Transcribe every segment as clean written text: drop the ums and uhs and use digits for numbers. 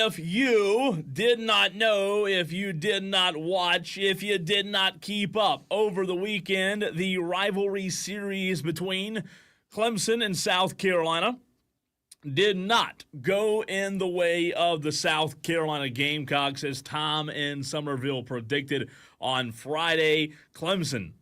If you did not know, if you did not watch, if you did not keep up over the weekend, the rivalry series between Clemson and South Carolina did not go in the way of the South Carolina Gamecocks, as Tom in Somerville predicted on Friday. Clemson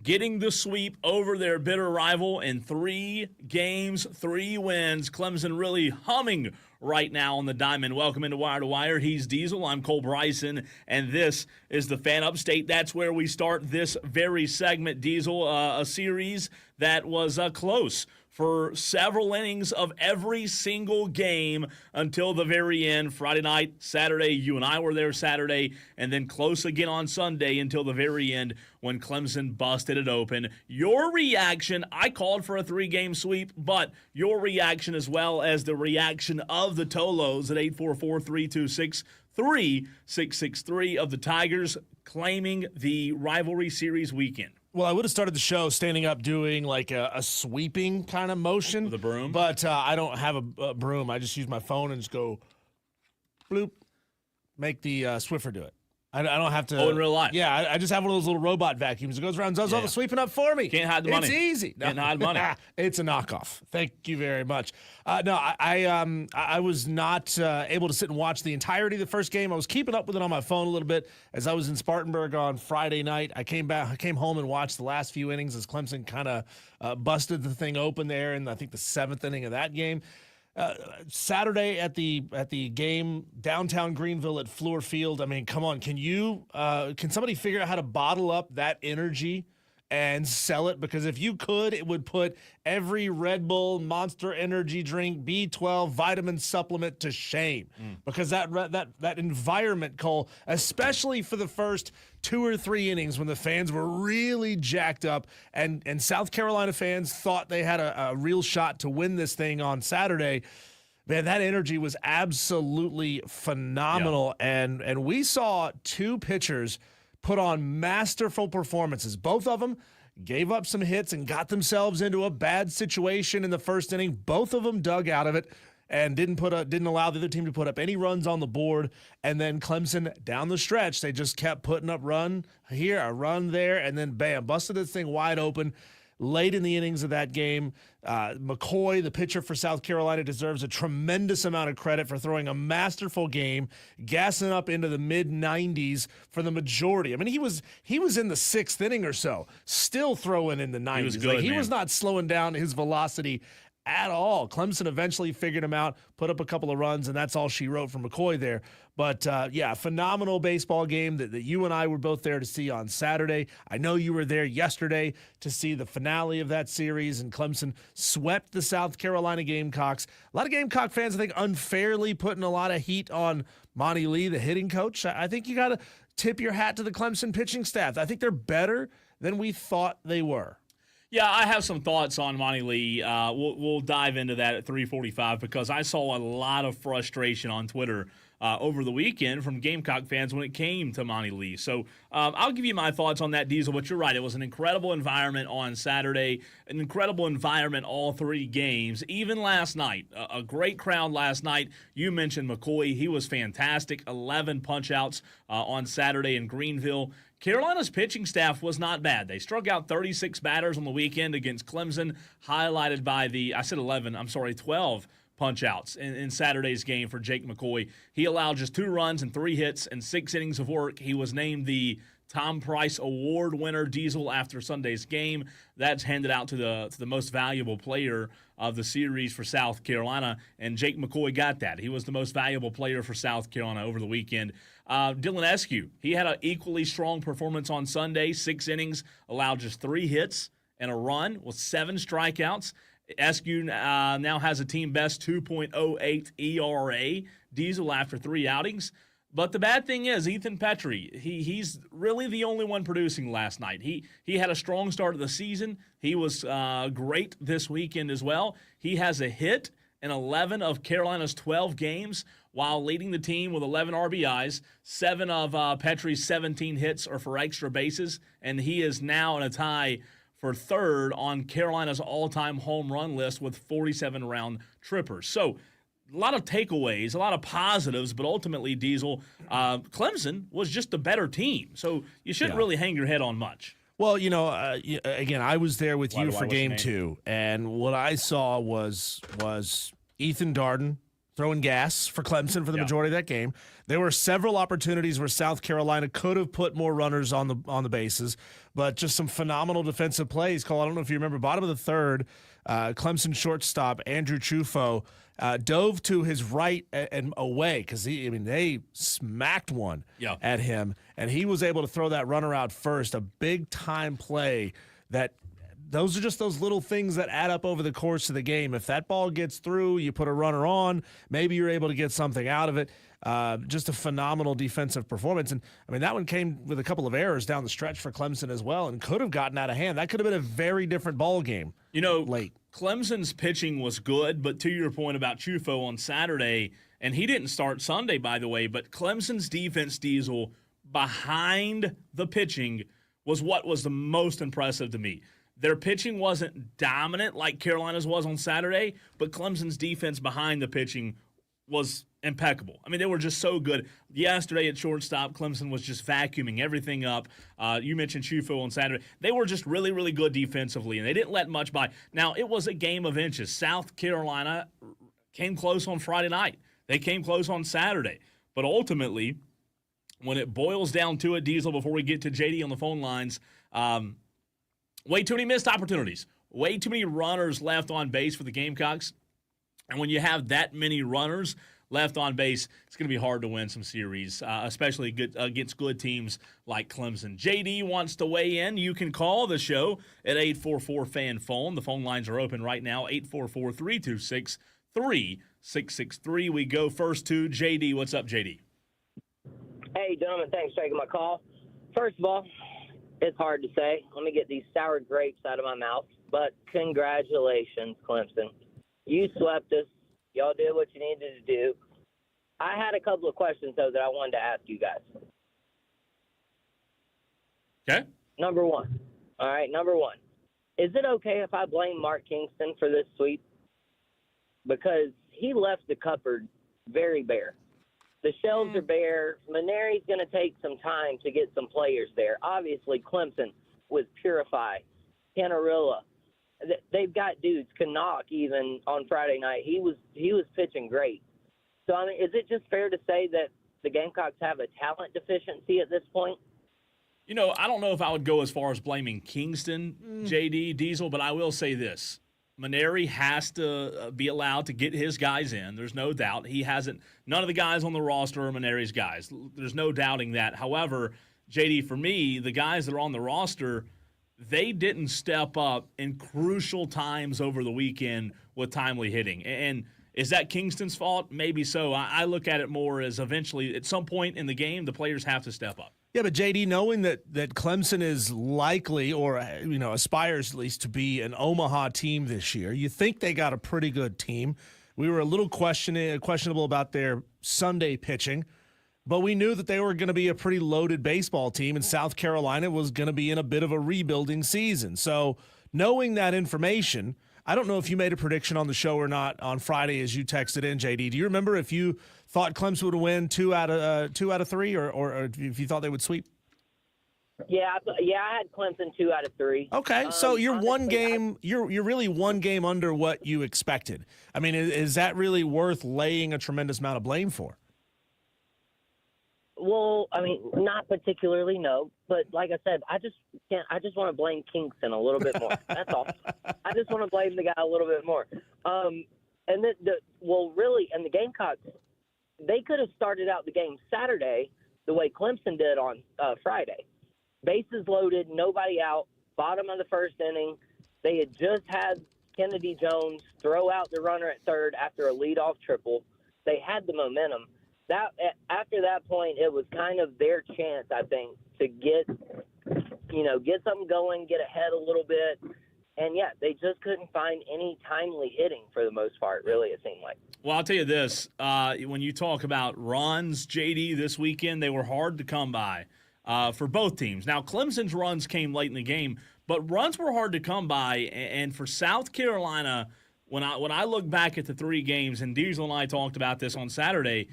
getting the sweep over their bitter rival in 3 games, 3 wins. Clemson really humming right now on the diamond. Welcome into Wire to Wire. He's Diesel. I'm Cole Bryson, and this is the Fan Upstate. That's where we start this very segment, Diesel, a series that was close for several innings of every single game until the very end. Friday night, Saturday, you and I were there Saturday, and then close again on Sunday until the very end when Clemson busted it open. Your reaction, I called for a 3-game sweep, but your reaction as well as the reaction of the Tolos at 844-326-3663 of the Tigers claiming the rivalry series weekend. Well, I would have started the show standing up doing like a sweeping kind of motion. With a broom? But I don't have a broom. I just use my phone and just go bloop, make the Swiffer do it. I don't have to. Oh, in real life? Yeah, I just have one of those little robot vacuums that goes around and does all the sweeping up for me. Can't hide the money. It's easy. Can't hide money. It's a knockoff. Thank you very much. I was not able to sit and watch the entirety of the first game. I was keeping up with it on my phone a little bit as I was in Spartanburg on Friday night. I came home and watched the last few innings as Clemson kind of busted the thing open there in I think the 7th inning of that game. Saturday at the game downtown Greenville at Fluor Field. I mean, come on, can somebody figure out how to bottle up that energy and sell it? Because if you could, it would put every Red Bull, Monster Energy drink, B12 vitamin supplement to shame. Because that environment, Cole, especially for the first 2 or 3 innings when the fans were really jacked up and South Carolina fans thought they had a real shot to win this thing on Saturday. Man, that energy was absolutely phenomenal. Yeah. And we saw 2 pitchers put on masterful performances. Both of them gave up some hits and got themselves into a bad situation in the first inning. Both of them dug out of it and didn't allow the other team to put up any runs on the board. And then Clemson down the stretch, they just kept putting up run here, a run there, and then bam, busted this thing wide open. Late in the innings of that game, McCoy, the pitcher for South Carolina, deserves a tremendous amount of credit for throwing a masterful game, gassing up into the mid-90s for the majority. I mean, he was in the 6th inning or so, still throwing in the 90s. He was good, he was not slowing down his velocity at all. Clemson eventually figured him out, put up a couple of runs, and that's all she wrote for McCoy there. But, phenomenal baseball game that you and I were both there to see on Saturday. I know you were there yesterday to see the finale of that series, and Clemson swept the South Carolina Gamecocks. A lot of Gamecock fans, I think, unfairly putting a lot of heat on Monty Lee, the hitting coach. I think you got to tip your hat to the Clemson pitching staff. I think they're better than we thought they were. Yeah, I have some thoughts on Monty Lee. We'll dive into that at 3:45 because I saw a lot of frustration on Twitter over the weekend from Gamecock fans when it came to Monty Lee. So I'll give you my thoughts on that, Diesel, but you're right. It was an incredible environment on Saturday, an incredible environment all 3 games. Even last night, a great crowd last night. You mentioned McCoy. He was fantastic. 11 punch-outs on Saturday in Greenville. Carolina's pitching staff was not bad. They struck out 36 batters on the weekend against Clemson, highlighted by 12 punch-outs in Saturday's game for Jake McCoy. He allowed just 2 runs and 3 hits and 6 innings of work. He was named the Tom Price Award winner, Diesel, after Sunday's game. That's handed out to the most valuable player of the series for South Carolina, and Jake McCoy got that. He was the most valuable player for South Carolina over the weekend. Dylan Eskew, he had an equally strong performance on Sunday, 6 innings, allowed just 3 hits and a run with 7 strikeouts. Eskew now has a team-best 2.08 ERA, Diesel, after 3 outings. But the bad thing is, Ethan Petrie, he's really the only one producing last night. He had a strong start of the season. He was great this weekend as well. He has a hit in 11 of Carolina's 12 games while leading the team with 11 RBIs. 7 of Petrie's 17 hits are for extra bases, and he is now in a tie for 3rd on Carolina's all-time home run list with 47 round trippers. So a lot of takeaways, a lot of positives, but ultimately, Diesel, Clemson was just a better team. So you shouldn't really hang your head on much. Well, again, I was there with you for game 2, and what I saw was Ethan Darden throwing gas for Clemson for the majority of that game. There were several opportunities where South Carolina could have put more runners on the bases, but just some phenomenal defensive plays. Cole, I don't know if you remember, bottom of the third, Clemson shortstop Andrew Truffaut dove to his right and away because they smacked one at him, and he was able to throw that runner out first. A big time play. Those are just those little things that add up over the course of the game. If that ball gets through, you put a runner on, maybe you're able to get something out of it. Just a phenomenal defensive performance. And, that one came with a couple of errors down the stretch for Clemson as well and could have gotten out of hand. That could have been a very different ball game late. Clemson's pitching was good, but to your point about Chufo on Saturday, and he didn't start Sunday, by the way, but Clemson's defense, Diesel, behind the pitching was what was the most impressive to me. Their pitching wasn't dominant like Carolina's was on Saturday, but Clemson's defense behind the pitching was impeccable. They were just so good. Yesterday at shortstop, Clemson was just vacuuming everything up. You mentioned Chufo on Saturday. They were just really, really good defensively, and they didn't let much by. Now, it was a game of inches. South Carolina came close on Friday night. They came close on Saturday. But ultimately, when it boils down to it, Diesel, before we get to JD on the phone lines, way too many missed opportunities. Way too many runners left on base for the Gamecocks. And when you have that many runners left on base, it's going to be hard to win some series, especially against good teams like Clemson. JD wants to weigh in. You can call the show at 844-FAN-PHONE. The phone lines are open right now, 844-326-3663. We go first to JD. What's up, JD? Hey, gentlemen, thanks for taking my call. First of all, it's hard to say. Let me get these sour grapes out of my mouth. But congratulations, Clemson. You swept us. Y'all did what you needed to do. I had a couple of questions, though, that I wanted to ask you guys. Okay. Number one. All right, number one. Is it okay if I blame Mark Kingston for this sweep? Because he left the cupboard very bare. The shelves are bare. Maneri's going to take some time to get some players there. Obviously, Clemson with Purify, Canarilla. They've got dudes. Canuck even on Friday night. He was pitching great. So, is it just fair to say that the Gamecocks have a talent deficiency at this point? I don't know if I would go as far as blaming Kingston, JD, Diesel, but I will say this. Maneri has to be allowed to get his guys in. There's no doubt. None of the guys on the roster are Maneri's guys. There's no doubting that. However, JD, for me, the guys that are on the roster, they didn't step up in crucial times over the weekend with timely hitting. And is that Kingston's fault? Maybe so. I look at it more as eventually, at some point in the game, the players have to step up. Yeah, but JD, knowing that Clemson is likely, or aspires at least, to be an Omaha team this year, you think they got a pretty good team. We were a little questionable about their Sunday pitching, but we knew that they were going to be a pretty loaded baseball team, and South Carolina was going to be in a bit of a rebuilding season. So knowing that information, I don't know if you made a prediction on the show or not on Friday as you texted in, JD. Do you remember if you thought Clemson would win two out of three, or if you thought they would sweep? Yeah, I had Clemson 2 out of 3. Okay, so you're honestly, one game. You're really one game under what you expected. Is that really worth laying a tremendous amount of blame for? Well, not particularly, no. But like I said, I just want to blame Kingston a little bit more. That's all. I just want to blame the guy a little bit more. And the Gamecocks, they could have started out the game Saturday the way Clemson did on Friday. Bases loaded, nobody out, bottom of the first inning. They had just had Kennedy Jones throw out the runner at third after a leadoff triple. They had the momentum. After that point, it was kind of their chance, I think, to get something going, get ahead a little bit. And, yeah, they just couldn't find any timely hitting for the most part, really, it seemed like. Well, I'll tell you this. When you talk about runs, JD, this weekend, they were hard to come by for both teams. Now, Clemson's runs came late in the game, but runs were hard to come by. And for South Carolina, when I look back at the 3 games, and Diesel and I talked about this on Saturday,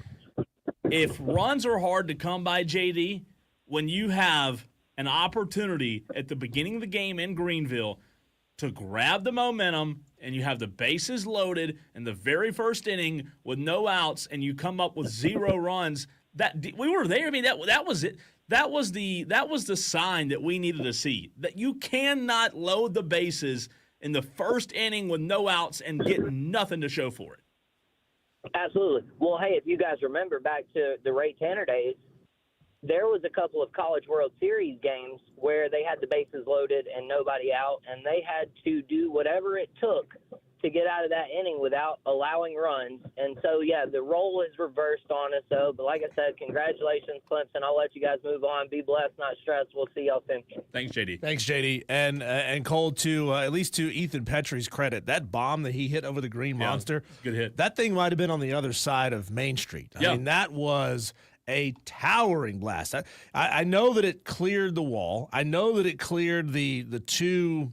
if runs are hard to come by, JD, when you have an opportunity at the beginning of the game in Greenville to grab the momentum and you have the bases loaded in the very first inning with no outs and you come up with 0 runs, that we were there. I mean, that was it. That was the sign that we needed to see, that you cannot load the bases in the first inning with no outs and get nothing to show for it. Absolutely. Well, hey, if you guys remember back to the Ray Tanner days, there was a couple of College World Series games where they had the bases loaded and nobody out, and they had to do whatever it took to get out of that inning without allowing runs. And so, yeah, the role is reversed on us, though. But like I said, congratulations, Clemson. I'll let you guys move on. Be blessed, not stressed. We'll see y'all soon. Thanks, JD. Thanks, JD. And Cole, to at least to Ethan Petrie's credit, that bomb that he hit over the Green Monster, good hit. That thing might have been on the other side of Main Street. I mean, that was a towering blast. I know that it cleared the wall. I know that it cleared the 2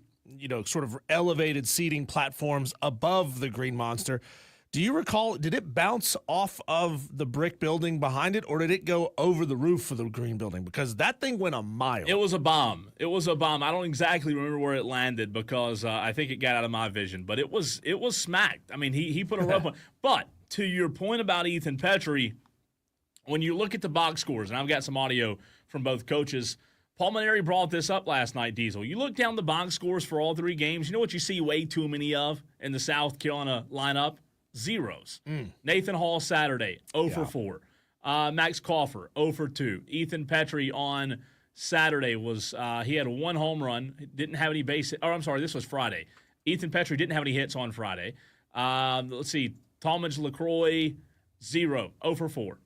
sort of elevated seating platforms above the Green Monster. Do you recall, did it bounce off of the brick building behind it, or did it go over the roof of the Green building? Because that thing went a mile. It was a bomb. I don't exactly remember where it landed because I think it got out of my vision, but it was smacked. I mean, he put a rope on. But to your point about Ethan Petrie, when you look at the box scores, and I've got some audio from both coaches, Paul Maneri brought this up last night, Diesel. You look down the box scores for all 3 games, you know what you see way too many of in the South Carolina lineup? Zeros. Nathan Hall Saturday, 0 for 4. Max Coffer, 0 for 2. Ethan Petrie on Saturday he had 1 home run, didn't have any base. Oh, I'm sorry, this was Friday. Ethan Petrie didn't have any hits on Friday. Let's see, Talmadge LaCroix, 0 for 4.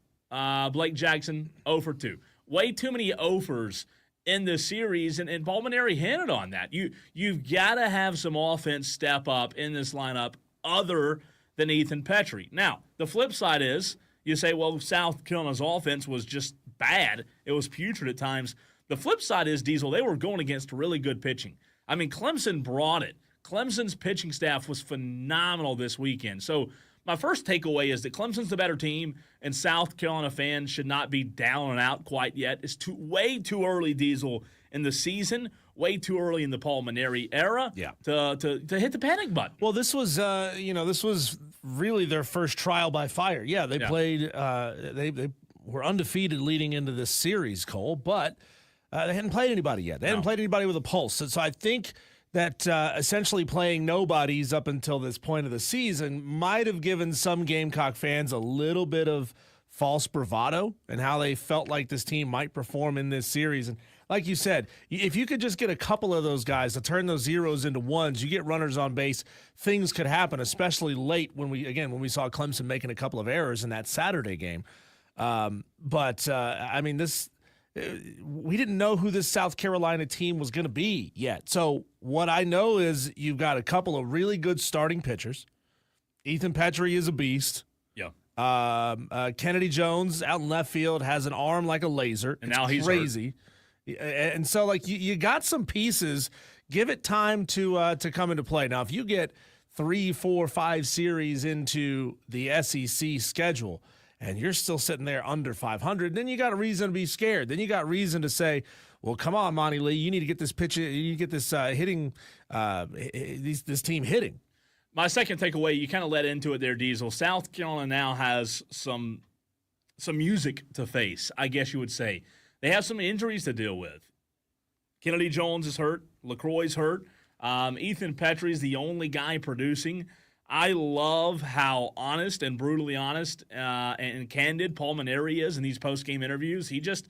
Blake Jackson, 0 for 2. Way too many offers in this series, and Paul Maneri hinted on that. You've got to have some offense step up in this lineup other than Ethan Petrie. Now, the flip side is, you say, well, South Carolina's offense was just bad. It was putrid at times. The flip side is, Diesel, they were going against really good pitching. I mean, Clemson brought it. Clemson's pitching staff was phenomenal this weekend. So my first takeaway is that Clemson's the better team, and South Carolina fans should not be down and out quite yet. It's way too early, Diesel, in the season, way too early in the Paul Maneri era to hit the panic button. Well, this was this was really their first trial by fire. Yeah, they played they were undefeated leading into this series, Cole, but they hadn't played anybody yet. They hadn't played anybody with a pulse. So I think that essentially playing nobodies up until this point of the season might have given some Gamecock fans a little bit of false bravado and how they felt like this team might perform in this series. And like you said, if you could just get a couple of those guys to turn those zeros into ones, you get runners on base, things could happen, especially late when we saw Clemson making a couple of errors in that Saturday game. I mean, we didn't know who this South Carolina team was going to be yet. So what I know is you've got a couple of really good starting pitchers. Ethan Petrie is a beast. Yeah. Kennedy Jones out in left field has an arm like a laser. And now he's crazy. And so, like, you got some pieces. Give it time to come into play. Now, if you get 3, 4, 5 series into the SEC schedule, and you're still sitting there under 500, then you got a reason to be scared. Then you got reason to say, well, come on, Monty Lee, you need to get this pitch, you need to get this hitting, this team hitting. My second takeaway, you kind of led into it there, Diesel. South Carolina now has some music to face, I guess you would say. They have some injuries to deal with. Kennedy Jones is hurt. LaCroix's hurt. Ethan Petrie is the only guy producing. I love how honest and brutally honest and candid Paul Maneri is in these post-game interviews. He just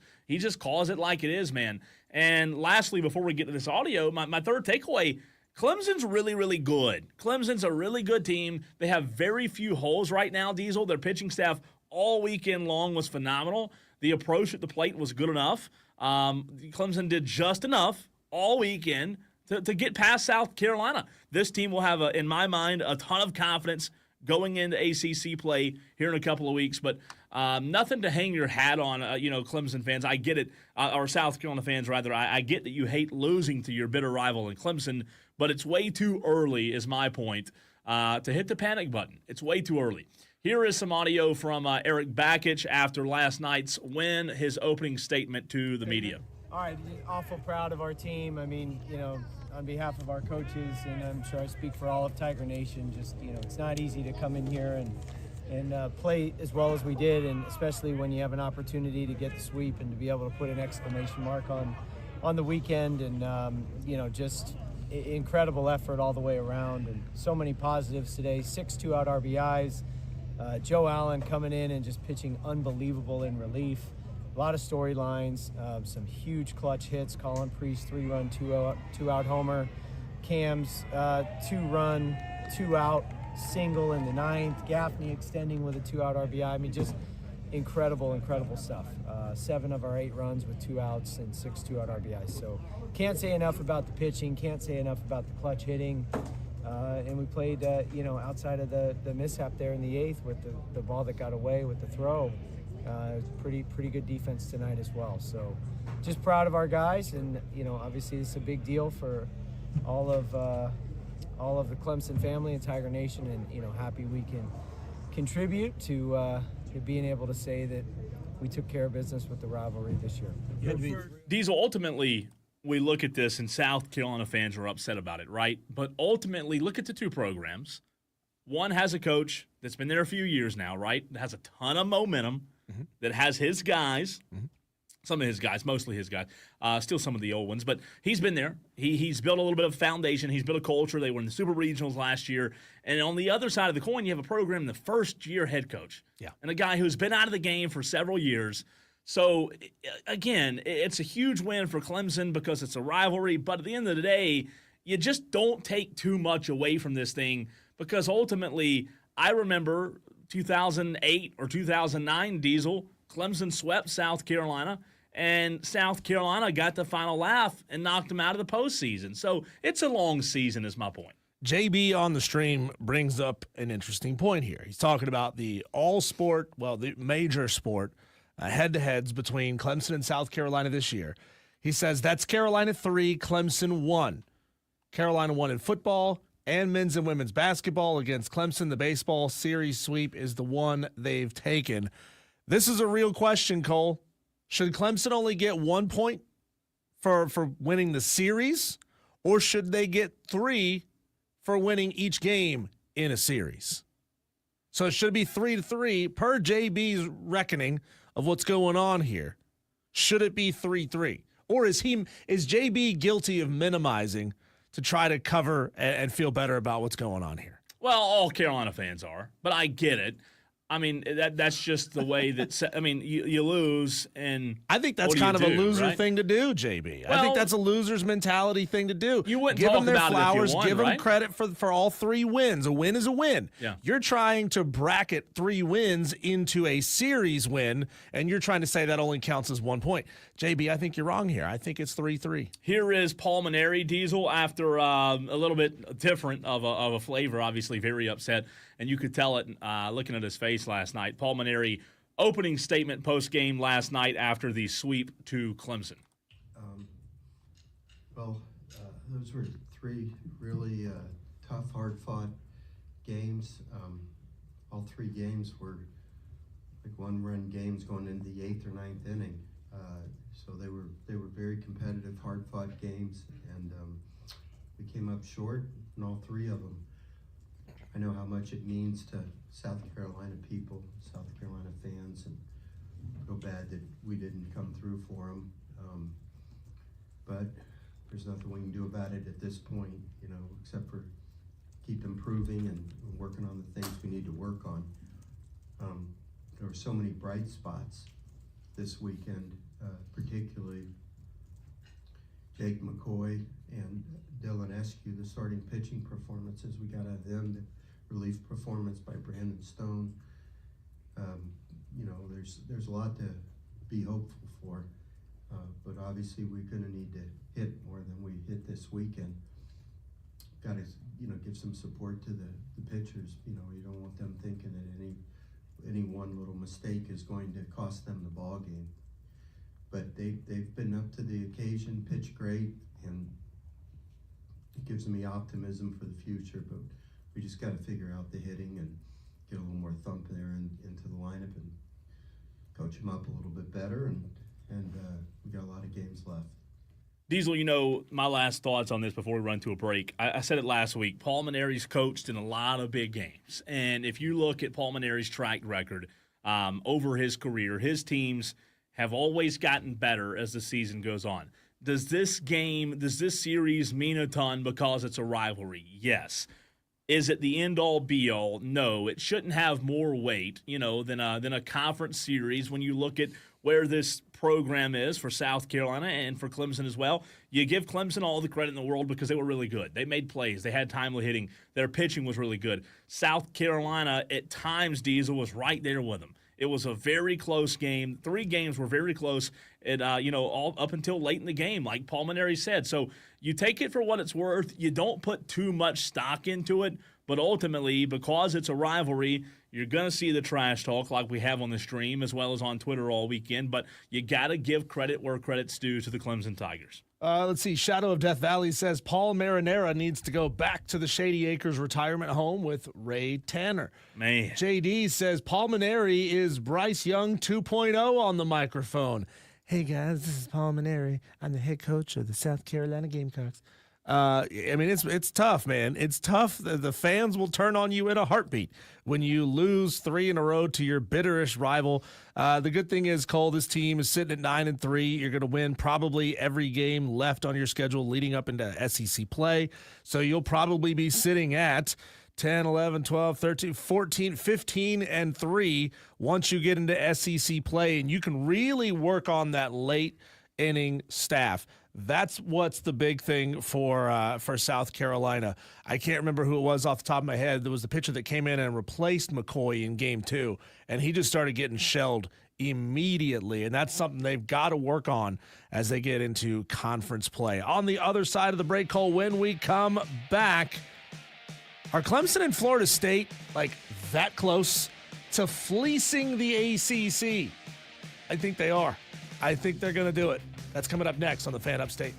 calls it like it is, man. And lastly, before we get to this audio, my third takeaway, Clemson's really, really good. Clemson's a really good team. They have very few holes right now, Diesel. Their pitching staff all weekend long was phenomenal. The approach at the plate was good enough. Clemson did just enough all weekend to get past South Carolina. This team will have, in my mind, a ton of confidence going into ACC play here in a couple of weeks. But nothing to hang your hat on, Clemson fans. I get it, or South Carolina fans, rather. I get that you hate losing to your bitter rival in Clemson, but it's way too early, is my point, to hit the panic button. It's way too early. Here is some audio from Eric Bakich after last night's win, his opening statement to the media. All right, awful proud of our team. I mean, on behalf of our coaches, and I'm sure I speak for all of Tiger Nation, just, it's not easy to come in here and play as well as we did, and especially when you have an opportunity to get the sweep and to be able to put an exclamation mark on the weekend, and, just incredible effort all the way around, and so many positives today. 6 2-out RBIs. Joe Allen coming in and just pitching unbelievable in relief. A lot of storylines, some huge clutch hits. Colin Priest, 3-run, 2-out homer. Cam's 2-run, 2-out single in the 9th. Gaffney extending with a 2-out RBI. I mean, just incredible stuff. 7 of our 8 runs with 2 outs and 6 2-out RBIs. So can't say enough about the pitching. Can't say enough about the clutch hitting. And we played, outside of the mishap there in the 8th with the ball that got away with the throw. Pretty good defense tonight as well. So just proud of our guys, and obviously it's a big deal for all of the Clemson family and Tiger Nation, and happy we can contribute to being able to say that we took care of business with the rivalry this year. Diesel, ultimately, we look at this and South Carolina fans are upset about it, right? But ultimately, look at the two programs. One has a coach that's been there a few years now, right? That has a ton of momentum, that has his guys, some of his guys, mostly his guys, still some of the old ones, but he's been there. He's built a little bit of foundation. He's built a culture. They were in the Super Regionals last year. And on the other side of the coin, you have a program, the first-year head coach, and a guy who's been out of the game for several years. So, again, it's a huge win for Clemson because it's a rivalry, but at the end of the day, you just don't take too much away from this thing because ultimately, I remember 2008 or 2009, Diesel, Clemson swept South Carolina, and South Carolina got the final laugh and knocked them out of the postseason. So it's a long season is my point. JB on the stream brings up an interesting point here. He's talking about the the major sport, head-to-heads between Clemson and South Carolina this year. He says that's Carolina 3, Clemson 1. Carolina won in football and men's and women's basketball against Clemson. The baseball series sweep is the one they've taken. This is a real question, Cole. Should Clemson only get 1 point for winning the series, or should they get 3 for winning each game in a series? So it should be 3-3 per JB's reckoning of what's going on here. Should it be 3-3? Or is JB guilty of minimizing to try to cover and feel better about what's going on here? Well, all Carolina fans are, but I get it. I mean, that's just the way that – I mean, you lose, and I think that's kind of a loser thing to do, JB. Well, I think that's a loser's mentality thing to do. You wouldn't give talk them their about flowers, it if you won, give right? them credit for all 3 wins. A win is a win. Yeah. You're trying to bracket 3 wins into a series win, and you're trying to say that only counts as 1 point. JB, I think you're wrong here. I think it's 3-3. Here is Paul Maneri, Diesel, after a little bit different of a flavor, obviously very upset, and you could tell it looking at his face last night. Paul Maneri, opening statement post-game last night after the sweep to Clemson. Those were 3 really tough, hard-fought games. All 3 games were like one-run games going into the 8th or 9th inning. So they were very competitive, hard-fought games, and we came up short in all 3 of them. I know how much it means to South Carolina people, South Carolina fans, and feel bad that we didn't come through for them. But there's nothing we can do about it at this point, except for keep improving and working on the things we need to work on. There were so many bright spots this weekend, particularly Jake McCoy and Dylan Eskew, the starting pitching performances we got out of them, the relief performance by Brandon Stone. There's a lot to be hopeful for, but obviously we're going to need to hit more than we hit this weekend. Got to, give some support to the pitchers. You don't want them thinking that any one little mistake is going to cost them the ball game. But they've been up to the occasion, pitched great, and it gives me optimism for the future. But we just got to figure out the hitting and get a little more thump there into the lineup and coach them up a little bit better. And we got a lot of games left. Diesel, my last thoughts on this before we run to a break. I said it last week. Paul Maneri's coached in a lot of big games. And if you look at Paul Maneri's track record over his career, his teams have always gotten better as the season goes on. Does this series mean a ton because it's a rivalry? Yes. Is it the end-all, be-all? No. It shouldn't have more weight, than a conference series when you look at where this program is for South Carolina and for Clemson as well. You give Clemson all the credit in the world because they were really good. They made plays. They had timely hitting. Their pitching was really good. South Carolina, at times, Diesel was right there with them. It was a very close game. 3 games were very close, all up until late in the game, like Paul Maneri said. So you take it for what it's worth. You don't put too much stock into it, but ultimately, because it's a rivalry, you're going to see the trash talk like we have on the stream as well as on Twitter all weekend, but you got to give credit where credit's due to the Clemson Tigers. Let's see. Shadow of Death Valley says Paul Marinara needs to go back to the Shady Acres retirement home with Ray Tanner. Man. JD says Paul Maneri is Bryce Young 2.0 on the microphone. Hey, guys, this is Paul Maneri. I'm the head coach of the South Carolina Gamecocks. It's tough, man. It's tough. The fans will turn on you in a heartbeat when you lose 3 in a row to your bitterish rival. The good thing is, Cole, this team is sitting at 9-3. You're going to win probably every game left on your schedule leading up into SEC play. So you'll probably be sitting at 10, 11, 12, 13, 14, 15, and 3 once you get into SEC play, and you can really work on that late inning staff. That's what's the big thing for South Carolina. I can't remember who it was off the top of my head. There was the pitcher that came in and replaced McCoy in game 2, and he just started getting shelled immediately, and that's something they've got to work on as they get into conference play. On the other side of the break, Cole, when we come back, are Clemson and Florida State that close to fleecing the ACC? I think they are. I think they're going to do it. That's coming up next on the Fan Upstate.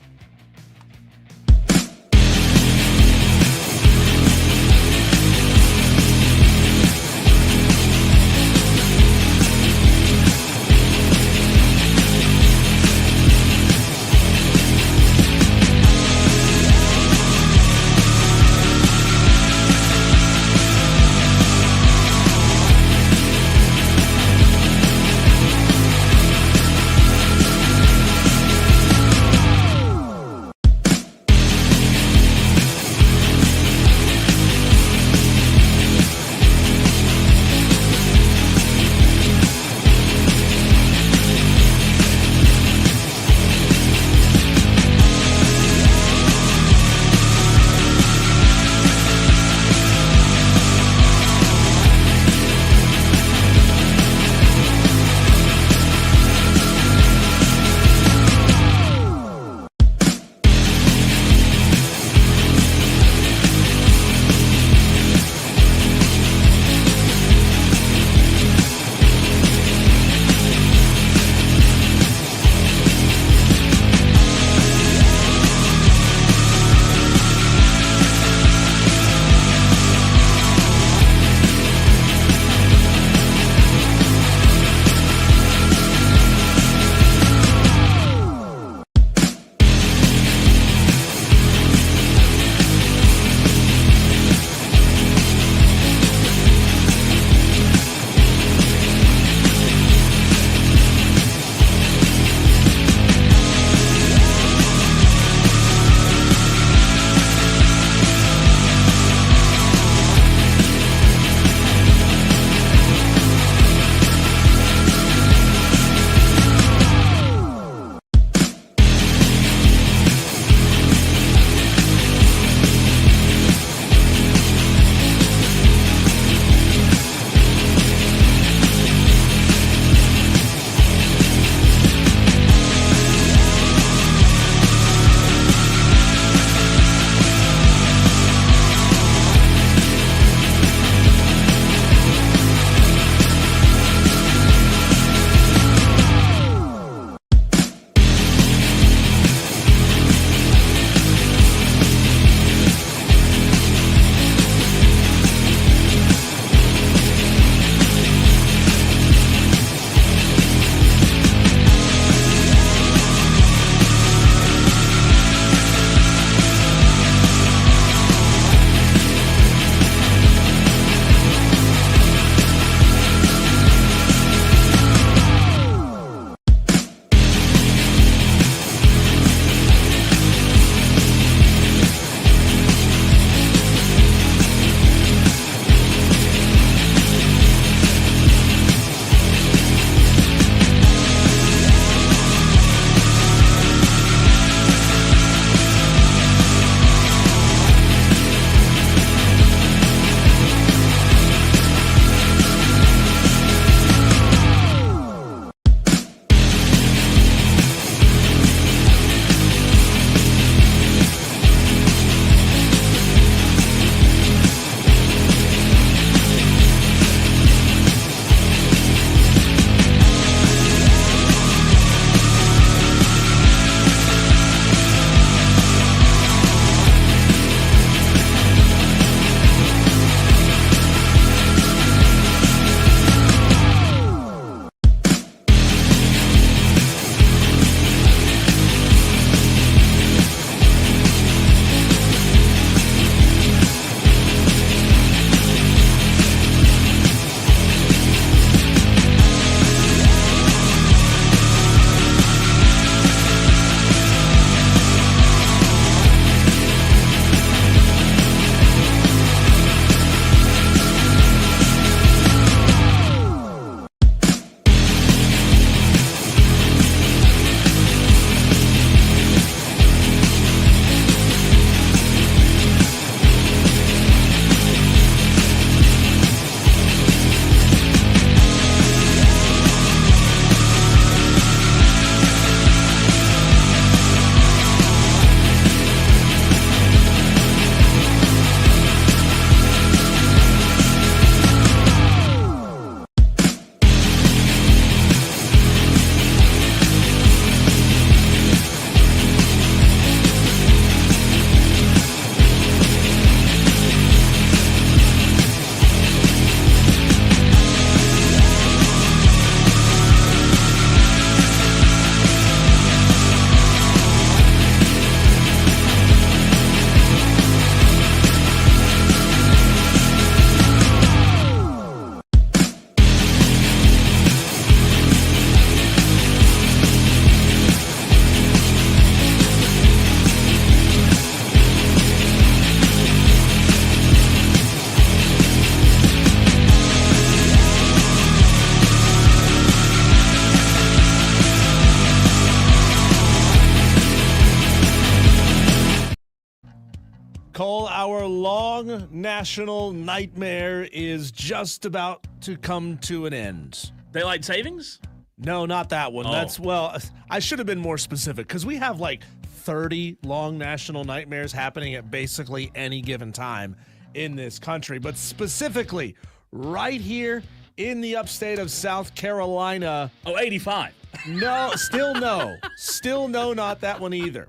Cole, our long national nightmare is just about to come to an end. Daylight savings? No, not that one. Oh. I should have been more specific because we have like 30 long national nightmares happening at basically any given time in this country. But specifically, right here in the upstate of South Carolina. Oh, 85. No, still no. Still no, not that one either.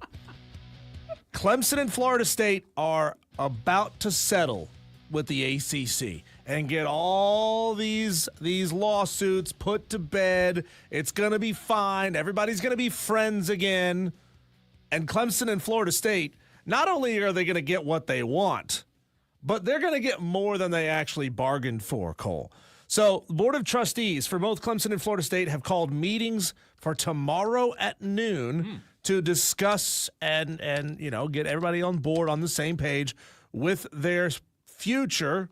Clemson and Florida State are about to settle with the ACC and get all these lawsuits put to bed. It's going to be fine. Everybody's going to be friends again. And Clemson and Florida State, not only are they going to get what they want, but they're going to get more than they actually bargained for, Cole. So the Board of Trustees for both Clemson and Florida State have called meetings for tomorrow at noon to discuss and get everybody on board on the same page with their future,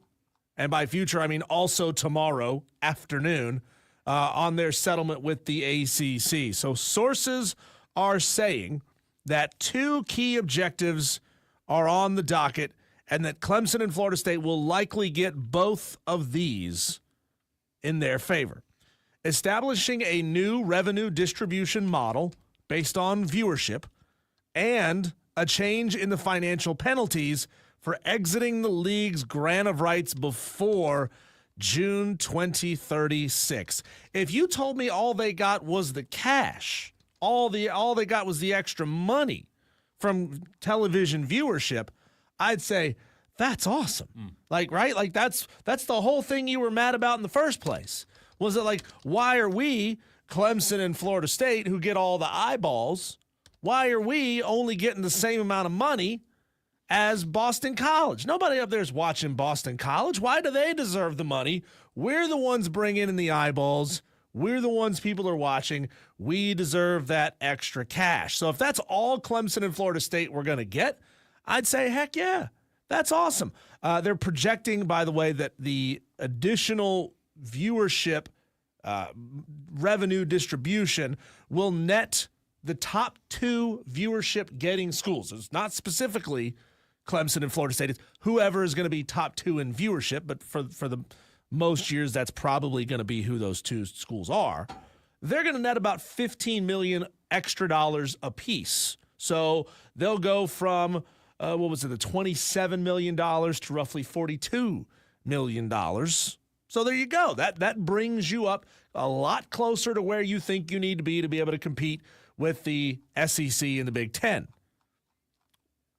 and by future I mean also tomorrow afternoon, on their settlement with the ACC. So sources are saying that two key objectives are on the docket and that Clemson and Florida State will likely get both of these in their favor. Establishing a new revenue distribution model based on viewership and a change in the financial penalties for exiting the league's grant of rights before June 2036. If you told me all they got was the cash, all they got was the extra money from television viewership, I'd say that's awesome. Like, right? Like that's the whole thing you were mad about in the first place. Was it like, why are we, Clemson and Florida State, who get all the eyeballs, why are we only getting the same amount of money as Boston College? Nobody up there is watching Boston College. Why do they deserve the money? We're the ones bringing in the eyeballs. We're the ones people are watching. We deserve that extra cash. So if that's all Clemson and Florida State we're going to get, I'd say, heck yeah, that's awesome. They're projecting, by the way, that the additional viewership revenue distribution will net the top two viewership getting schools. It's not specifically Clemson and Florida State. It's whoever is going to be top two in viewership, but for the most years, that's probably going to be who those two schools are. They're going to net about $15 million extra dollars a piece. So they'll go from the $27 million to roughly $42 million. So there you go. That brings you up a lot closer to where you think you need to be able to compete with the SEC and the Big Ten.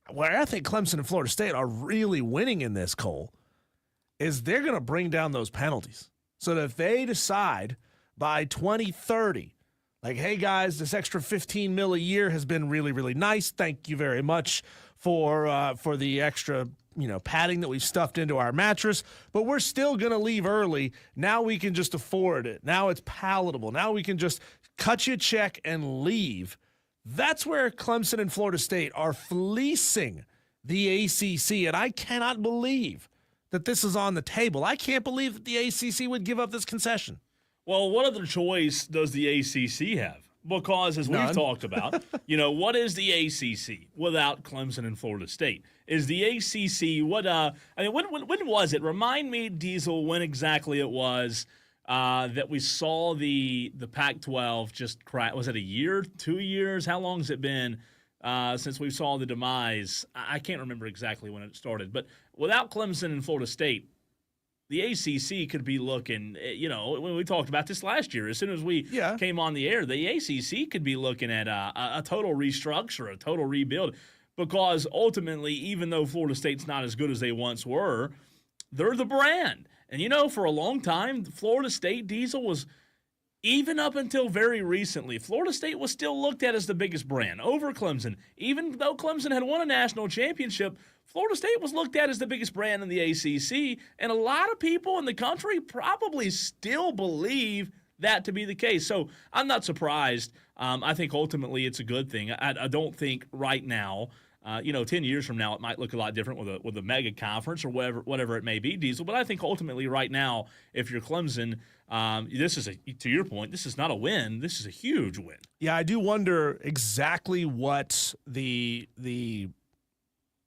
Where I think Clemson and Florida State are really winning in this, Cole, is they're going to bring down those penalties. So that if they decide by 2030, like, hey, guys, this extra $15 million a year has been really, really nice. Thank you very much for the extra padding that we've stuffed into our mattress, but we're still going to leave early. Now we can just afford it. Now it's palatable. Now we can just cut you a check and leave. That's where Clemson and Florida State are fleecing the ACC, and I cannot believe that this is on the table. I can't believe that the ACC would give up this concession. Well, what other choice does the ACC have? Because as we've talked about, what is the ACC without Clemson and Florida State? Is the ACC when was it? Remind me, Diesel, when exactly it was that we saw the Pac-12 just crack? Was it a year, 2 years? How long has it been since we saw the demise? I can't remember exactly when it started. But without Clemson and Florida State, the ACC could be looking, when we talked about this last year, as soon as we came on the air, the ACC could be looking at a total restructure, a total rebuild, because ultimately, even though Florida State's not as good as they once were, they're the brand. And, for a long time, Florida State, Diesel, was, even up until very recently, Florida State was still looked at as the biggest brand over Clemson. Even though Clemson had won a national championship, Florida State was looked at as the biggest brand in the ACC, and a lot of people in the country probably still believe that to be the case. So I'm not surprised. I think ultimately it's a good thing. I don't think right now, 10 years from now, it might look a lot different with a mega conference or whatever it may be, Diesel. But I think ultimately right now, if you're Clemson, this is to your point, this is not a win. This is a huge win. Yeah, I do wonder exactly what the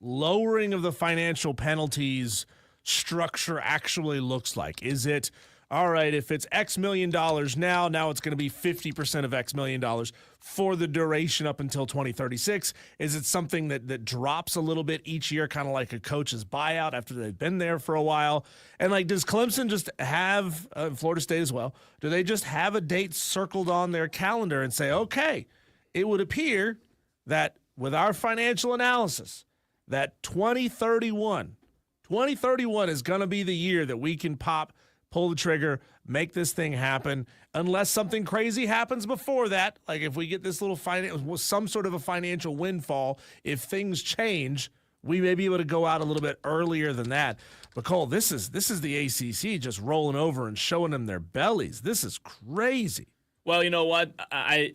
lowering of the financial penalties structure actually looks like. Is it, all right, if it's X million dollars now it's going to be 50% of X million dollars for the duration up until 2036? Is it something that drops a little bit each year, kind of like a coach's buyout after they've been there for a while? And like, does Clemson just have, Florida State as well, do they just have a date circled on their calendar and say, okay, it would appear that with our financial analysis, that 2031 is going to be the year that we can pull the trigger, make this thing happen, unless something crazy happens before that. Like if we get this little some sort of a financial windfall, if things change, we may be able to go out a little bit earlier than that. But Cole, this is the ACC just rolling over and showing them their bellies. This is crazy. Well, you know what? I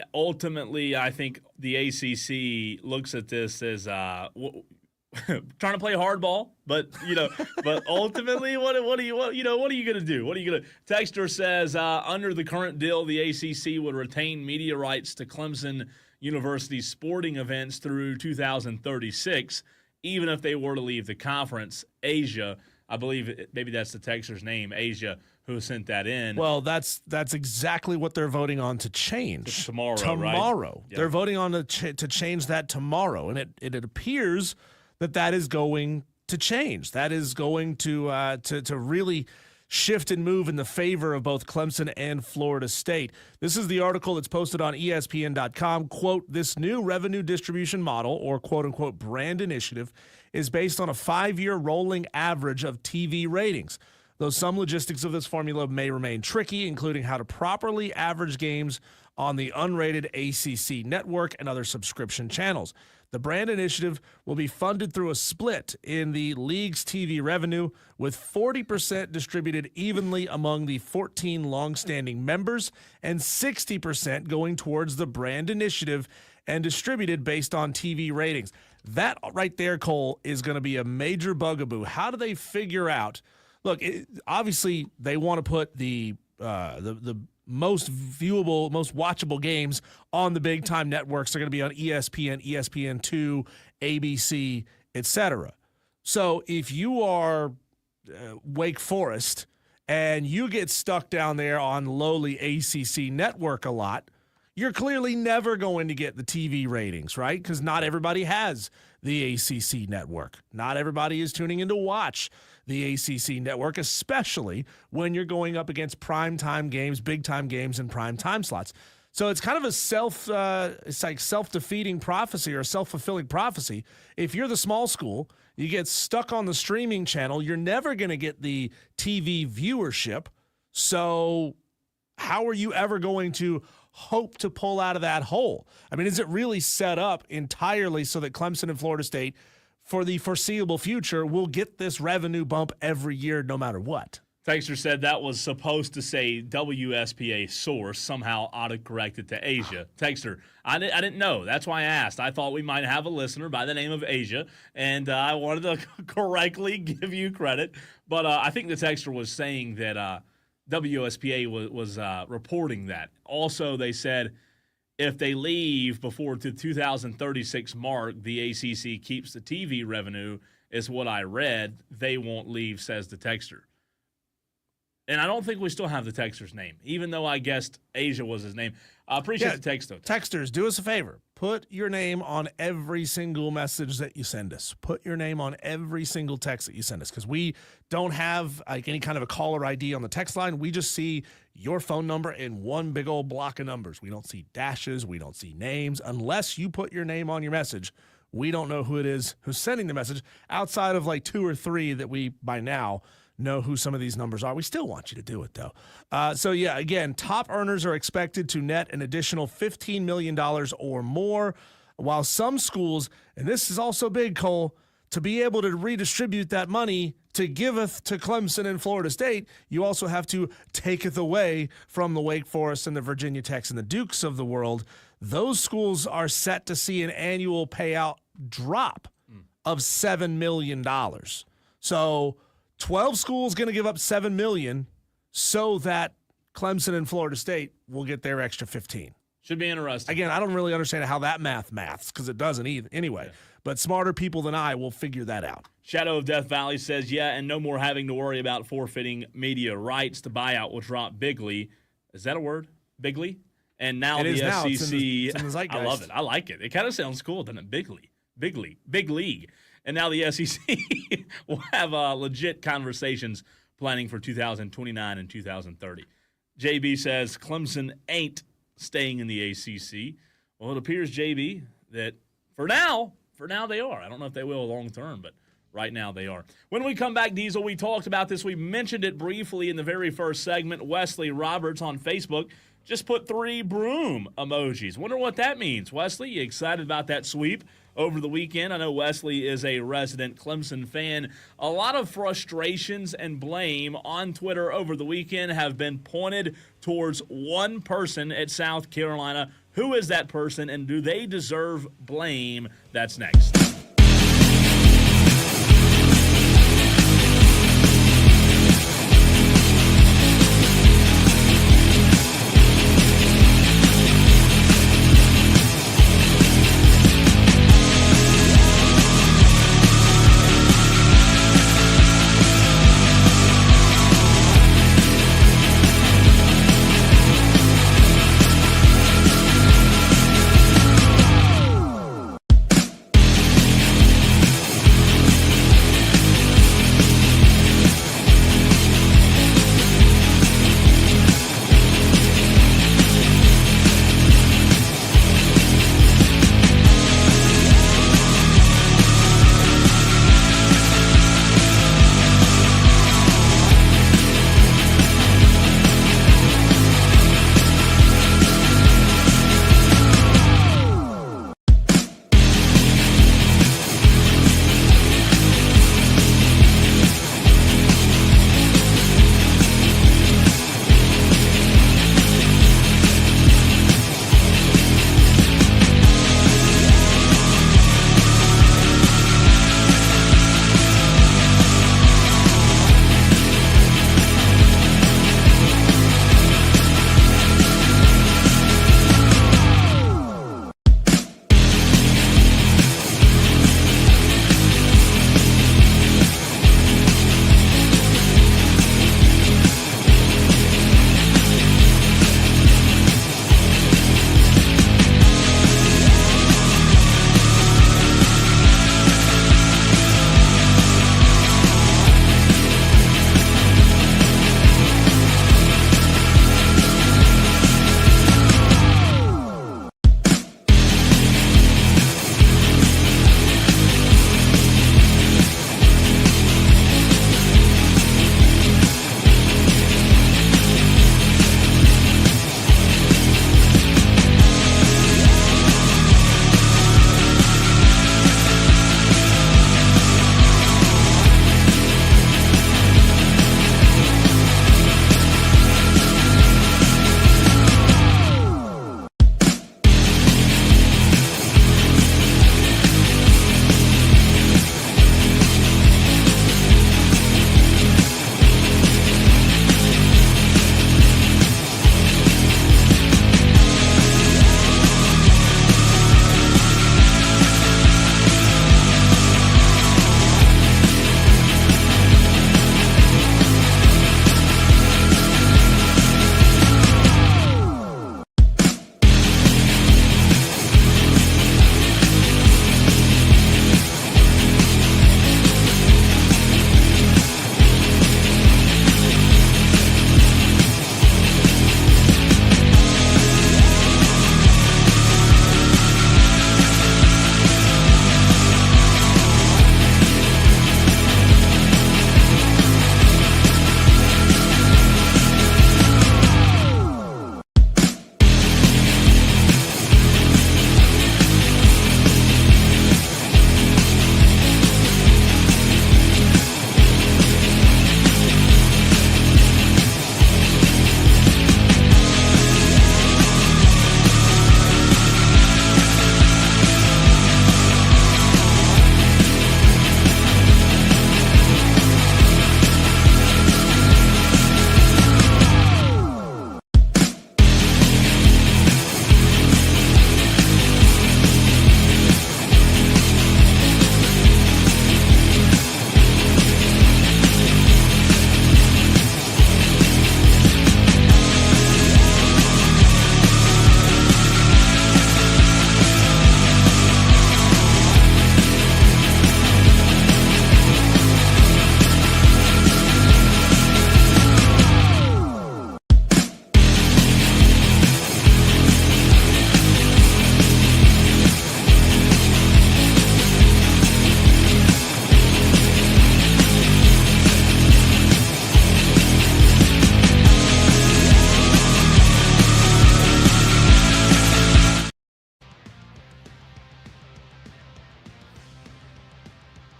think the ACC looks at this as trying to play hardball, but ultimately, what are you going to do? What are you going to? Texter says under the current deal, the ACC would retain media rights to Clemson University's sporting events through 2036, even if they were to leave the conference. Asia, I believe maybe that's the texter's name, Asia, who sent that in. Well, that's exactly what they're voting on to change. It's tomorrow, right? Yeah. They're voting on to change that tomorrow, and it appears that is going to change. That is going to really shift and move in the favor of both Clemson and Florida State. This is the article that's posted on ESPN.com. Quote, this new revenue distribution model, or quote-unquote brand initiative, is based on a 5-year rolling average of TV ratings. Though some logistics of this formula may remain tricky, including how to properly average games on the unrated ACC network and other subscription channels. The brand initiative will be funded through a split in the league's TV revenue, with 40% distributed evenly among the 14 longstanding members and 60% going towards the brand initiative and distributed based on TV ratings. That right there, Cole, is going to be a major bugaboo. How do they figure out? Look, obviously they want to put the most viewable, most watchable games on the big time networks. They're going to be on ESPN, ESPN2, ABC, etc. So if you are Wake Forest and you get stuck down there on lowly ACC network a lot, you're clearly never going to get the TV ratings, right? Because not everybody has the ACC network. Not everybody is tuning in to watch the ACC network, especially when you're going up against primetime games, big-time games, and prime-time slots. So it's kind of a self-defeating prophecy or a self-fulfilling prophecy. If you're the small school, you get stuck on the streaming channel, you're never going to get the TV viewership. So how are you ever going to hope to pull out of that hole? I mean, is it really set up entirely so that Clemson and Florida State, for the foreseeable future, will get this revenue bump every year no matter what? Texter said that was supposed to say WSPA source, somehow autocorrected to Asia. Texter, I didn't know. That's why I asked. I thought we might have a listener by the name of Asia, and I wanted to correctly give you credit. But I think the texter was saying that WSPA was reporting that. Also, they said if they leave before the 2036 mark, the ACC keeps the TV revenue, is what I read. They won't leave, says the texter. And I don't think we still have the texter's name, even though I guessed Asia was his name. I appreciate the text, though. Texters, do us a favor. Put your name on every single message that you send us. Put your name on every single text that you send us, because we don't have like any kind of a caller ID on the text line. We just see your phone number in one big old block of numbers. We don't see dashes. We don't see names. Unless you put your name on your message, we don't know who it is who's sending the message, outside of like 2 or 3 that we, by now, know who some of these numbers are. We still want you to do it, though. So, yeah, again, top earners are expected to net an additional $15 million or more, while some schools, and this is also big, Cole, to be able to redistribute that money to giveth to Clemson and Florida State, you also have to taketh away from the Wake Forest and the Virginia Techs and the Dukes of the world. Those schools are set to see an annual payout drop of $7 million. So 12 schools going to give up $7 million so that Clemson and Florida State will get their extra 15. Should be interesting. Again, I don't really understand how that maths because it doesn't either. Anyway, but smarter people than I will figure that out. Shadow of Death Valley says, yeah, and no more having to worry about forfeiting media rights. The buyout will drop bigly. Is that a word? Bigly? And now the SEC. It's in the zeitgeist. I love it. I like it. It kind of sounds cool, doesn't it? Bigly. Big league. And now the SEC will have legit conversations planning for 2029 and 2030. JB says Clemson ain't staying in the ACC. Well, it appears, JB, that for now they are. I don't know if they will long term, but right now they are. When we come back, Diesel, we talked about this. We mentioned it briefly in the very first segment. Wesley Roberts on Facebook just put 3 broom emojis. Wonder what that means. Wesley, you excited about that sweep over the weekend? I know Wesley is a resident Clemson fan. A lot of frustrations and blame on Twitter over the weekend have been pointed towards one person at South Carolina. Who is that person, and do they deserve blame? That's next.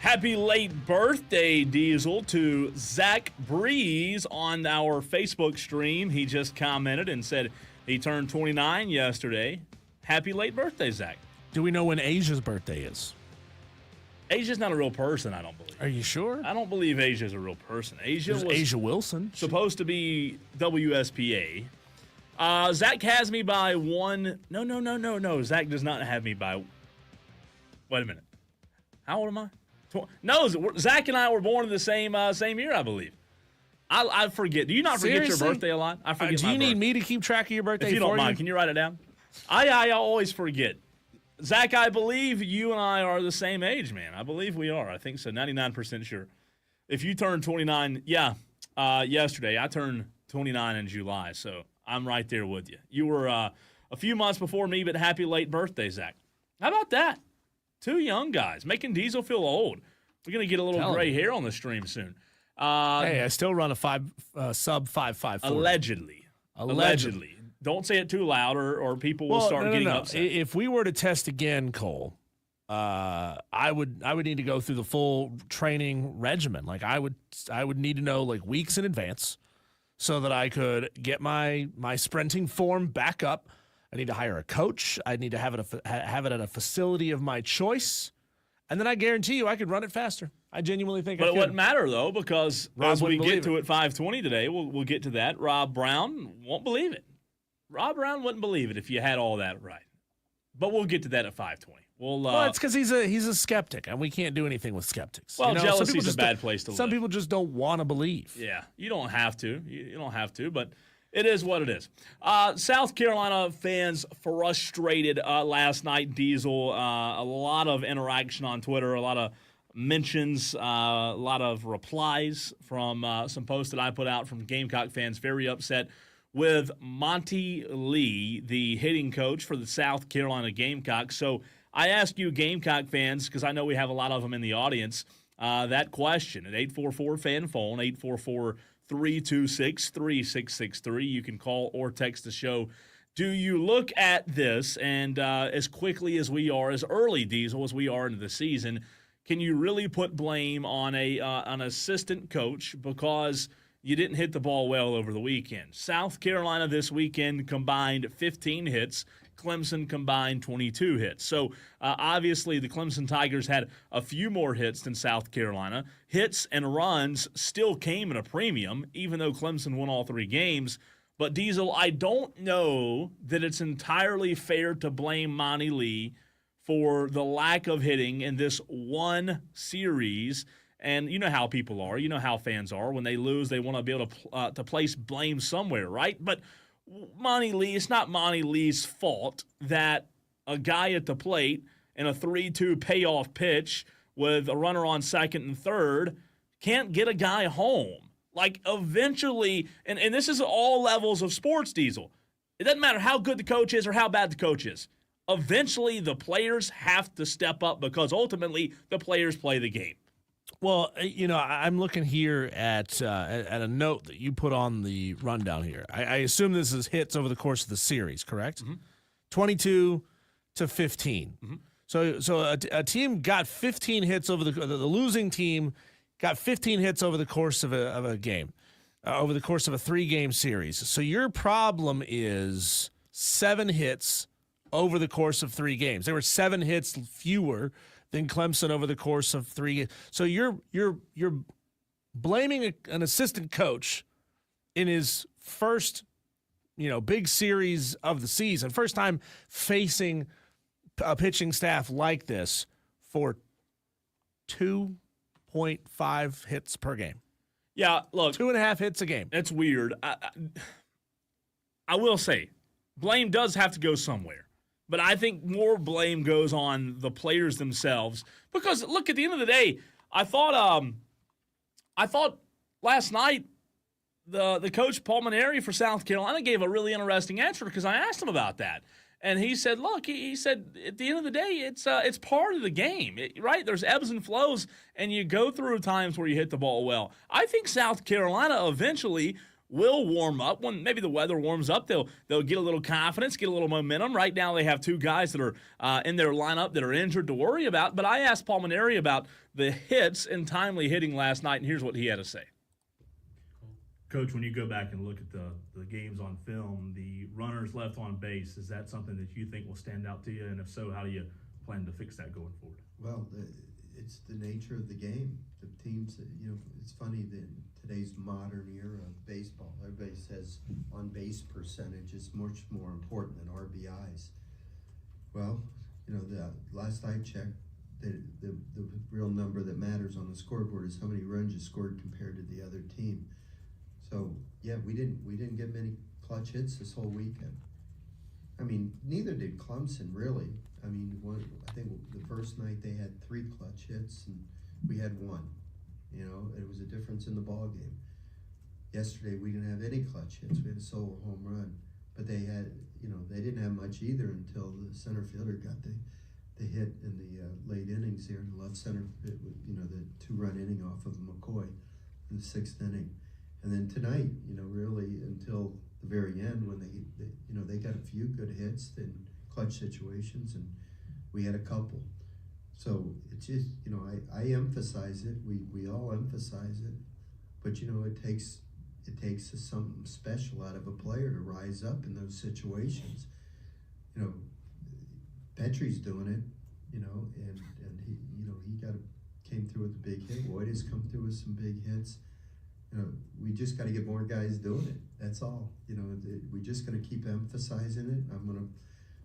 Happy late birthday, Diesel, to Zach Breeze on our Facebook stream. He just commented and said he turned 29 yesterday. Happy late birthday, Zach. Do we know when Asia's birthday is? Asia's not a real person, I don't believe. Are you sure? I don't believe Asia's a real person. Asia There's was Asia Wilson. supposed to be WSPA. Zach has me by one. No. Zach does not have me by. Wait a minute. How old am I? No, Zach and I were born in the same year, I believe. I forget. Do you not forget your birthday a lot? I forget. Do you need me to keep track of your birthday? If you don't mind, can you write it down? I always forget. Zach, I believe you and I are the same age, man. I believe we are. I think so. 99% sure. If you turned 29, yesterday. I turned 29 in July, so I'm right there with you. You were a few months before me, but happy late birthday, Zach. How about that? Two young guys making Diesel feel old. We're going to get a little gray hair on the stream soon. Hey, I still run a sub 5.54. Allegedly. Don't say it too loud or people will start getting upset. If we were to test again, Cole, I would need to go through the full training regimen. Like I would need to know like weeks in advance so that I could get my sprinting form back up. I need to hire a coach. I need to have it at a facility of my choice. And then I guarantee you I could run it faster. I genuinely think I could. But it wouldn't matter, though, because Rob as we wouldn't get to believe at 5:20 today, we'll get to that. Rob Brown won't believe it. Rob Brown wouldn't believe it if you had all that right. But we'll get to that at 5:20. Well, it's because he's a skeptic, and we can't do anything with skeptics. Well, jealousy is a bad place to live. Some people just don't want to believe. Yeah, you don't have to. You don't have to, but it is what it is. South Carolina fans frustrated last night, Diesel. A lot of interaction on Twitter, a lot of mentions, a lot of replies from some posts that I put out from Gamecock fans, very upset with Monty Lee, the hitting coach for the South Carolina Gamecocks. So I ask you, Gamecock fans, because I know we have a lot of them in the audience, that question at 844-FAN-PHONE, 844-326-3663. You can call or text the show. Do you look at this and as quickly as we are, as early, Diesel, as we are into the season, can you really put blame on an assistant coach because you didn't hit the ball well over the weekend? South Carolina this weekend combined 15 hits. Clemson combined 22 hits. So, obviously, the Clemson Tigers had a few more hits than South Carolina. Hits and runs still came at a premium, even though Clemson won all three games. But, Diesel, I don't know that it's entirely fair to blame Monty Lee for the lack of hitting in this one series. And you know how people are. You know how fans are. When they lose, they want to be able to place blame somewhere, right? But Monty Lee, it's not Monty Lee's fault that a guy at the plate in a 3-2 payoff pitch with a runner on second and third can't get a guy home. Like, eventually, and this is all levels of sports, Diesel. It doesn't matter how good the coach is or how bad the coach is. Eventually, the players have to step up because ultimately the players play the game. Well, I'm looking here at a note that you put on the rundown here. I assume this is hits over the course of the series, correct? Mm-hmm. 22 to 15. Mm-hmm. So a team got 15 hits over the losing team got 15 hits over the course of a game, over the course of a 3-game series. So your problem is 7 hits over the course of 3 games. There were 7 hits fewer than Clemson over the course of 3 games. So you're blaming an assistant coach in his first, big series of the season, first time facing a pitching staff like this for 2.5 hits per game. Yeah, look. 2.5 hits a game. It's weird. I will say, blame does have to go somewhere. But I think more blame goes on the players themselves because, look, at the end of the day, I thought last night the coach Paul Maneri for South Carolina gave a really interesting answer because I asked him about that, and he said, "Look, he said at the end of the day, it's part of the game, right? There's ebbs and flows, and you go through times where you hit the ball well. I think South Carolina eventually will warm up. When maybe the weather warms up, they'll get a little confidence, get a little momentum. Right now they have two guys that are in their lineup that are injured to worry about. But I asked Paul Maneri about the hits and timely hitting last night, and here's what he had to say. Coach, when you go back and look at the games on film, the runners left on base, is that something that you think will stand out to you? And if so, how do you plan to fix that going forward? Well, it's the nature of the game. The teams, it's funny that in today's modern era of baseball, everybody says on-base percentage is much more important than RBIs. Well, the last I checked, the real number that matters on the scoreboard is how many runs you scored compared to the other team. So yeah, we didn't get many clutch hits this whole weekend. I mean, neither did Clemson really. I mean, I think the first night they had 3 clutch hits and we had 1. It was a difference in the ball game. Yesterday we didn't have any clutch hits. We had a solo home run, but they had, they didn't have much either until the center fielder got the hit in the late innings here in the left center. The 2-run inning off of McCoy in the 6th inning. And then tonight, really until the very end when they got a few good hits in clutch situations, and we had a couple. So it's just, I emphasize it. We all emphasize it, but it takes something special out of a player to rise up in those situations. Petrie's doing it, and he came through with a big hit. Lloyd has come through with some big hits. We just got to get more guys doing it. That's all. We're just going to keep emphasizing it. I'm going to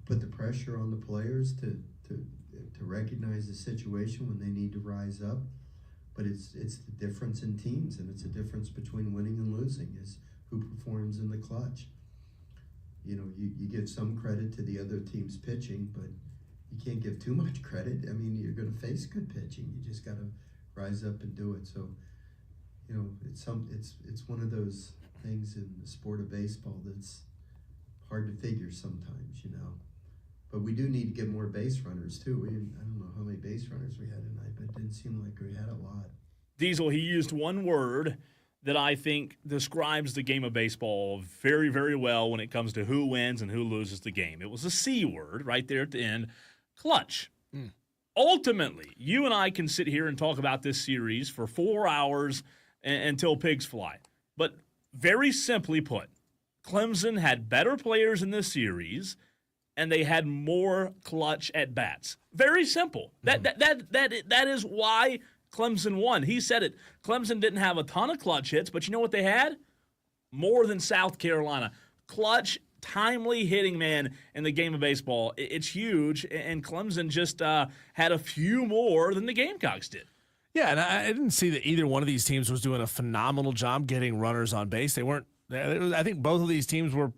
put the pressure on the players to recognize the situation when they need to rise up. But it's the difference in teams, and it's a difference between winning and losing is who performs in the clutch. You give some credit to the other team's pitching, but you can't give too much credit. I mean, you're going to face good pitching. You just got to rise up and do it. So, it's one of those things in the sport of baseball that's hard to figure sometimes, But we do need to get more base runners too. I don't know how many base runners we had tonight, but it didn't seem like we had a lot. Diesel, he used one word that I think describes the game of baseball very, very well when it comes to who wins and who loses the game. It was a C word right there at the end, clutch. Ultimately, you and I can sit here and talk about this series for 4 hours until pigs fly. But very simply put, Clemson had better players in this series, and they had more clutch at bats. Very simple. That is why Clemson won. He said it. Clemson didn't have a ton of clutch hits, but you know what they had? More than South Carolina. Clutch, timely hitting, man, in the game of baseball. It's huge, and Clemson just had a few more than the Gamecocks did. Yeah, and I didn't see that either one of these teams was doing a phenomenal job getting runners on base. They weren't. I think both of these teams were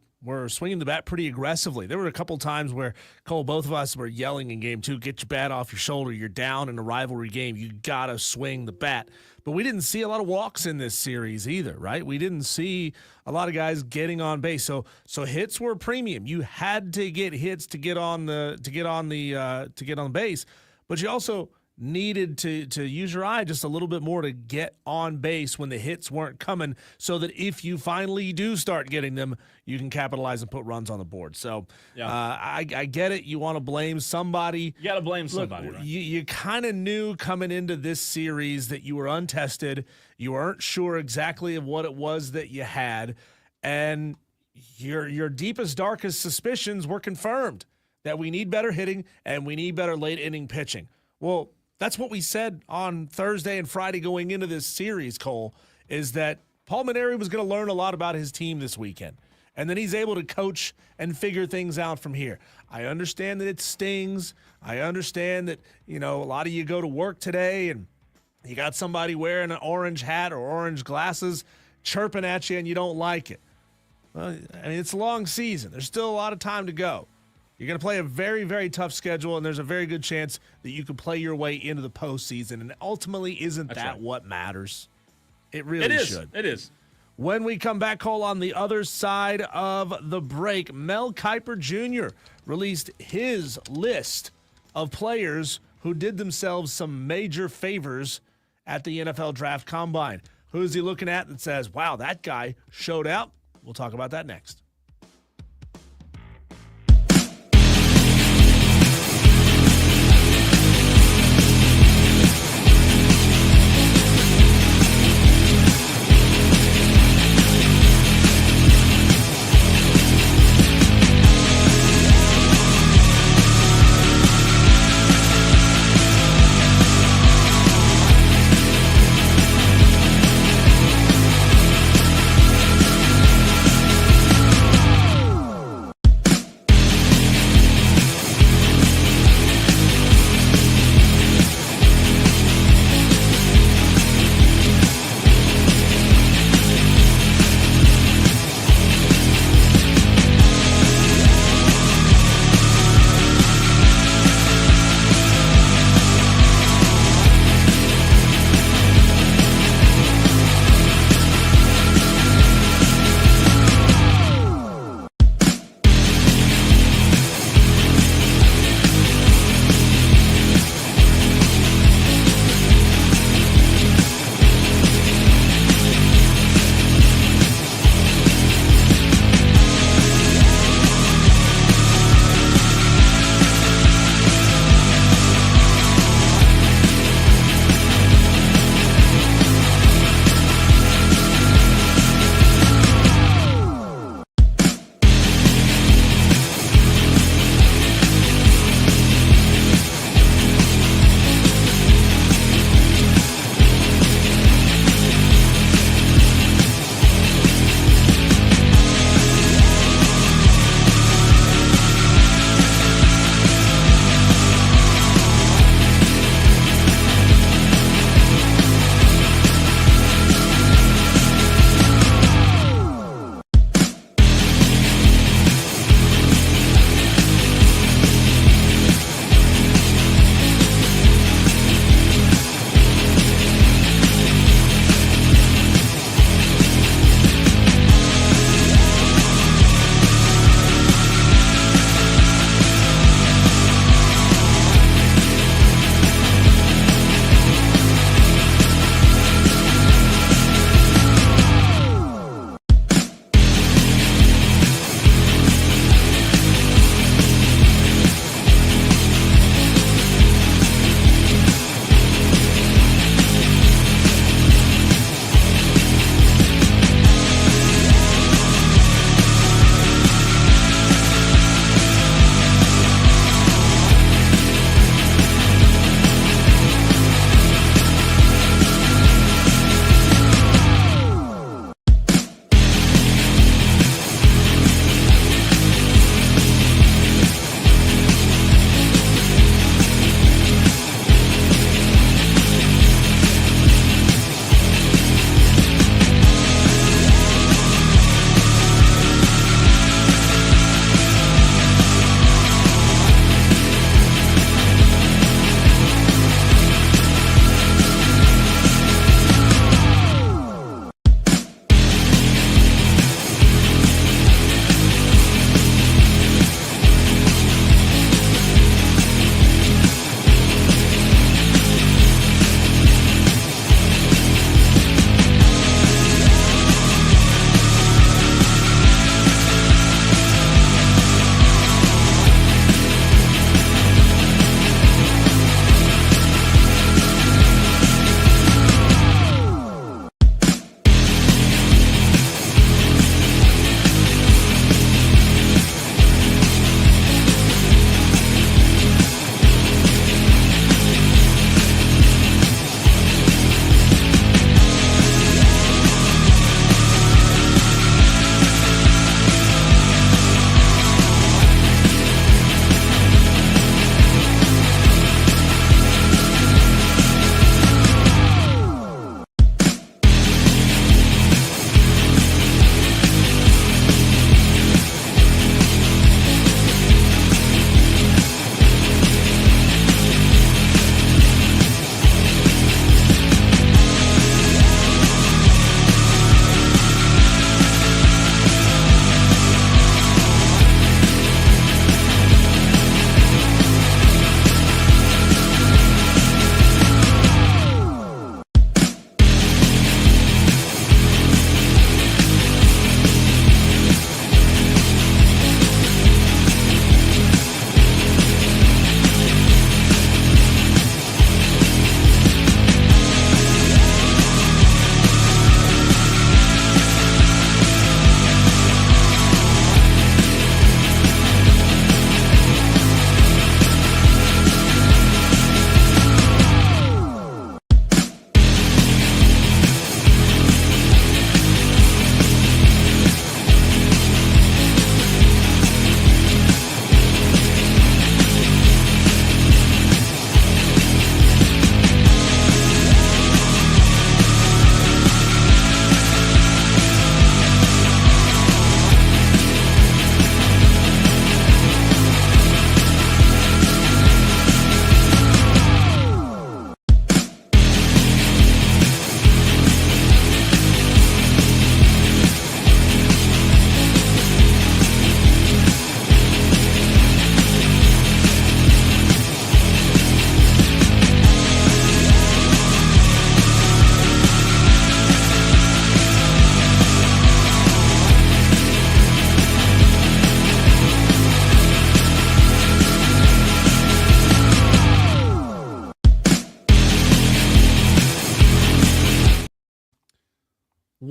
swinging the bat pretty aggressively. There were a couple times where, Cole, both of us were yelling in game 2, get your bat off your shoulder. You're down in a rivalry game. You got to swing the bat. But we didn't see a lot of walks in this series either, right? We didn't see a lot of guys getting on base. So hits were premium. You had to get hits to get on base, but you also needed to use your eye just a little bit more to get on base when the hits weren't coming, so that if you finally do start getting them, you can capitalize and put runs on the board. So I get it. You want to blame somebody. You got to blame somebody. Look, right? You kind of knew coming into this series that you were untested. You weren't sure exactly of what it was that you had, and your deepest, darkest suspicions were confirmed that we need better hitting and we need better late inning pitching. Well, that's what we said on Thursday and Friday going into this series, Cole, is that Paul Maneri was going to learn a lot about his team this weekend. And then he's able to coach and figure things out from here. I understand that it stings. I understand that, a lot of you go to work today and you got somebody wearing an orange hat or orange glasses chirping at you and you don't like it. Well, it's a long season. There's still a lot of time to go. You're going to play a very, very tough schedule, and there's a very good chance that you could play your way into the postseason. And ultimately, isn't that right? What matters? It really should. It is. When we come back, Cole, on the other side of the break, Mel Kiper Jr. released his list of players who did themselves some major favors at the NFL Draft Combine. Who's he looking at that says, wow, that guy showed out? We'll talk about that next.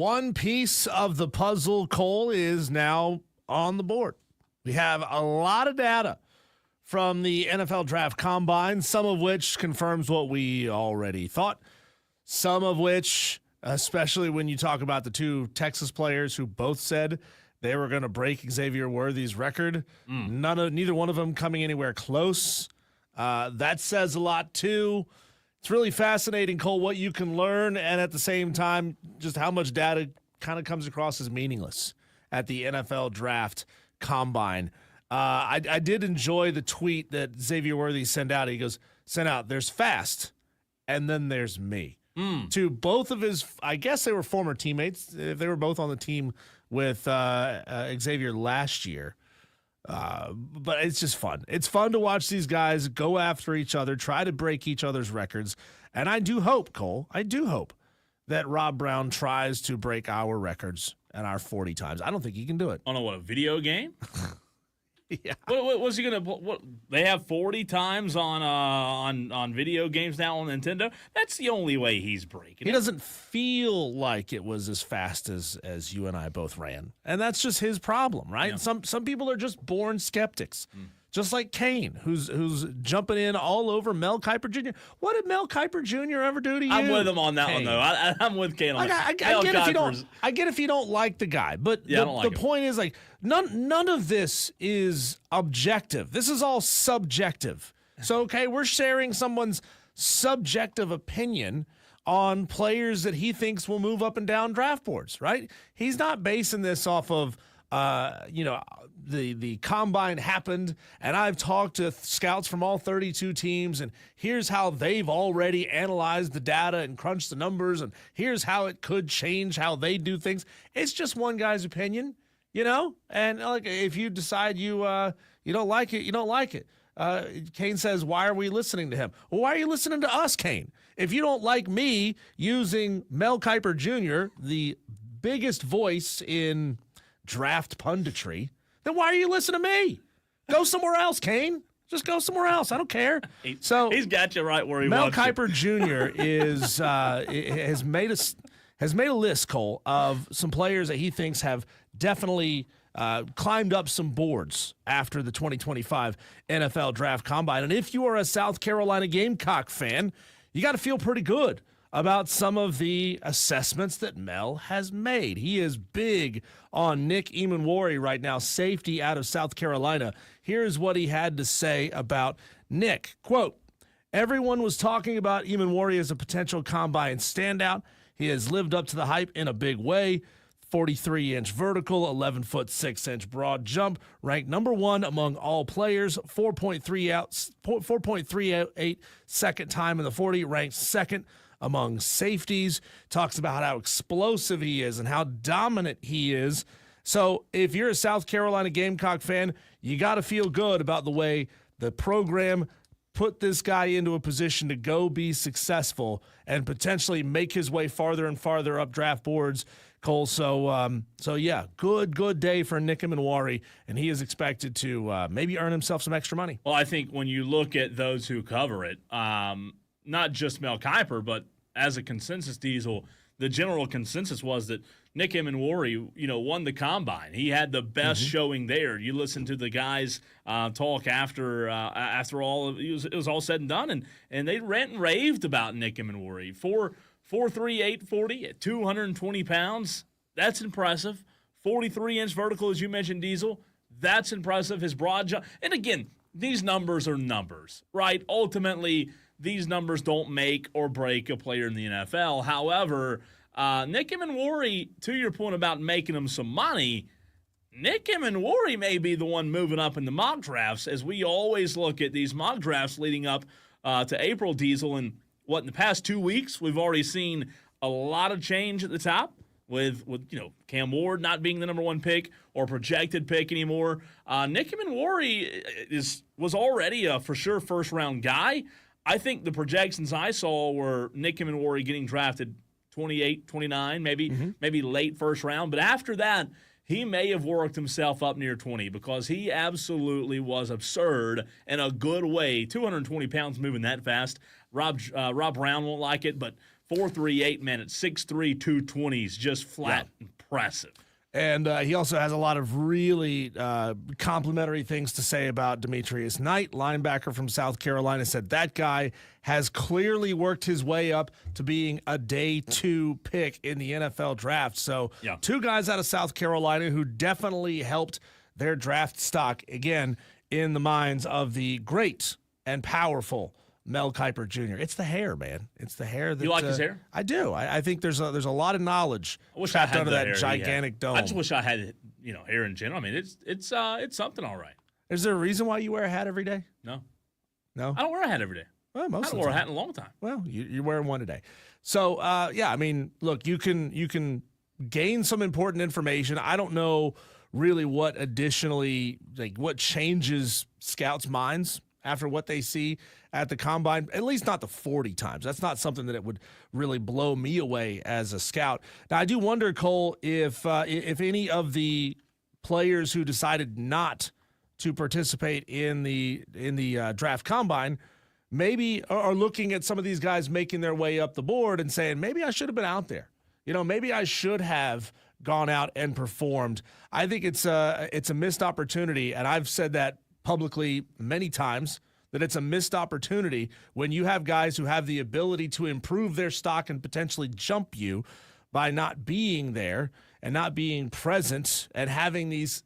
one piece of the puzzle, Cole, is now on the board. We have a lot of data from the NFL Draft Combine, some of which confirms what we already thought, some of which, especially when you talk about the two Texas players who both said they were going to break Xavier Worthy's record, neither one of them coming anywhere close. That says a lot, too. It's really fascinating, Cole, what you can learn, and at the same time, just how much data kind of comes across as meaningless at the NFL Draft Combine. I did enjoy the tweet that Xavier Worthy sent out. He goes, there's fast, and then there's me. To both of his, I guess they were former teammates. If they were both on the team with Xavier last year. But it's just fun. It's fun to watch these guys go after each other, try to break each other's records. And I do hope, Cole, that Rob Brown tries to break our records and our 40 times. I don't think he can do it. On a video game? Yeah. What's he gonna? What they have 40 times on video games now on Nintendo? That's the only way he's breaking. He doesn't feel like it was as fast as you and I both ran, and that's just his problem, right? Yeah. Some people are just born skeptics. Just like Kane, who's jumping in all over Mel Kiper Jr. What did Mel Kiper Jr. ever do to you? I'm with him on that one, though. I'm with Kane on that. I get if you don't like the guy, but the point is, like, none of this is objective. This is all subjective. So, okay, we're sharing someone's subjective opinion on players that he thinks will move up and down draft boards, right? He's not basing this off of the combine happened, and I've talked to scouts from all 32 teams, and here's how they've already analyzed the data and crunched the numbers, and here's how it could change how they do things. It's just one guy's opinion, and like if you decide you don't like it, you don't like it. Kane says, why are we listening to him? Well, why are you listening to us, Kane? If you don't like me using Mel Kiper Jr., the biggest voice in draft punditry, then why are you listening to me? Go somewhere else, Kane. Just go somewhere else. I don't care. He's got you right where he Mel wants Kiper Jr. has made a list, Cole, of some players that he thinks have definitely climbed up some boards after the 2025 NFL Draft Combine. And if you are a South Carolina Gamecock fan, you got to feel pretty good about some of the assessments that Mel has made. He is big on Nick Emanwari right now, safety out of South Carolina. Here's what he had to say about Nick. Quote, everyone was talking about Emanwari as a potential combine standout. He has lived up to the hype in a big way. 43-inch vertical, 11-foot 6-inch broad jump, ranked number one among all players, 4.38 second time in the 40, ranked second among safeties. Talks about how explosive he is and how dominant he is. So if you're a South Carolina Gamecock fan, you got to feel good about the way the program put this guy into a position to go be successful and potentially make his way farther and farther up draft boards, Cole. So yeah, good day for Nick Emanwari, and he is expected to maybe earn himself some extra money. Well, I think when you look at those who cover it, not just Mel Kiper, but as a consensus, Diesel, the general consensus was that Nick Emanwari, won the combine. He had the best showing there. You listen to the guys talk after all it was all said and done, and they rant and raved about Nick Emanwari. 4.38 40 at 220 pounds. That's impressive. 43-inch vertical, as you mentioned, Diesel. That's impressive. His broad jump, and again, these numbers are numbers, right? Ultimately, these numbers don't make or break a player in the NFL. However, Nick Emanwari, to your point about making him some money, Nick Emanwari may be the one moving up in the mock drafts, as we always look at these mock drafts leading up to April, Diesel. And in the past 2 weeks, we've already seen a lot of change at the top with Cam Ward not being the number one pick or projected pick anymore. Nick Emanwari was already a for sure first-round guy. I think the projections I saw were Nick Emanwari getting drafted 28, 29, maybe late first round. But after that, he may have worked himself up near 20 because he absolutely was absurd in a good way. 220 pounds moving that fast. Rob Brown won't like it, but 4.3, 8 minutes, 6'3", 220 is just flat impressive. And he also has a lot of really complimentary things to say about Demetrius Knight, linebacker from South Carolina, said that guy has clearly worked his way up to being a day 2 pick in the NFL draft. So 2 guys out of South Carolina who definitely helped their draft stock, again, in the minds of the great and powerful Mel Kiper Jr. It's the hair, man. It's the hair. That, you like his hair? I do. I think there's a lot of knowledge trapped under that gigantic dome. I just wish I had hair in general. I mean, it's something, all right. Is there a reason why you wear a hat every day? No. I don't wear a hat every day. Well, I haven't worn a hat in a long time. Well, you're wearing one today. So I mean, look, you can gain some important information. I don't know really what additionally, like, what changes scouts' minds after what they see at the combine, at least not the 40 times. That's not something that it would really blow me away as a scout. Now, I do wonder, Cole, if any of the players who decided not to participate in the draft combine maybe are looking at some of these guys making their way up the board and saying, maybe I should have been out there. Maybe I should have gone out and performed. I think it's a missed opportunity, and I've said that publicly many times, that it's a missed opportunity when you have guys who have the ability to improve their stock and potentially jump you by not being there and not being present and having these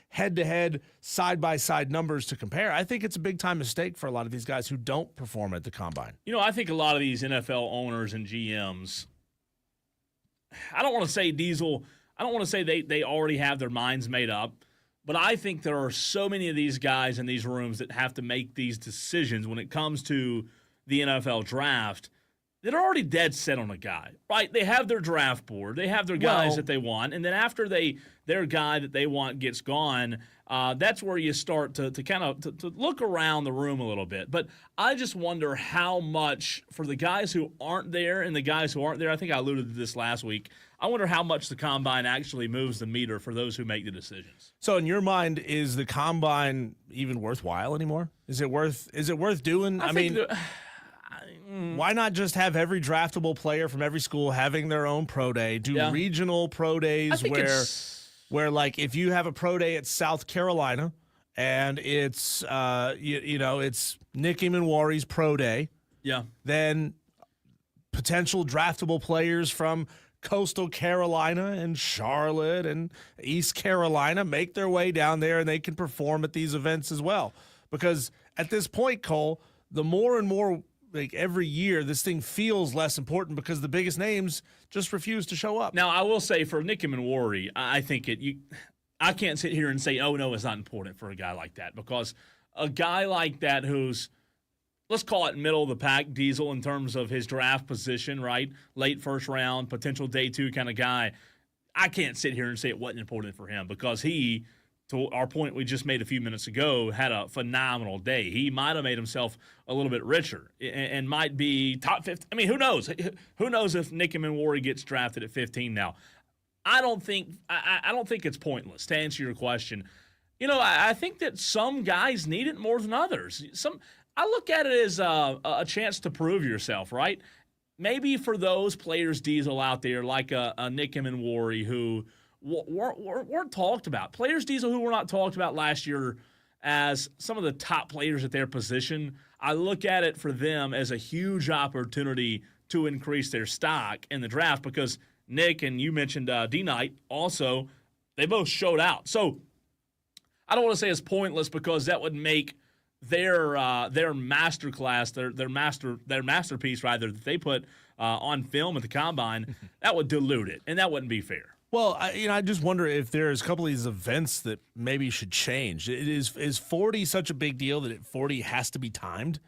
head-to-head, side-by-side numbers to compare. I think it's a big-time mistake for a lot of these guys who don't perform at the combine. I think a lot of these NFL owners and GMs, I don't want to say Diesel, I don't want to say they already have their minds made up, but I think there are so many of these guys in these rooms that have to make these decisions when it comes to the NFL draft that are already dead set on a guy, right? They have their draft board. They have their guys that they want. And then after their guy that they want gets gone, that's where you start to kind of to look around the room a little bit. But I just wonder how much for the guys who aren't there and the guys who aren't there, I think I alluded to this last week, I wonder how much the combine actually moves the meter for those who make the decisions. So in your mind, is the combine even worthwhile anymore? Is it worth doing? I mean, why not just have every draftable player from every school having their own pro day, do regional pro days where like if you have a pro day at South Carolina and it's it's Nick Imanwari's pro day, then potential draftable players from Coastal Carolina and Charlotte and East Carolina make their way down there and they can perform at these events as well. Because at this point, Cole, the more and more, like every year, this thing feels less important because the biggest names just refuse to show up. Now, I will say for Nick Imanwari, I think I can't sit here and say, oh, no, it's not important for a guy like that, because a guy like that who's, let's call it middle of the pack, Diesel, in terms of his draft position, right? Late first round, potential day 2 kind of guy. I can't sit here and say it wasn't important for him because he, to our point we just made a few minutes ago, had a phenomenal day. He might have made himself a little bit richer and might be top 50. I mean, who knows? Who knows if Nick Imanwari gets drafted at 15 now? I don't think it's pointless, to answer your question. I think that some guys need it more than others. I look at it as a chance to prove yourself, right? Maybe for those players, Diesel, out there, like a Nick Imanwari, who weren't talked about. Players, Diesel, who were not talked about last year as some of the top players at their position. I look at it for them as a huge opportunity to increase their stock in the draft because Nick, and you mentioned D-Knight also, they both showed out. So I don't want to say it's pointless because that would make their masterclass, their masterpiece rather, that they put on film at the combine, that would dilute it, and that wouldn't be fair. Well, I just wonder if there's a couple of these events that maybe should change. Is 40 such a big deal that 40 has to be timed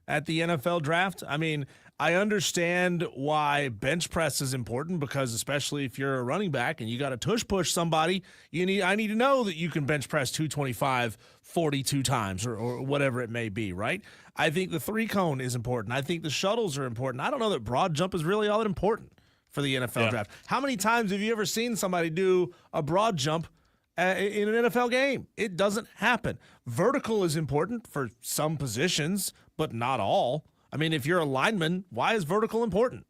at the NFL draft? I mean, I understand why bench press is important because especially if you're a running back and you got to tush push somebody, I need to know that you can bench press 225 42 times or whatever it may be, right? I think the 3-cone is important. I think the shuttles are important. I don't know that broad jump is really all that important for the NFL draft. How many times have you ever seen somebody do a broad jump in an NFL game? It doesn't happen. Vertical is important for some positions, but not all. I mean, if you're a lineman, why is vertical important?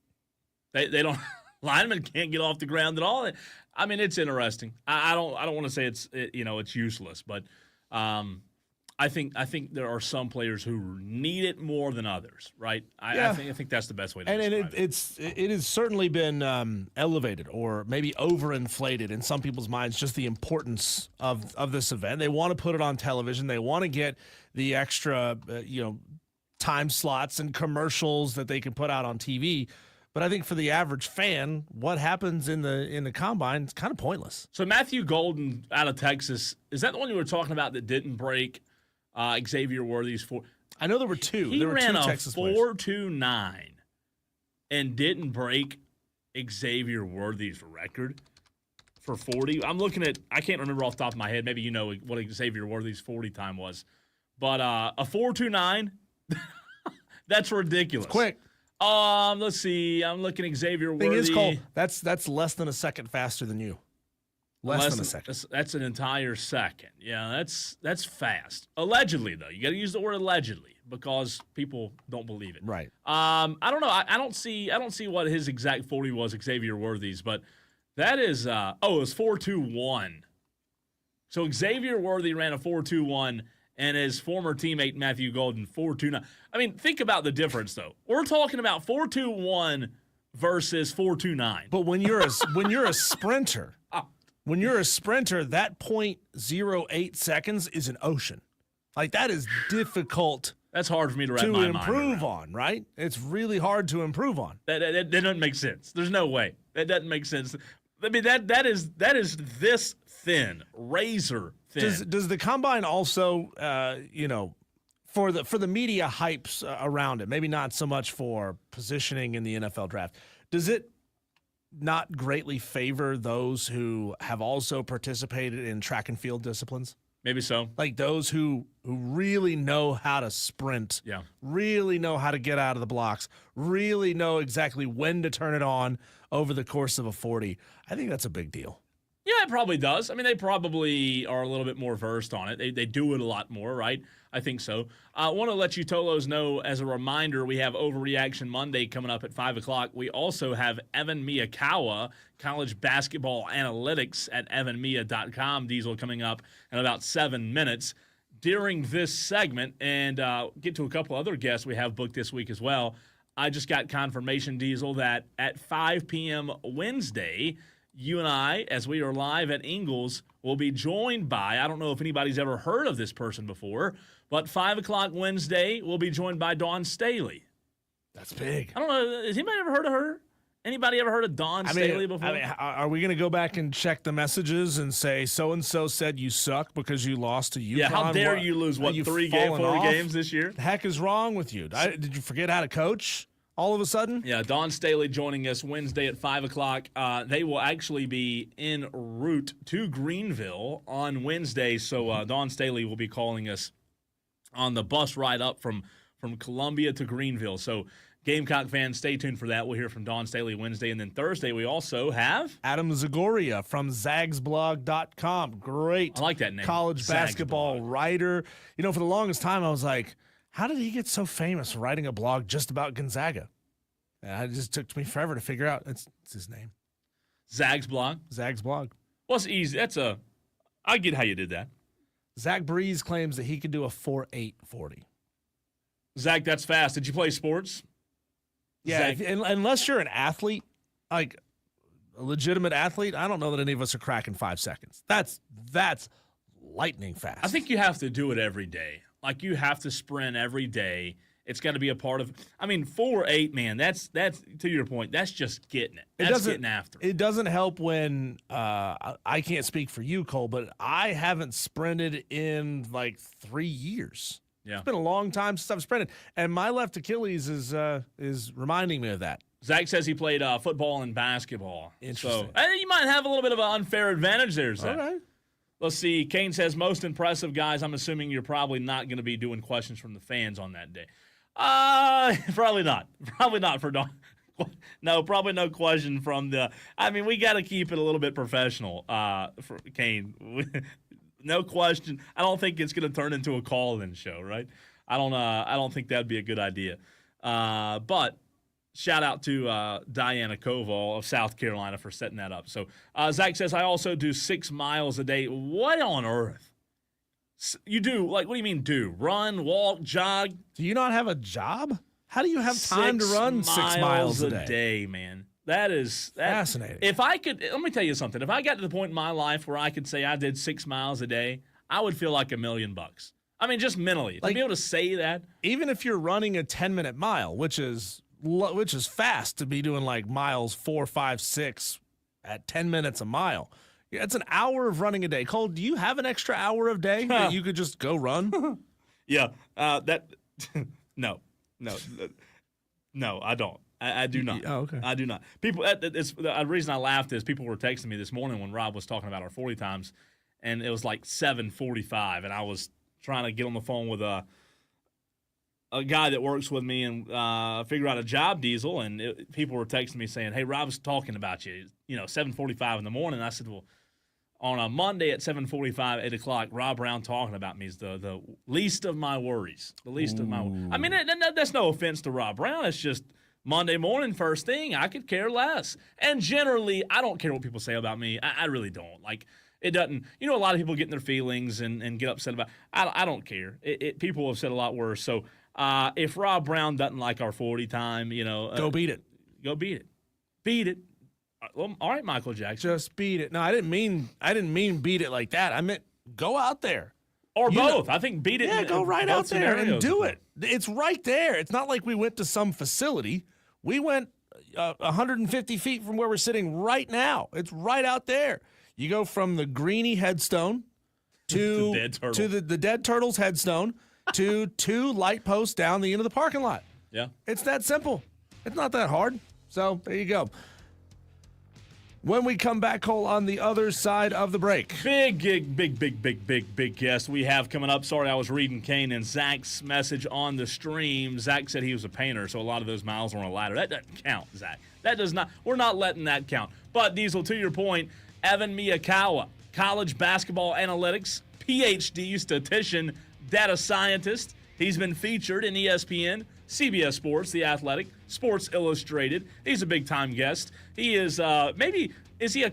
They don't linemen can't get off the ground at all. I mean, it's interesting. I don't want to say it's useless, but I think there are some players who need it more than others, right? I think that's the best way to describe it. It has certainly been elevated or maybe overinflated in some people's minds, just the importance of this event. They want to put it on television. They want to get the extra time slots and commercials that they can put out on TV. But I think for the average fan, what happens in the combine is kind of pointless. So Matthew Golden out of Texas, is that the one you were talking about that didn't break Xavier Worthy's 4? I know there were two. He there were ran two a Texas players. 4.29 and didn't break Xavier Worthy's record for 40. I can't remember off the top of my head. Maybe you know what Xavier Worthy's 40 time was. But a 4.29, that's ridiculous. It's quick. Let's see. I'm looking at Xavier Worthy. Thing is, Cole, that's less than a second faster than you. Less than a second. That's an entire second. Yeah, that's fast. Allegedly, though, you got to use the word allegedly because people don't believe it. Right. I don't know. I don't see what his exact 40 was, Xavier Worthy's, but that is it was 4.21. So Xavier Worthy ran a 4.21. And his former teammate Matthew Golden 4.29. I mean, think about the difference though. We're talking about 4.21 versus 4.29. But when you're a sprinter, that 0.08 seconds is an ocean. Like that is difficult. That's hard for me to wrap my mind around. Improve on, right? It's really hard to improve on. That doesn't make sense. There's no way. That doesn't make sense. I mean, that is this thin, razor thin. Does the combine also, for the media hypes around it, maybe not so much for positioning in the NFL draft, does it not greatly favor those who have also participated in track and field disciplines? Maybe so. Like those who really know how to sprint, really know how to get out of the blocks, really know exactly when to turn it on over the course of a 40. I think that's a big deal. Yeah, it probably does. I mean, they probably are a little bit more versed on it. They do it a lot more, right? I think so. I want to let you Tolos know, as a reminder, we have Overreaction Monday coming up at 5 o'clock. We also have Evan Miyakawa, college basketball analytics at evanmia.com. Diesel coming up in about 7 minutes. During this segment, and get to a couple other guests we have booked this week as well, I just got confirmation, Diesel, that at 5 p.m. Wednesday, you and I, as we are live at Ingles, will be joined by, I don't know if anybody's ever heard of this person before, but 5 o'clock Wednesday, we'll be joined by Dawn Staley. That's big. I don't know. Has anybody ever heard of her? Anybody ever heard of Dawn Staley before? Are we going to go back and check the messages and say so-and-so said you suck because you lost to UConn? Yeah, how dare you lose, 4 games this year? The heck is wrong with you? Did you forget how to coach all of a sudden? Yeah, Dawn Staley joining us Wednesday at 5 o'clock. They will actually be en route to Greenville on Wednesday, so Dawn Staley will be calling us on the bus ride up from Columbia to Greenville. So Gamecock fans, stay tuned for that. We'll hear from Dawn Staley Wednesday. And then Thursday, we also have Adam Zagoria from zagsblog.com. Great. I like that name. College basketball writer. You know, for the longest time, I was like, how did he get so famous for writing a blog just about Gonzaga? And it just took me forever to figure out. It's his name. Zags blog? Zags blog. Well, it's easy. I get how you did that. Zach Breeze claims that he could do a 4.8 40. Zach, that's fast. Did you play sports? Yeah, unless you're an athlete, like a legitimate athlete, I don't know that any of us are cracking 5 seconds. That's lightning fast. I think you have to do it every day. Like, you have to sprint every day. It's got to be a part of. I mean, 4.8, man. That's to your point. That's just getting it. That's getting after it. It doesn't help when I can't speak for you, Cole, but I haven't sprinted in like 3 years. Yeah. It's been a long time since I've sprinted, and my left Achilles is reminding me of that. Zach says he played football and basketball. Interesting. So you might have a little bit of an unfair advantage there, Zach. All right. Let's see. Kane says, most impressive guys. I'm assuming you're probably not going to be doing questions from the fans on that day. Probably not. Probably not for Don. No, probably no question from the. I mean, we got to keep it a little bit professional for Kane. No question. I don't think it's going to turn into a call-in show, right? I don't think that'd be a good idea. But shout out to Diana Koval of South Carolina for setting that up. So Zach says, I also do 6 miles a day. What on earth? You do, like, what do you mean do? Run, walk, jog? Do you not have a job? How do you have time to run 6 miles a day? Man? That is fascinating. If I could, let me tell you something. If I got to the point in my life where I could say I did 6 miles a day, I would feel like $1 million. I mean, just mentally. To be able to say that. Even if you're running a 10-minute mile, which is fast to be doing like miles 4, 5, 6 at 10 minutes a mile. Yeah, it's an hour of running a day. Cole, do you have an extra hour of day that you could just go run? Yeah, no, I don't. I do not. Oh, okay. I do not. People, the reason I laughed is people were texting me this morning when Rob was talking about our 40 times, and it was like 7:45, and I was trying to get on the phone with a guy that works with me and figure out a job, Diesel, and people were texting me saying, "Hey, Rob's talking about you. 7:45 in the morning." And I said, "Well, on a Monday at 7:45, 8 o'clock, Rob Brown talking about me is the least of my worries. The least of my worries. I mean, that's no offense to Rob Brown. It's just Monday morning, first thing. I could care less. And generally, I don't care what people say about me. I really don't. Like, it doesn't. A lot of people get in their feelings and get upset about it. I don't care. People have said a lot worse. So if Rob Brown doesn't like our 40 time, go beat it. Go beat it. Beat it. Well, all right, Michael Jackson. Just beat it. No, I didn't mean beat it like that. I meant go out there. Or both. I think beat it. Yeah, go right out there and do it. It's right there. It's not like we went to some facility. We went 150 feet from where we're sitting right now. It's right out there. You go from the Greenie headstone to the dead turtle's headstone to 2 light posts down the end of the parking lot. Yeah. It's that simple. It's not that hard. So there you go. When we come back, Cole, on the other side of the break. Big guest we have coming up. Sorry, I was reading Kane and Zach's message on the stream. Zach said he was a painter, so a lot of those miles were on a ladder. That doesn't count, Zach. That does not. We're not letting that count. But, Diesel, to your point, Evan Miyakawa, college basketball analytics, PhD, statistician, data scientist. He's been featured in ESPN, CBS Sports, The Athletic, Sports Illustrated. He's a big-time guest. He is is he a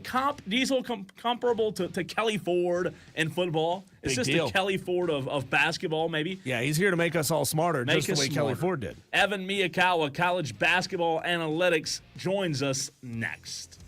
Diesel comparable to Kelly Ford in football? Is this the Kelly Ford of basketball, maybe? Yeah, he's here to make us all smarter, just the way Kelly Ford did. Evan Miyakawa, college basketball analytics, joins us next.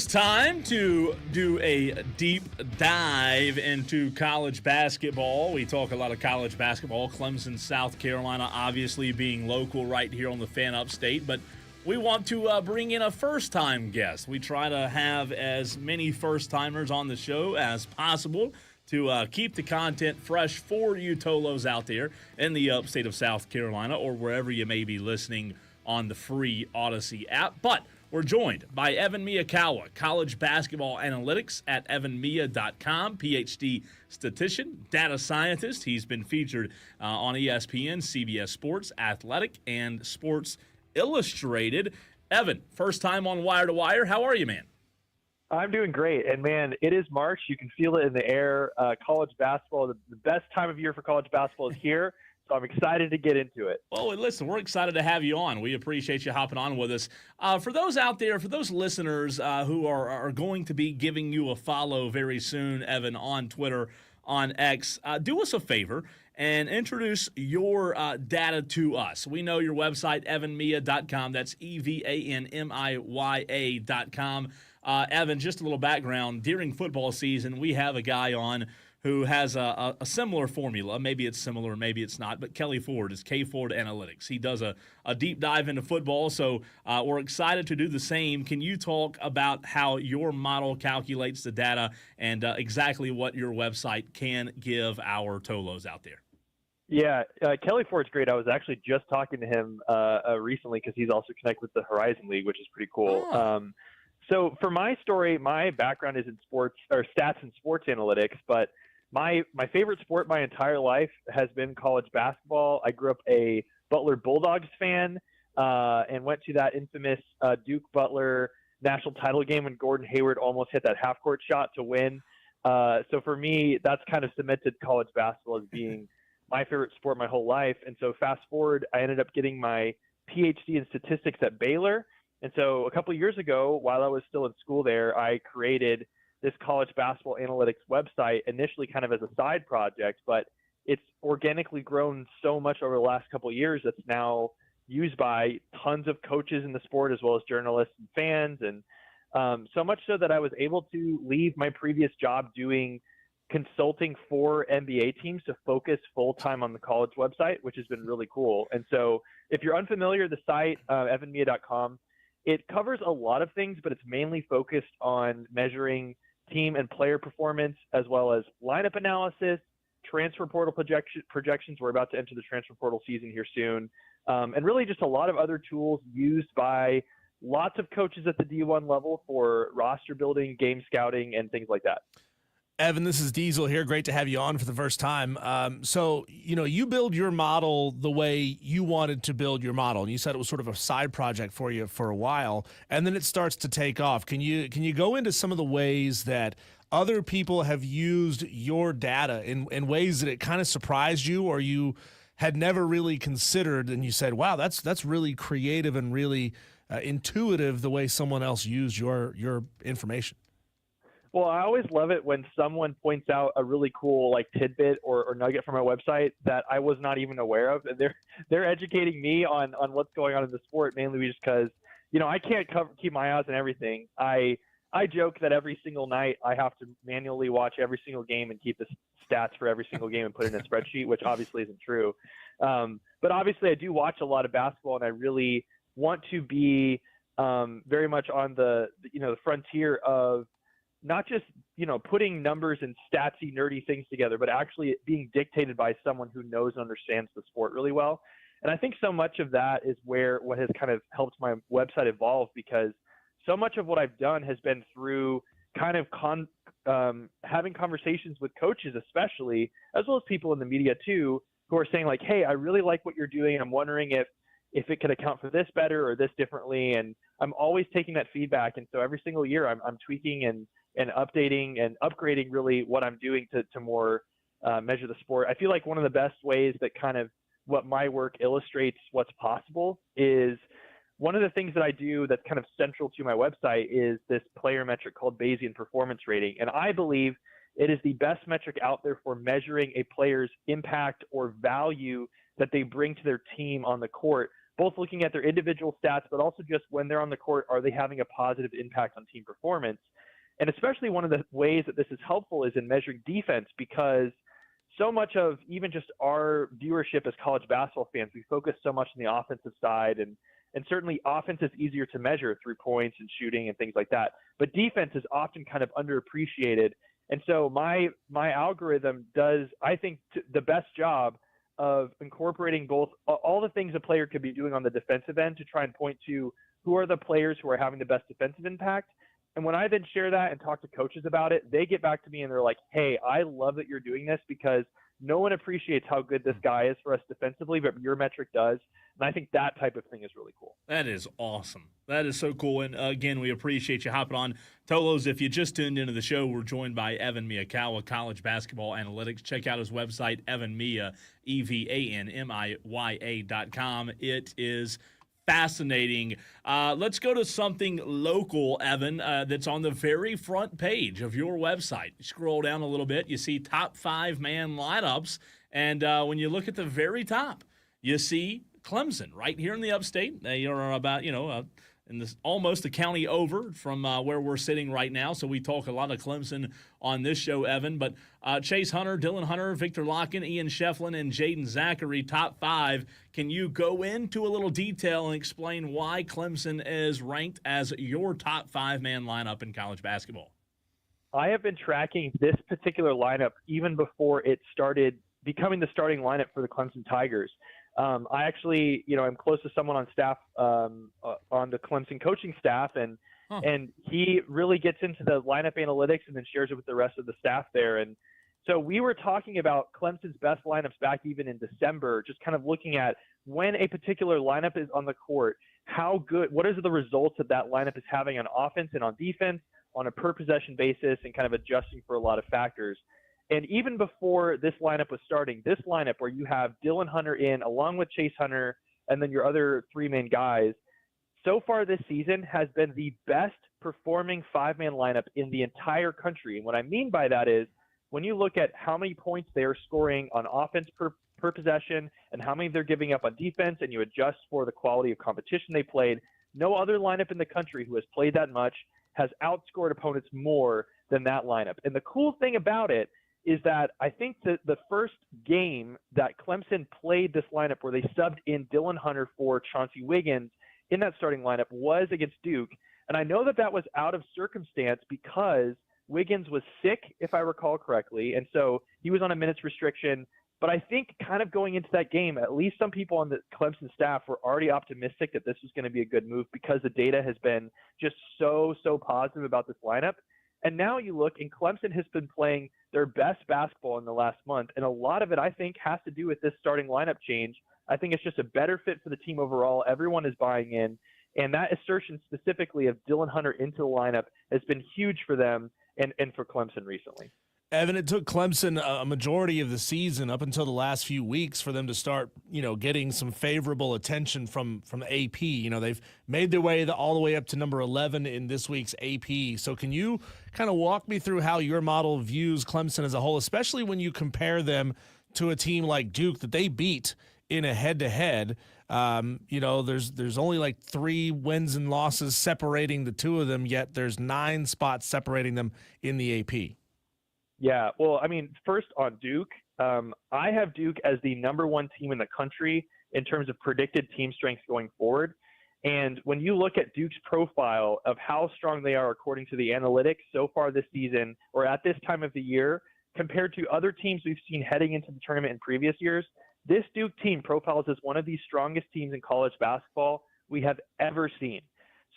is time to do a deep dive into college basketball. We talk a lot of college basketball. Clemson, South Carolina, obviously being local right here on the Fan Upstate, but we want to bring in a first-time guest. We try to have as many first-timers on the show as possible to keep the content fresh for you Tolos out there in the upstate of South Carolina or wherever you may be listening on the free Odyssey app. But we're joined by Evan Miyakawa, college basketball analytics at evanmiya.com, PhD statistician, data scientist. He's been featured on ESPN, CBS Sports, Athletic, and Sports Illustrated. Evan, first time on Wire to Wire. How are you, man? I'm doing great. And, man, it is March. You can feel it in the air. College basketball, the best time of year for college basketball is here. So I'm excited to get into it. Well, listen, we're excited to have you on. We appreciate you hopping on with us. For those out there, for those listeners who are going to be giving you a follow very soon, Evan, on Twitter, on X, do us a favor and introduce your data to us. We know your website, evanmiya.com. That's EVANMIYA.com. Evan, just a little background. During football season, we have a guy on who has a similar formula. Maybe it's similar, maybe it's not, but Kelly Ford is K Ford Analytics. He does a deep dive into football, so we're excited to do the same. Can you talk about how your model calculates the data and exactly what your website can give our Tolos out there? Yeah, Kelly Ford's great. I was actually just talking to him recently because he's also connected with the Horizon League, which is pretty cool. Oh. So for my story, my background is in sports or stats and sports analytics, but my favorite sport my entire life has been college basketball. I grew up a Butler Bulldogs fan and went to that infamous Duke Butler national title game when Gordon Hayward almost hit that half-court shot to win. So for me, that's kind of cemented college basketball as being my favorite sport my whole life. And so fast forward, I ended up getting my PhD in statistics at Baylor. And so a couple of years ago, while I was still in school there, I created this college basketball analytics website, initially kind of as a side project, but it's organically grown so much over the last couple of years that's now used by tons of coaches in the sport as well as journalists and fans. And so much so that I was able to leave my previous job doing consulting for NBA teams to focus full-time on the college website, which has been really cool. And so if you're unfamiliar, the site, evanmiya.com, it covers a lot of things, but it's mainly focused on measuring team and player performance, as well as lineup analysis, transfer portal projections. We're about to enter the transfer portal season here soon. And really just a lot of other tools used by lots of coaches at the D1 level for roster building, game scouting, and things like that. Evan, this is Diesel here. Great to have you on for the first time. So, you build your model the way you wanted to build your model. And you said it was sort of a side project for you for a while, and then it starts to take off. Can you go into some of the ways that other people have used your data in ways that it kind of surprised you or you had never really considered, and you said, wow, that's really creative and really intuitive the way someone else used your information? Well, I always love it when someone points out a really cool tidbit or nugget from our website that I was not even aware of. And they're educating me on what's going on in the sport, mainly just because, I can't keep my eyes on everything. I joke that every single night I have to manually watch every single game and keep the stats for every single game and put it in a spreadsheet, which obviously isn't true. But obviously I do watch a lot of basketball, and I really want to be very much on the frontier of not just, putting numbers and statsy, nerdy things together, but actually being dictated by someone who knows and understands the sport really well. And I think so much of that is what has kind of helped my website evolve, because so much of what I've done has been through kind of having conversations with coaches, especially, as well as people in the media too, who are saying hey, I really like what you're doing, and I'm wondering if it could account for this better or this differently. And I'm always taking that feedback. And so every single year I'm tweaking and updating and upgrading really what I'm doing to more measure the sport. I feel like one of the best ways that kind of what my work illustrates what's possible is one of the things that I do that's kind of central to my website is this player metric called Bayesian performance rating. And I believe it is the best metric out there for measuring a player's impact or value that they bring to their team on the court both looking at their individual stats, but also just when they're on the court, are they having a positive impact on team performance? And especially one of the ways that this is helpful is in measuring defense, because so much of even just our viewership as college basketball fans, we focus so much on the offensive side, and certainly offense is easier to measure through points and shooting and things like that. But defense is often kind of underappreciated. And so my algorithm does, I think, the best job of incorporating both all the things a player could be doing on the defensive end to try and point to who are the players who are having the best defensive impact. And when I then share that and talk to coaches about it, they get back to me and they're like, hey, I love that you're doing this because no one appreciates how good this guy is for us defensively, but your metric does. And I think that type of thing is really cool. That is awesome. That is so cool. And again, we appreciate you hopping on. Tolos, if you just tuned into the show, we're joined by Evan Miyakawa, College Basketball Analytics. Check out his website, evanmiya, EVANMIYA.com. It is fascinating. Let's go to something local, Evan, that's on the very front page of your website. You scroll down a little bit, you see top 5-man lineups, and when you look at the very top, you see Clemson right here in the upstate. They are about, in this almost a county over from where we're sitting right now. So we talk a lot of Clemson on this show, Evan. But Chase Hunter, Dylan Hunter, Victor Locken, Ian Shefflin, and Jaden Zachary, top 5. Can you go into a little detail and explain why Clemson is ranked as your top 5-man lineup in college basketball? I have been tracking this particular lineup even before it started becoming the starting lineup for the Clemson Tigers. I actually, I'm close to someone on staff, on the Clemson coaching staff, and he really gets into the lineup analytics and then shares it with the rest of the staff there. And so we were talking about Clemson's best lineups back even in December, just kind of looking at when a particular lineup is on the court, what is the results that lineup is having on offense and on defense on a per possession basis, and kind of adjusting for a lot of factors. And even before this lineup was starting, this lineup where you have Dylan Hunter in along with Chase Hunter and then your other 3 main guys, so far this season has been the best performing 5-man lineup in the entire country. And what I mean by that is when you look at how many points they are scoring on offense per possession and how many they're giving up on defense, and you adjust for the quality of competition they played, no other lineup in the country who has played that much has outscored opponents more than that lineup. And the cool thing about it is that I think that the first game that Clemson played this lineup where they subbed in Dylan Hunter for Chauncey Wiggins in that starting lineup was against Duke. And I know that was out of circumstance because Wiggins was sick, if I recall correctly, and so he was on a minutes restriction. But I think kind of going into that game, at least some people on the Clemson staff were already optimistic that this was going to be a good move because the data has been just so positive about this lineup. And now you look, and Clemson has been playing their best basketball in the last month. And a lot of it, I think, has to do with this starting lineup change. I think it's just a better fit for the team overall. Everyone is buying in. And that assertion specifically of Dylan Hunter into the lineup has been huge for them and for Clemson recently. Evan, it took Clemson a majority of the season up until the last few weeks for them to start, getting some favorable attention from AP. They've made their way all the way up to number 11 in this week's AP. So can you kind of walk me through how your model views Clemson as a whole, especially when you compare them to a team like Duke that they beat in a head-to-head? There's only like 3 wins and losses separating the two of them, yet there's 9 spots separating them in the AP. Yeah, well, I mean, first on Duke, I have Duke as the number 1 team in the country in terms of predicted team strength going forward. And when you look at Duke's profile of how strong they are according to the analytics so far this season or at this time of the year, compared to other teams we've seen heading into the tournament in previous years, this Duke team profiles as one of the strongest teams in college basketball we have ever seen.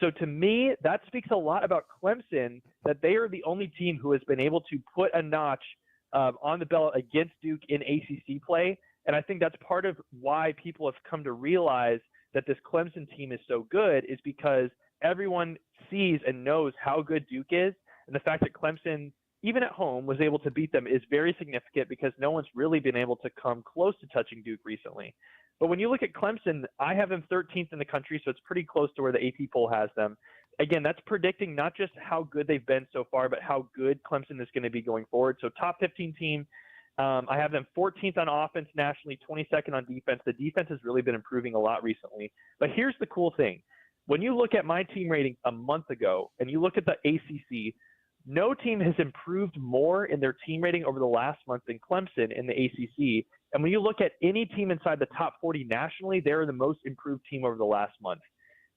So to me, that speaks a lot about Clemson, that they are the only team who has been able to put a notch on the belt against Duke in ACC play. And I think that's part of why people have come to realize that this Clemson team is so good, is because everyone sees and knows how good Duke is. And the fact that Clemson, even at home, was able to beat them is very significant because no one's really been able to come close to touching Duke recently. But when you look at Clemson, I have them 13th in the country, so it's pretty close to where the AP poll has them. Again, that's predicting not just how good they've been so far, but how good Clemson is going to be going forward. So top 15 team. I have them 14th on offense nationally, 22nd on defense. The defense has really been improving a lot recently. But here's the cool thing. When you look at my team rating a month ago and you look at the ACC, no team has improved more in their team rating over the last month than Clemson in the ACC. And when you look at any team inside the top 40 nationally, they're the most improved team over the last month.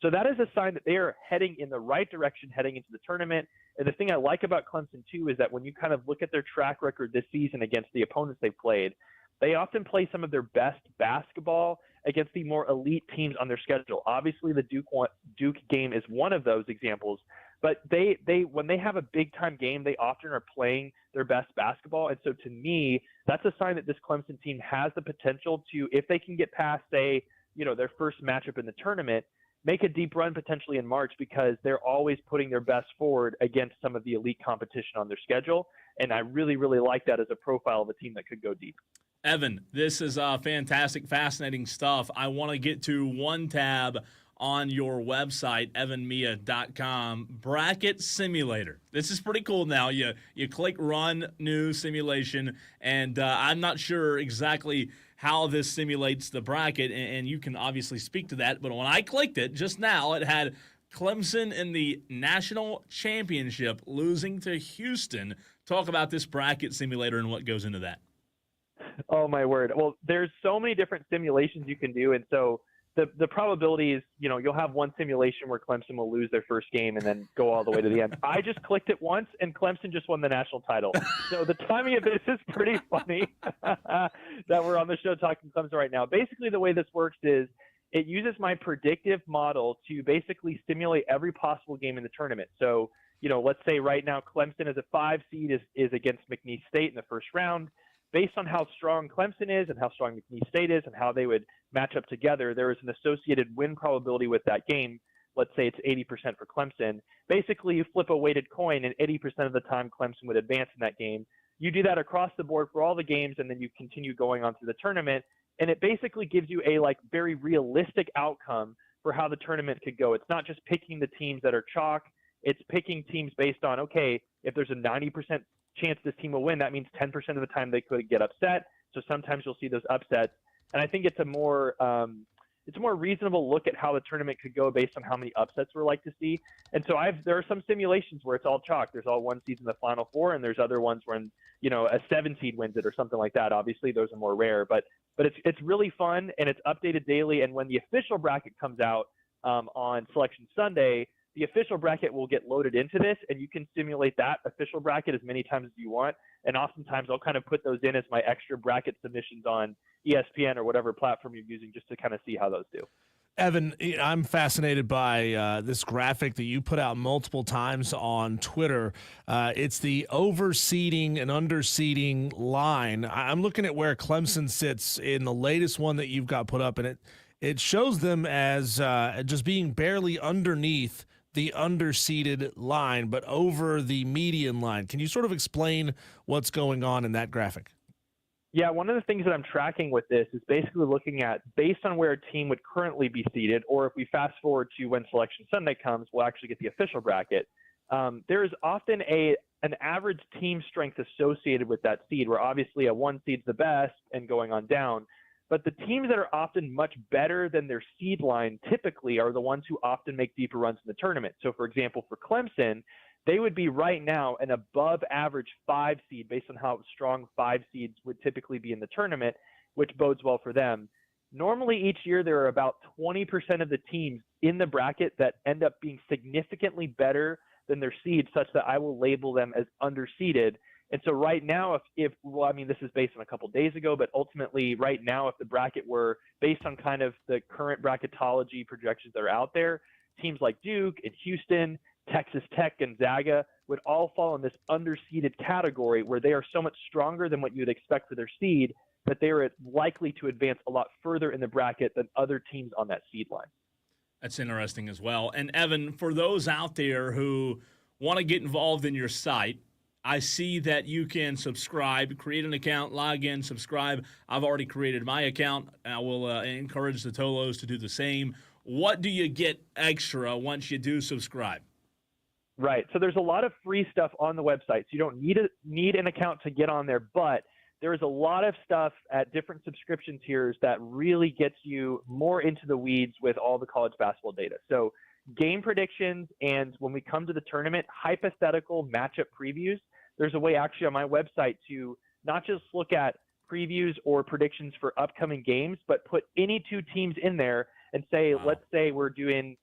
So that is a sign that they are heading in the right direction heading into the tournament. And the thing I like about Clemson, too, is that when you kind of look at their track record this season against the opponents they've played, they often play some of their best basketball against the more elite teams on their schedule. Obviously, the Duke game is one of those examples. But they when they have a big-time game, they often are playing their best basketball. And so to me, that's a sign that this Clemson team has the potential to, if they can get past, say, their first matchup in the tournament, make a deep run potentially in March, because they're always putting their best forward against some of the elite competition on their schedule. And I really, really like that as a profile of a team that could go deep. Evan, this is fantastic, fascinating stuff. I want to get to one tab on your website, evanmia.com, bracket simulator. This is pretty cool now. You click run new simulation, and I'm not sure exactly how this simulates the bracket, and you can obviously speak to that. But when I clicked it just now, it had Clemson in the national championship losing to Houston. Talk about this bracket simulator and what goes into that. Oh, my word. Well, there's so many different simulations you can do, and so the probability is, you'll have one simulation where Clemson will lose their first game and then go all the way to the end. I just clicked it once, and Clemson just won the national title. So the timing of this is pretty funny that we're on the show talking Clemson right now. Basically, the way this works is it uses my predictive model to basically simulate every possible game in the tournament. So, let's say right now Clemson as a 5 seed is against McNeese State in the first round. Based on how strong Clemson is and how strong McNeese State is and how they would match up together, there is an associated win probability with that game. Let's say it's 80% for Clemson. Basically, you flip a weighted coin, and 80% of the time Clemson would advance in that game. You do that across the board for all the games, and then you continue going on through the tournament. And it basically gives you a very realistic outcome for how the tournament could go. It's not just picking the teams that are chalk. It's picking teams based on, okay, if there's a 90% chance this team will win, that means 10% of the time they could get upset. So sometimes you'll see those upsets. And I think it's a more reasonable look at how the tournament could go based on how many upsets we're like to see. And so there are some simulations where it's all chalk. There's all 1 seed in the Final Four, and there's other ones where a 7 seed wins it or something like that. Obviously, those are more rare, but it's really fun, and it's updated daily. And when the official bracket comes out on Selection Sunday, the official bracket will get loaded into this, and you can simulate that official bracket as many times as you want. And oftentimes I'll kind of put those in as my extra bracket submissions on ESPN or whatever platform you're using, just to kind of see how those do. Evan, I'm fascinated by this graphic that you put out multiple times on Twitter. It's the overseeding and underseeding line. I'm looking at where Clemson sits in the latest one that you've got put up, and it shows them as just being barely underneath the underseeded line, but over the median line. Can you sort of explain what's going on in that graphic? Yeah, one of the things that I'm tracking with this is basically looking at, based on where a team would currently be seeded, or if we fast forward to when Selection Sunday comes, we'll actually get the official bracket. There is often an average team strength associated with that seed, where obviously a 1 seed's the best and going on down. But the teams that are often much better than their seed line typically are the ones who often make deeper runs in the tournament. So, for example, for Clemson, they would be right now an above average 5 seed based on how strong 5 seeds would typically be in the tournament, which bodes well for them. Normally each year there are about 20% of the teams in the bracket that end up being significantly better than their seed, such that I will label them as underseeded. And so right now, this is based on a couple days ago, but ultimately right now, if the bracket were based on kind of the current bracketology projections that are out there, teams like Duke and Houston, Texas Tech, Gonzaga would all fall in this underseeded category, where they are so much stronger than what you'd expect for their seed that they are likely to advance a lot further in the bracket than other teams on that seed line. That's interesting as well. And Evan, for those out there who want to get involved in your site, I see that you can subscribe, create an account, log in, subscribe. I've already created my account. I will encourage the Tolos to do the same. What do you get extra once you do subscribe? Right. So there's a lot of free stuff on the website. So you don't need an account to get on there, but there is a lot of stuff at different subscription tiers that really gets you more into the weeds with all the college basketball data. So game predictions, and when we come to the tournament, hypothetical matchup previews. There's a way actually on my website to not just look at previews or predictions for upcoming games, but put any two teams in there and say, let's say we're doing,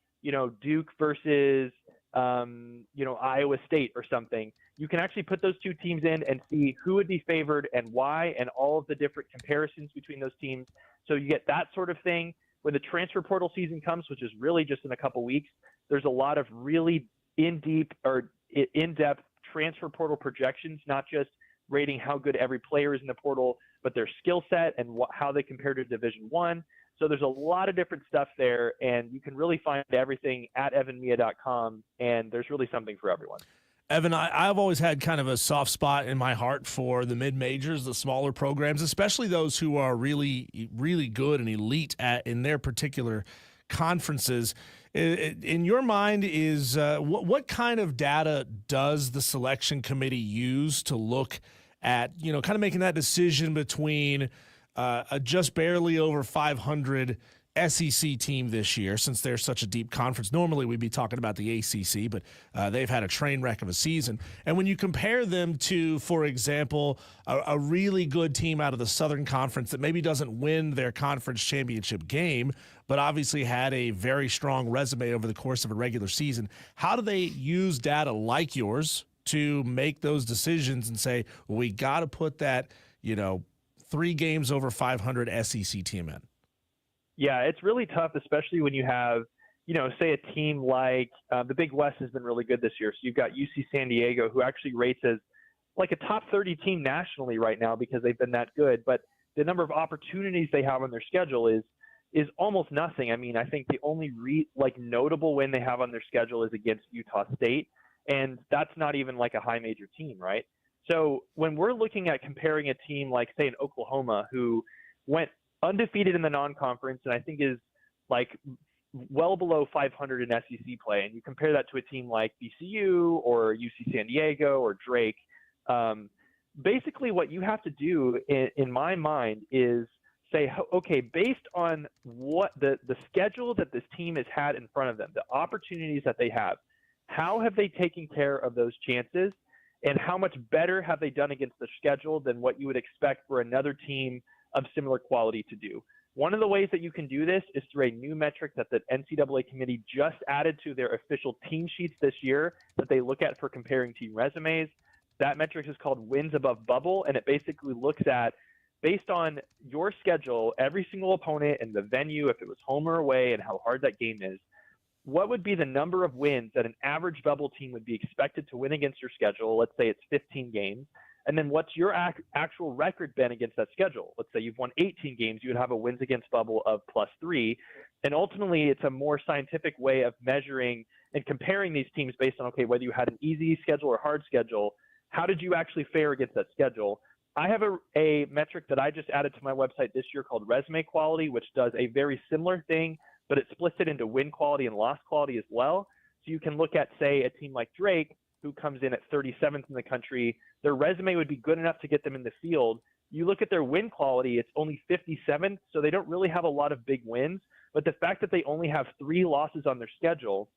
Duke versus, Iowa State or something. You can actually put those two teams in and see who would be favored and why, and all of the different comparisons between those teams. So you get that sort of thing. When the transfer portal season comes, which is really just in a couple weeks, there's a lot of really in-depth transfer portal projections, not just rating how good every player is in the portal, but their skill set and how they compare to Division One. So there's a lot of different stuff there, and you can really find everything at evanmia.com, and there's really something for everyone. Evan, I've always had kind of a soft spot in my heart for the mid-majors, the smaller programs, especially those who are really, really good and elite in their particular conferences. In your mind, is what kind of data does the selection committee use to look at, kind of making that decision between a just barely over 500 SEC team this year, since they're such a deep conference? Normally we'd be talking about the ACC, but they've had a train wreck of a season. And when you compare them to, for example, a really good team out of the Southern Conference that maybe doesn't win their conference championship game, but obviously had a very strong resume over the course of a regular season, how do they use data like yours to make those decisions and say, well, we got to put that, 3 games over 500 SEC team in? Yeah, it's really tough, especially when you have, say a team like the Big West has been really good this year. So you've got UC San Diego, who actually rates as like a top 30 team nationally right now because they've been that good. But the number of opportunities they have on their schedule is almost nothing. I mean, I think the only notable win they have on their schedule is against Utah State, and that's not even like a high major team, right? So when we're looking at comparing a team like, say, an Oklahoma, who went undefeated in the non-conference and I think is like well below 500 in SEC play, and you compare that to a team like VCU or UC San Diego or Drake, basically what you have to do in my mind is say, okay, based on what the schedule that this team has had in front of them, the opportunities that they have, how have they taken care of those chances, and how much better have they done against the schedule than what you would expect for another team of similar quality to do. One of the ways that you can do this is through a new metric that the NCAA committee just added to their official team sheets this year that they look at for comparing team resumes. That metric is called wins above bubble, and it basically looks at, based on your schedule, every single opponent and the venue, if it was home or away, and how hard that game is, what would be the number of wins that an average bubble team would be expected to win against your schedule? Let's say it's 15 games. And then what's your actual record been against that schedule? Let's say you've won 18 games, you would have a wins against bubble of +3. And ultimately, it's a more scientific way of measuring and comparing these teams based on, okay, whether you had an easy schedule or hard schedule, how did you actually fare against that schedule? I have a metric that I just added to my website this year called resume quality, which does a very similar thing, but it splits it into win quality and loss quality as well. So you can look at, say, a team like Drake, who comes in at 37th in the country. Their resume would be good enough to get them in the field. You look at their win quality, it's only 57th, so they don't really have a lot of big wins. But the fact that they only have 3 losses on their schedule,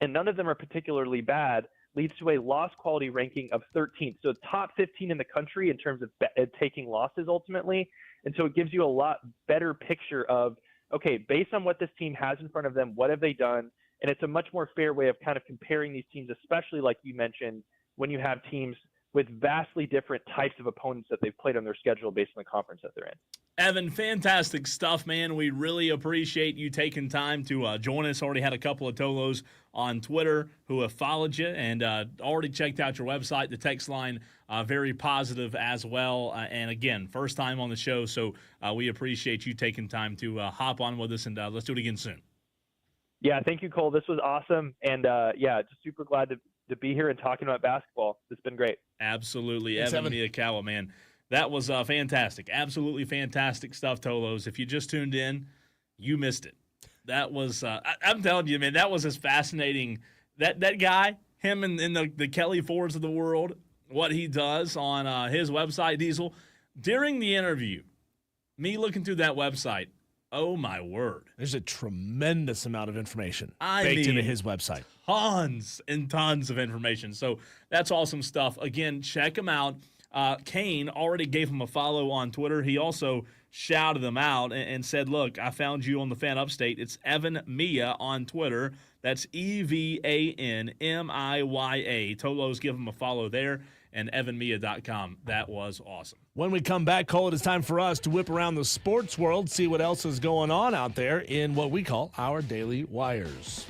and none of them are particularly bad, leads to a loss quality ranking of 13th. So top 15 in the country in terms of taking losses ultimately. And so it gives you a lot better picture of, okay, based on what this team has in front of them, what have they done? And it's a much more fair way of kind of comparing these teams, especially like you mentioned, when you have teams with vastly different types of opponents that they've played on their schedule based on the conference that they're in. Evan, fantastic stuff, man. We really appreciate you taking time to join us. Already had a couple of Tolos on Twitter who have followed you and already checked out your website. The text line, very positive as well. And again, first time on the show, so we appreciate you taking time to hop on with us, and let's do it again soon. Yeah, thank you, Cole. This was awesome. And just super glad to be here and talking about basketball. It's been great. Absolutely. Thanks, Evan Miyakawa, man. That was fantastic. Absolutely fantastic stuff, Tolos. If you just tuned in, you missed it. That was, I'm telling you, man, that was as fascinating. That guy, him and the Kelly Fords of the world, what he does on his website, Diesel, during the interview, me looking through that website, oh my word. There's a tremendous amount of information I baked mean, into his website. Tons and tons of information. So that's awesome stuff. Again, check him out. Kane already gave him a follow on Twitter. He also shouted them out and said, look, I found you on the Fan Upstate. It's Evan Mia on Twitter. That's EVANMIYA. Tolos, give him a follow there, and evanmia.com. That was awesome. When we come back, Cole, it is time for us to whip around the sports world, see what else is going on out there in what we call our Daily Wires.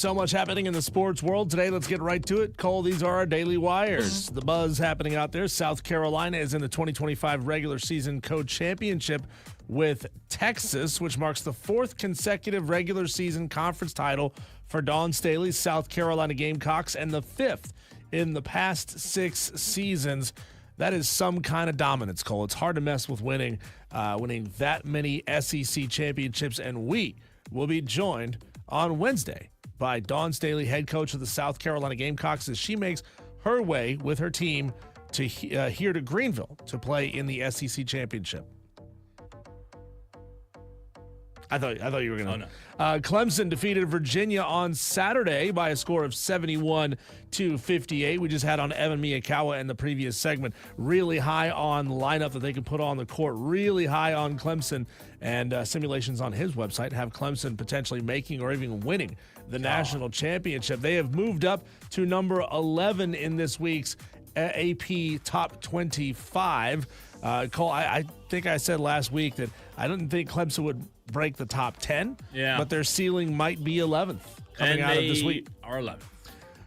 So much happening in the sports world today. Let's get right to it. Cole, these are our daily wires. The buzz happening out there. South Carolina is in the 2025 regular season co-championship with Texas, which marks the 4th consecutive regular season conference title for Dawn Staley's South Carolina Gamecocks and the 5th in the past 6 seasons. That is some kind of dominance, Cole. It's hard to mess with winning that many SEC championships, and we will be joined on Wednesday by Dawn Staley, head coach of the South Carolina Gamecocks, as she makes her way with her team to here to Greenville to play in the SEC championship. I thought you were going to. Oh, no. Clemson defeated Virginia on Saturday by a score of 71-58. We just had on Evan Miyakawa in the previous segment. Really high on the lineup that they can put on the court. Really high on Clemson. And simulations on his website have Clemson potentially making or even winning the national championship. They have moved up to number 11 in this week's AP Top 25. Cole, I think I said last week that I didn't think Clemson would break the top 10, but their ceiling might be 11th coming out of this week. Are 11th.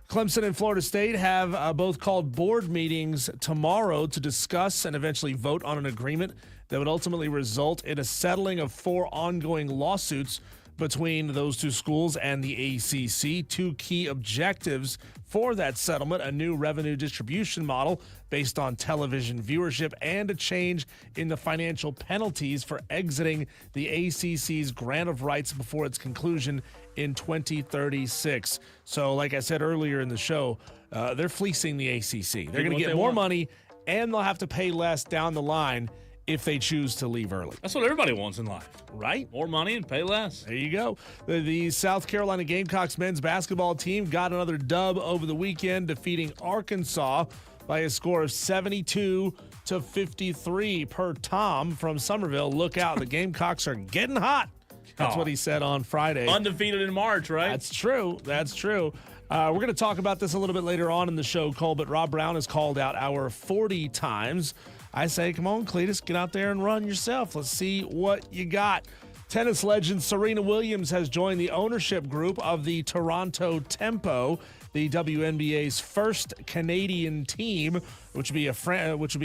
Clemson and Florida State have both called board meetings tomorrow to discuss and eventually vote on an agreement that would ultimately result in a settling of 4 ongoing lawsuits between those 2 schools and the ACC. 2 key objectives for that settlement: a new revenue distribution model based on television viewership and a change in the financial penalties for exiting the ACC's grant of rights before its conclusion in 2036. So like I said earlier in the show, they're fleecing the ACC. They're going to get more money, and they'll have to pay less down the line if they choose to leave early. That's what everybody wants in life. Right? More money and pay less. There you go. The South Carolina Gamecocks men's basketball team got another dub over the weekend, defeating Arkansas by a score of 72-53 per Tom from Somerville. Look out, the Gamecocks are getting hot. That's what he said on Friday. Undefeated in March, right? That's true. That's true. We're going to talk about this a little bit later on in the show, Cole, but Rob Brown has called out our 40 times. I say, come on, Cletus, get out there and run yourself. Let's see what you got. Tennis legend Serena Williams has joined the ownership group of the Toronto Tempo, the WNBA's first Canadian team, which would be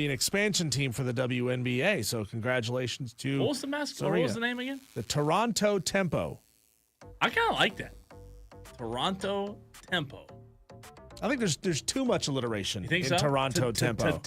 an expansion team for the WNBA. So congratulations to What was the mascot? What was the name again? The Toronto Tempo. I kind of like that. Toronto Tempo. I think there's too much alliteration in so? Toronto Tempo.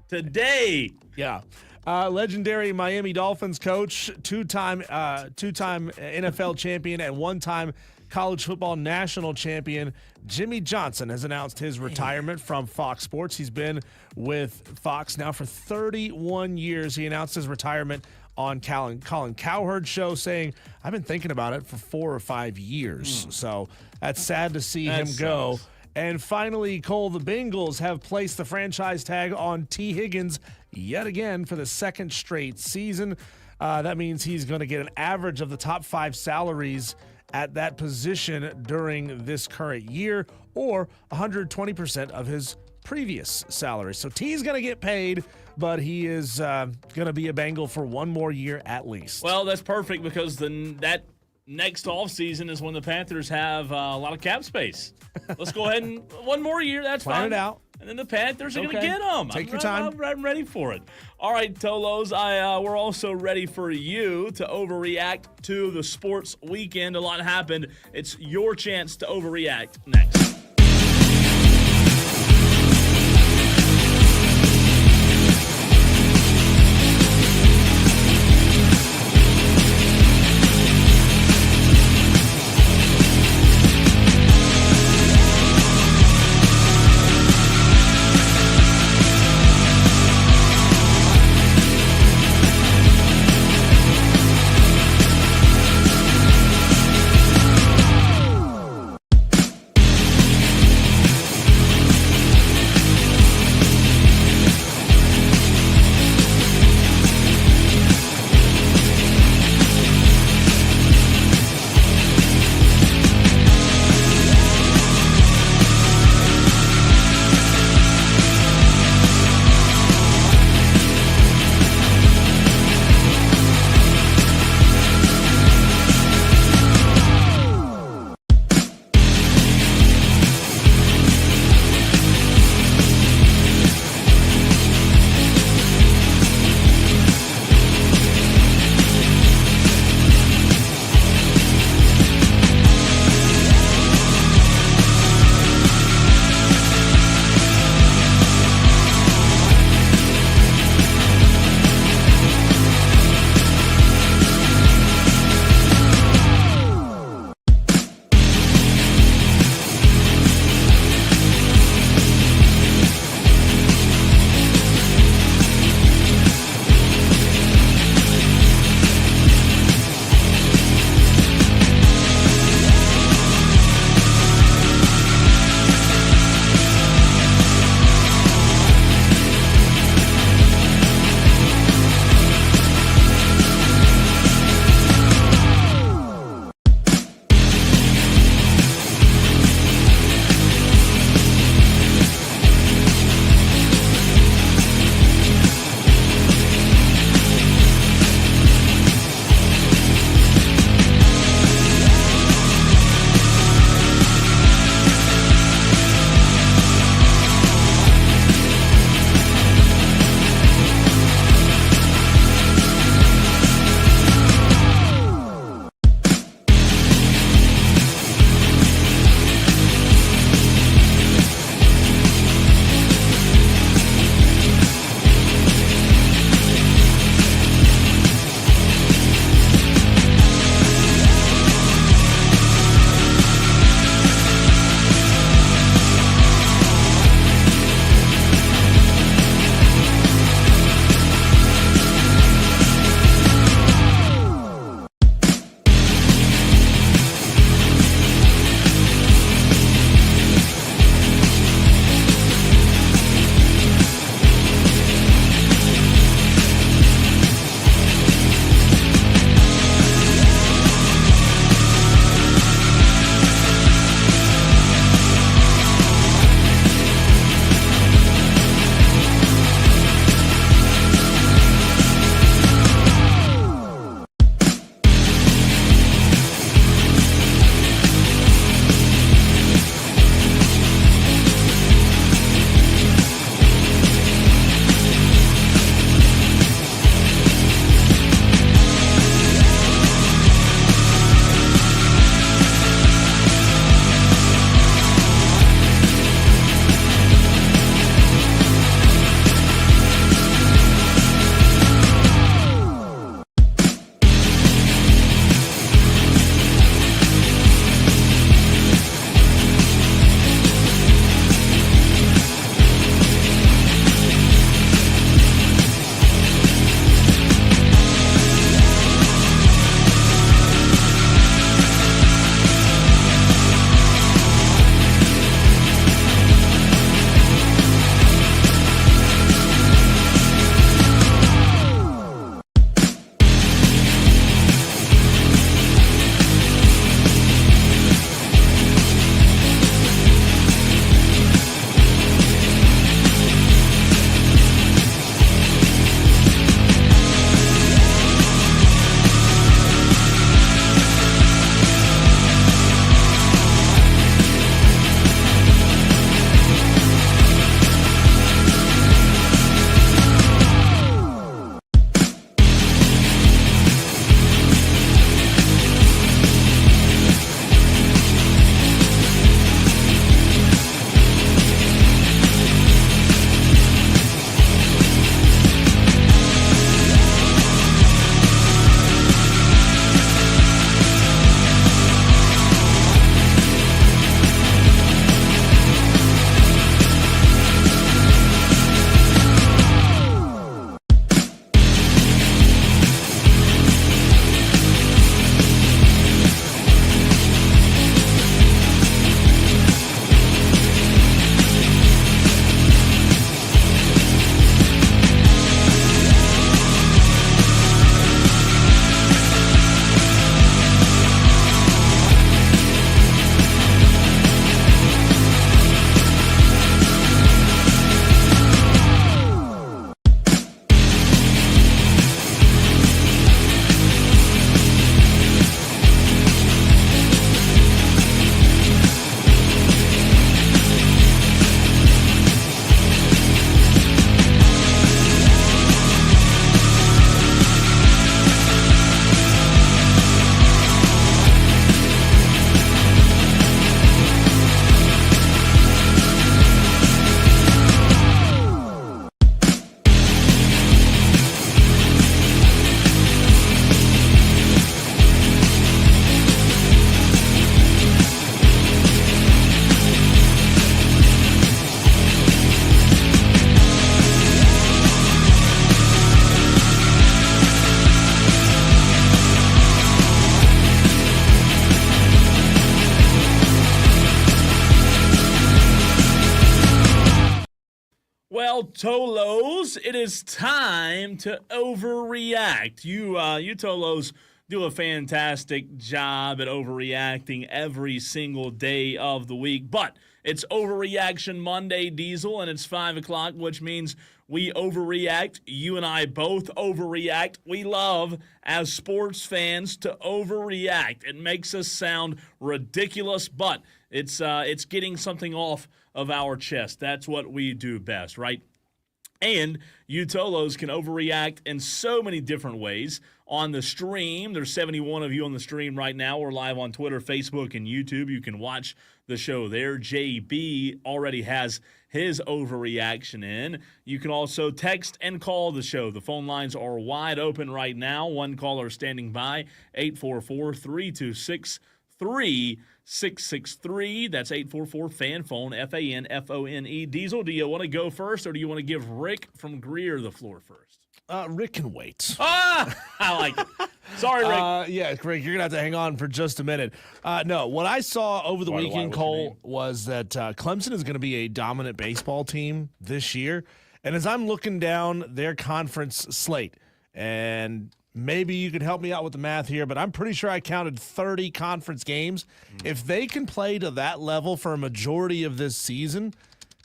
Today. Yeah. Legendary Miami Dolphins coach, two-time NFL champion, and one-time college football national champion Jimmy Johnson has announced his retirement from Fox Sports. He's been with Fox now for 31 years. He announced his retirement on Colin Cowherd's show, saying, I've been thinking about it for 4 or 5 years. So that's sad to see him go. Sucks. And finally, Cole, the Bengals have placed the franchise tag on T. Higgins yet again for the 2nd straight season. That means he's going to get an average of the top 5 salaries at that position during this current year, or 120% of his previous salary. So T's going to get paid, but he is going to be a Bengal for 1 more year at least. Well, that's perfect because that next offseason is when the Panthers have a lot of cap space. Let's go ahead and 1 more year. That's Plan fine. it out. And then the Panthers are going to get them. Take your time. I'm ready for it. All right, Tolos, we're also ready for you to overreact to the sports weekend. A lot happened. It's your chance to overreact next. Well, Tolos, it is time to overreact. You Tolos do a fantastic job at overreacting every single day of the week. But it's Overreaction Monday, Diesel, and it's 5 o'clock, which means we overreact. You and I both overreact. We love, as sports fans, to overreact. It makes us sound ridiculous, but it's getting something off of our chest. That's what we do best, right? And you Tolos can overreact in so many different ways on the stream. There's 71 of you on the stream right now. We're live on Twitter, Facebook, and YouTube. You can watch the show there. JB already has his overreaction in. You can also text and call the show. The phone lines are wide open right now. One caller standing by, 844-326-3663. That's 844-FAN-PHONE, F-A-N-F-O-N-E. Diesel, do you want to go first, or do you want to give Rick from Greer the floor first? Rick can wait. I like it. Sorry, Rick. Yeah, Rick, you're going to have to hang on for just a minute. No, what I saw over the weekend, Cole, was that Clemson is going to be a dominant baseball team this year. And as I'm looking down their conference slate, and maybe you could help me out with the math here, but I'm pretty sure I counted 30 conference games. If they can play to that level for a majority of this season,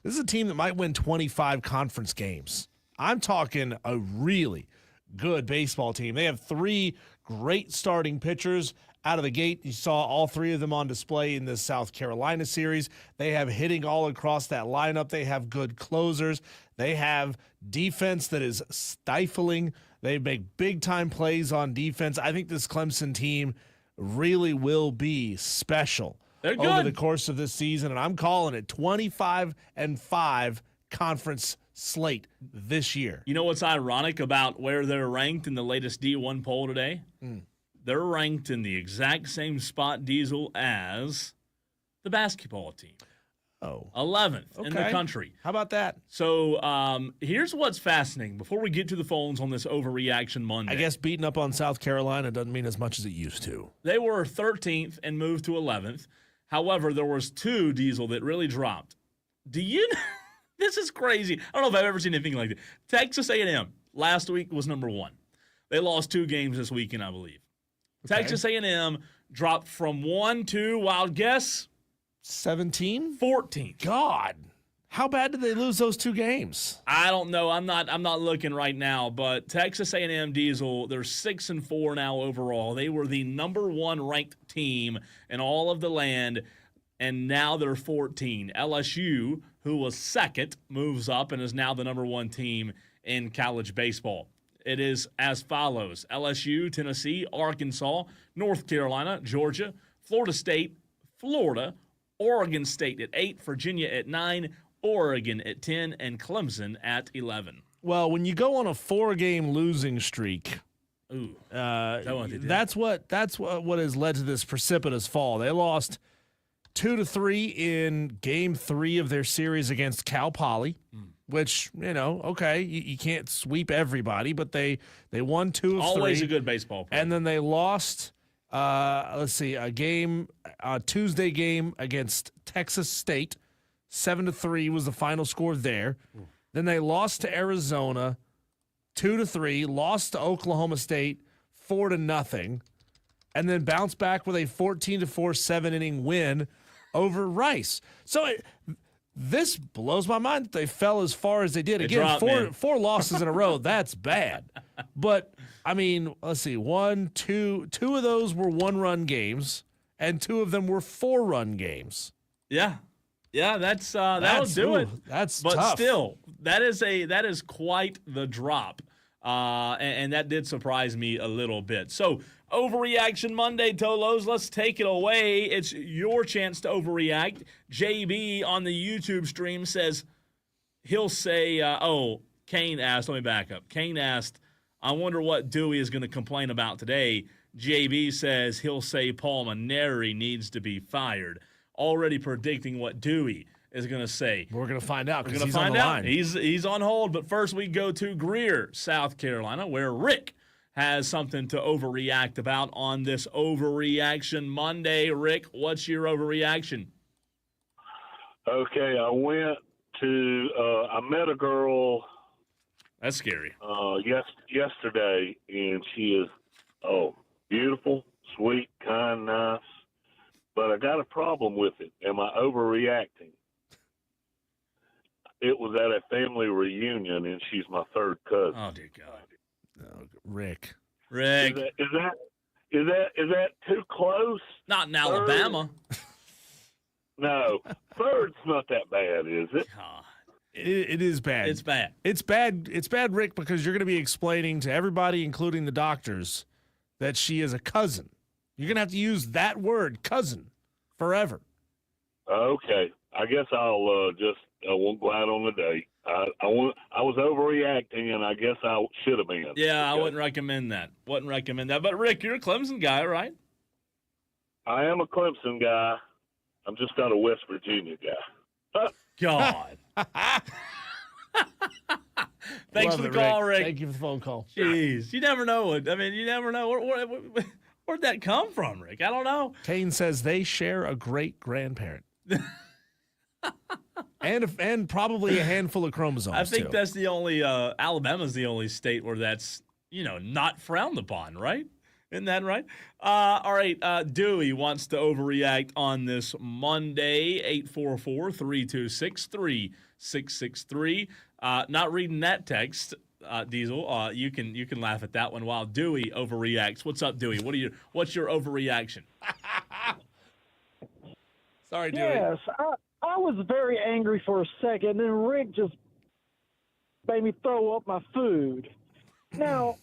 this is a team that might win 25 conference games. I'm talking a really good baseball team. They have 3 great starting pitchers out of the gate. You saw all 3 of them on display in this South Carolina series. They have hitting all across that lineup. They have good closers. They have defense that is stifling. They make big-time plays on defense. I think this Clemson team really will be special over the course of this season, and I'm calling it 25-5 conference slate this year. You know what's ironic about where they're ranked in the latest D1 poll today? They're ranked in the exact same spot, Diesel, as the basketball team. 11th in the country. How about that? So here's what's fascinating. Before we get to the phones on this Overreaction Monday. I guess beating up on South Carolina doesn't mean as much as it used to. They were 13th and moved to 11th. However, there was 2, Diesel, that really dropped. Do you know? This is crazy. I don't know if I've ever seen anything like this. Texas A&M last week was number 1. They lost 2 games this weekend, I believe. Okay. Texas A&M dropped from 1 to, wild guess, 17? 14. God. How bad did they lose those 2 games? I don't know. I'm not looking right now, but Texas A&M Diesel, they're 6-4 now overall. They were the number 1 ranked team in all of the land, and now they're 14. LSU, who was 2nd, moves up and is now the number 1 team in college baseball. It is as follows: LSU, Tennessee, Arkansas, North Carolina, Georgia, Florida State, Florida, Oregon State at 8, Virginia at 9, Oregon at 10, and Clemson at 11. Well, when you go on a 4-game losing streak, that's what has led to this precipitous fall. They lost 2-3 in Game 3 of their series against Cal Poly, which, you can't sweep everybody, but they won 2 of 3. Always a good baseball player. And then they lost, a Tuesday game against Texas State. 7-3 was the final score there. Then they lost to Arizona, 2-3, lost to Oklahoma State, 4-0, and then bounced back with a 14-4 7-inning win over Rice. So this blows my mind that they fell as far as they did. Again, four losses in a row. That's bad. But I mean, let's see, 2 of those were 1-run games, and 2 of them were 4-run games. Yeah, that'll do it. That's but tough. Still, that is quite the drop, and that did surprise me a little bit. So, Overreaction Monday, Tolos, let's take it away. It's your chance to overreact. JB on the YouTube stream says he'll say, Kane asked. Let me back up. Kane asked, I wonder what Dewey is going to complain about today. JB says he'll say Paul Mainieri needs to be fired. Already predicting what Dewey is going to say. We're going to find out because he's on the line. He's on hold, but first we go to Greer, South Carolina, where Rick has something to overreact about on this Overreaction Monday. Rick, what's your overreaction? Okay, I went I met a girl That's scary. yesterday, and she is beautiful, sweet, kind, nice. But I got a problem with it. Am I overreacting? It was at a family reunion, and she's my third cousin. Oh dear God. Oh, Rick. Rick. Is that too close? Not in Alabama. No, third's not that bad, is it? God. It is bad. It's bad. It's bad. It's bad, Rick, because you're going to be explaining to everybody, including the doctors, that she is a cousin. You're going to have to use that word, cousin, forever. Okay, I guess I won't go out on a date. I was overreacting, and I guess I should have been. Yeah, I wouldn't recommend that. But Rick, you're a Clemson guy, right? I am a Clemson guy. I'm just not a West Virginia guy. God. Thanks Love for the it, call, Rick. Thank you for the phone call. Jeez, you never know. You never know. Where'd that come from, Rick? I don't know. Kane says they share a great grandparent. and probably a handful of chromosomes, I think too. that's the only Alabama's the only state where that's not frowned upon, right? Isn't that right? All right, Dewey wants to overreact on this Monday, 844-326-3663. Not reading that text, Diesel. You can laugh at that one while Dewey overreacts. What's up, Dewey? What's your overreaction? Sorry, Dewey. Yes, I was very angry for a second, and Rick just made me throw up my food. Now,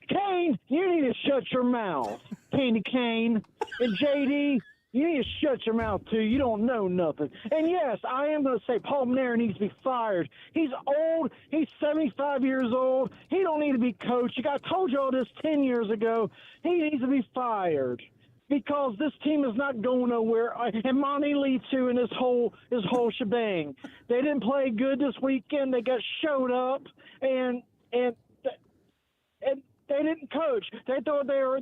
Kane, you need to shut your mouth. Candy Cane. And JD, you need to shut your mouth, too. You don't know nothing. And, yes, I am going to say Paul Manera needs to be fired. He's old. He's 75 years old. He don't need to be coached. I told you all this 10 years ago. He needs to be fired because this team is not going nowhere. And Monty Lee, too, and this whole shebang. They didn't play good this weekend. They got showed up, and they didn't coach. They thought their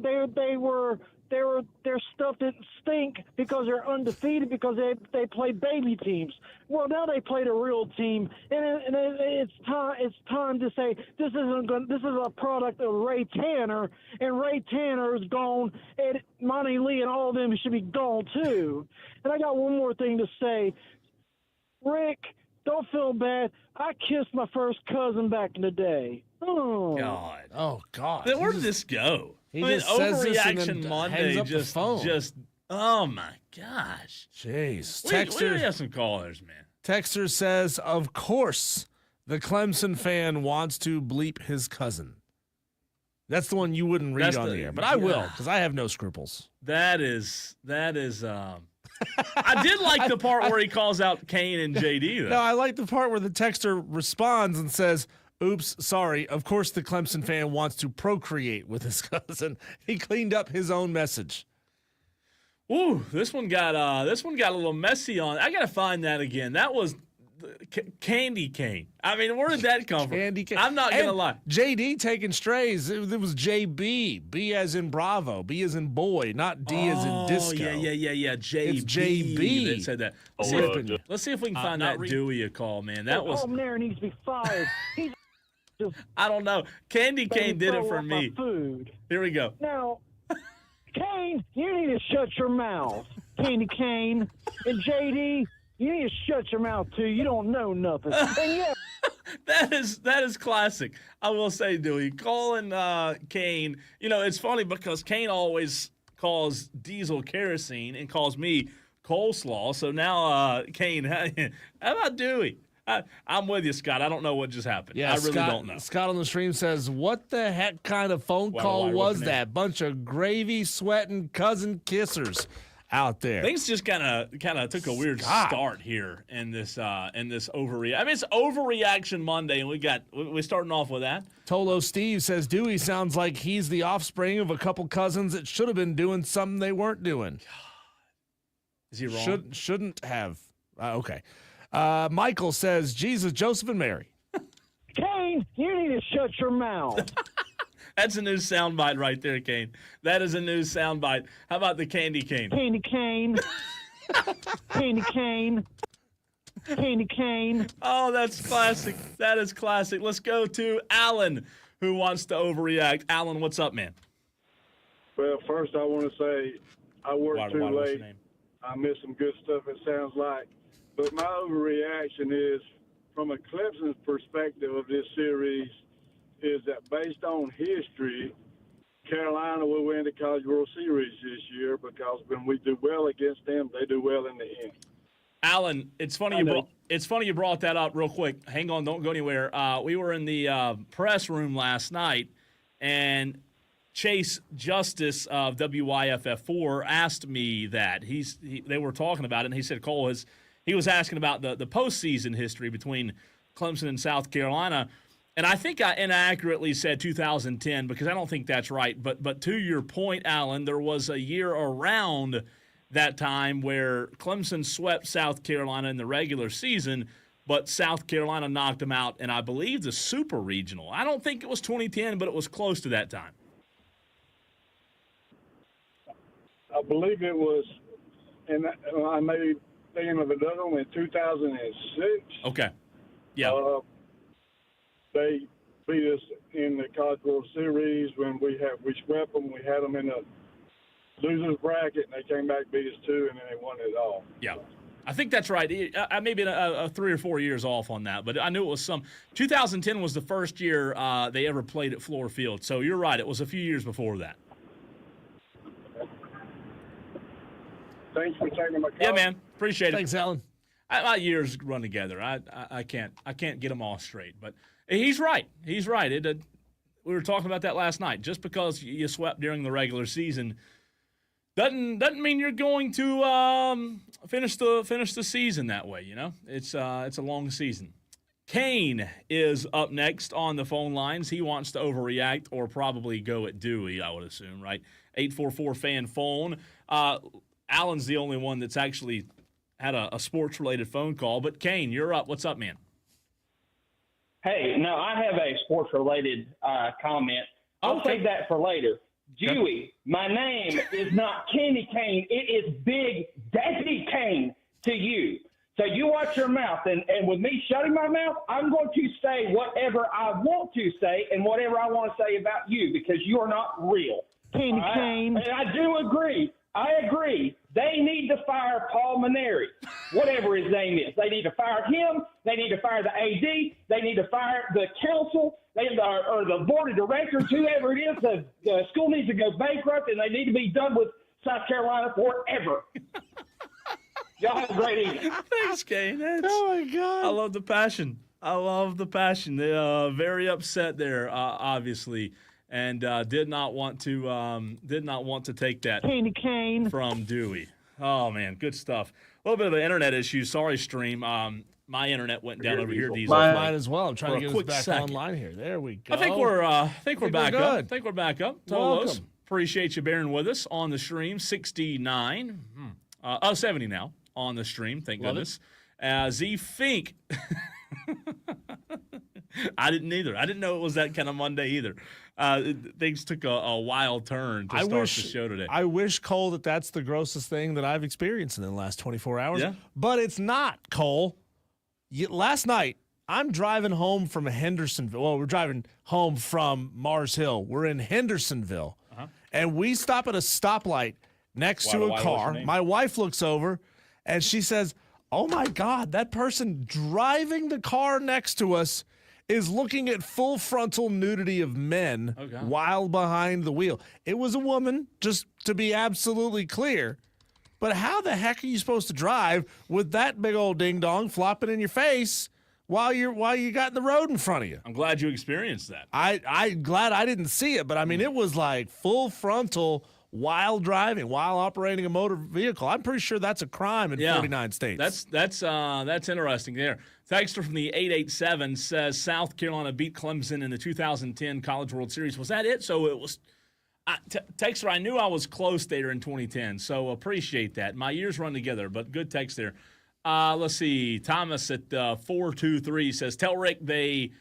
stuff didn't stink because they're undefeated because they played baby teams. Well, now they played a real team, and it's time to say this is a product of Ray Tanner, and Ray Tanner is gone, and Monty Lee and all of them should be gone too. And I got one more thing to say, Rick. Don't feel bad. I kissed my first cousin back in the day. Oh, God. Oh, God. Then where did this go? He just says this and then Overreaction hangs Monday. up the phone. Oh my gosh. Jeez. We have some callers, man. Texter says, of course, the Clemson fan wants to bleep his cousin. That's the one you wouldn't read on the air, but I will because I have no scruples. That is. I did like the part where he calls out Kane and JD, though. No, I like the part where the texter responds and says, oops, sorry. Of course, the Clemson fan wants to procreate with his cousin. He cleaned up his own message. Ooh, this one got a little messy on. I got to find that again. That was Candy Cane. I mean, where did that come Candy from? Cane. I'm not going to lie. JD taking strays. It was JB. B as in Bravo. B as in boy, not D as in disco. Yeah. JB. It's JB that said that. Let's see if we can find that Dewey a call, man. That was. Paul Manera needs to be fired. He's just I don't know. Candy Cane did it for me. Food. Here we go. Now, Kane, you need to shut your mouth. Candy Cane. And JD, you need to shut your mouth, too. You don't know nothing. And yeah. That is classic. I will say, Dewey, calling Kane, it's funny because Kane always calls diesel kerosene and calls me coleslaw. So now, Kane, how about Dewey? I'm with you, Scott. I don't know what just happened. Yeah, I really Scott, don't know. Scott on the stream says, what the heck kind of phone call was that? Bunch of gravy sweating cousin kissers out there. Things just kind of took a weird start here in this overreaction. I mean, it's overreaction Monday, and we're starting off with that. Tolo Steve says Dewey sounds like he's the offspring of a couple cousins that should have been doing something they weren't doing. God. Is he wrong? Shouldn't have. Okay. Michael says Jesus, Joseph, and Mary. Kane, you need to shut your mouth. That's a new soundbite right there, Kane. That is a new soundbite. How about the Candy Cane? Candy Cane. Candy Cane. Candy cane. Oh, that's classic. That is classic. Let's go to Alan, who wants to overreact. Alan, what's up, man? Well, first I want to say I worked too What's your late. name? I missed some good stuff, it sounds like. But my overreaction is, from a Clemson's perspective of this series, is that based on history, Carolina will win the College World Series this year because when we do well against them, they do well in the end. Alan, it's funny you brought that up real quick. Hang on, don't go anywhere. We were in the press room last night, and Chase Justice of WYFF4 asked me that. They were talking about it, and he said he was asking about the postseason history between Clemson and South Carolina. And I think I inaccurately said 2010 because I don't think that's right. But to your point, Alan, there was a year around that time where Clemson swept South Carolina in the regular season, but South Carolina knocked them out in, I believe, the Super Regional. I don't think it was 2010, but it was close to that time. I believe it was, and I may be thinking of another one in 2006. Okay. Yeah. They beat us in the College World Series when we swept them. We had them in the losers bracket, and they came back, beat us too, and then they won it all. Yeah. I think that's right. I may be 3 or 4 years off on that, but I knew it was some. 2010 was the first year they ever played at Floor Field. So you're right. It was a few years before that. Thanks for taking my call. Yeah, man. Appreciate it. Thanks, Alan. My years run together. I can't get them all straight. But he's right. He's right. We were talking about that last night. Just because you swept during the regular season doesn't mean you're going to finish the season that way. You know, it's a long season. Kane is up next on the phone lines. He wants to overreact or probably go at Dewey, I would assume, right? 844-FAN phone. Alan's the only one that's actually had a sports-related phone call. But, Kane, you're up. What's up, man? Hey, no, I have a sports-related comment. I'll save that for later. Dewey, my name is not Candy Cane. It is Big Daddy Cane to you. So you watch your mouth. And with me shutting my mouth, I'm going to say whatever I want to say and whatever I want to say about you because you are not real. Candy cane. And I do agree. I agree. They need to fire Paul Maneri, whatever his name is. They need to fire him. They need to fire the AD. They need to fire the council or the board of directors, whoever it is. The school needs to go bankrupt, and they need to be done with South Carolina forever. Y'all have a great evening. Thanks, Kane. Oh, my God. I love the passion. They're very upset there, obviously. And did not want to take that Candy cane from Dewey. Oh man, good stuff. A little bit of an internet issue. Sorry, stream. My internet went down over here. Mine as well. I'm trying to get us back second. online here. There we go. I think we're back up. Good. I think we're back up. Welcome. Tolos, appreciate you bearing with us on the stream. 69, 70 now on the stream. Thank goodness. Z Fink. I didn't either. I didn't know it was that kind of Monday either. Things took a wild turn to start the show today. I wish, Cole, that's the grossest thing that I've experienced in the last 24 hours. Yeah. But it's not, Cole. Last night, I'm driving home from Hendersonville. Well, we're driving home from Mars Hill. We're in Hendersonville. And we stop at a stoplight next to a car. My wife looks over, and she says, "Oh, my God, that person driving the car next to us is looking at full frontal nudity of men while behind the wheel." It was a woman, just to be absolutely clear. But how the heck are you supposed to drive with that big old ding-dong flopping in your face while you got the road in front of you? I'm glad you experienced that. I'm glad I didn't see it, but I mean, it was like full frontal while driving, while operating a motor vehicle. I'm pretty sure that's a crime in 49 states. That's interesting there. Texter from the 887 says South Carolina beat Clemson in the 2010 College World Series. Was that it? So it was. Texter, I knew I was close there in 2010, so appreciate that. My years run together, but good text there. Let's see. Thomas at 423 says, Tell Rick they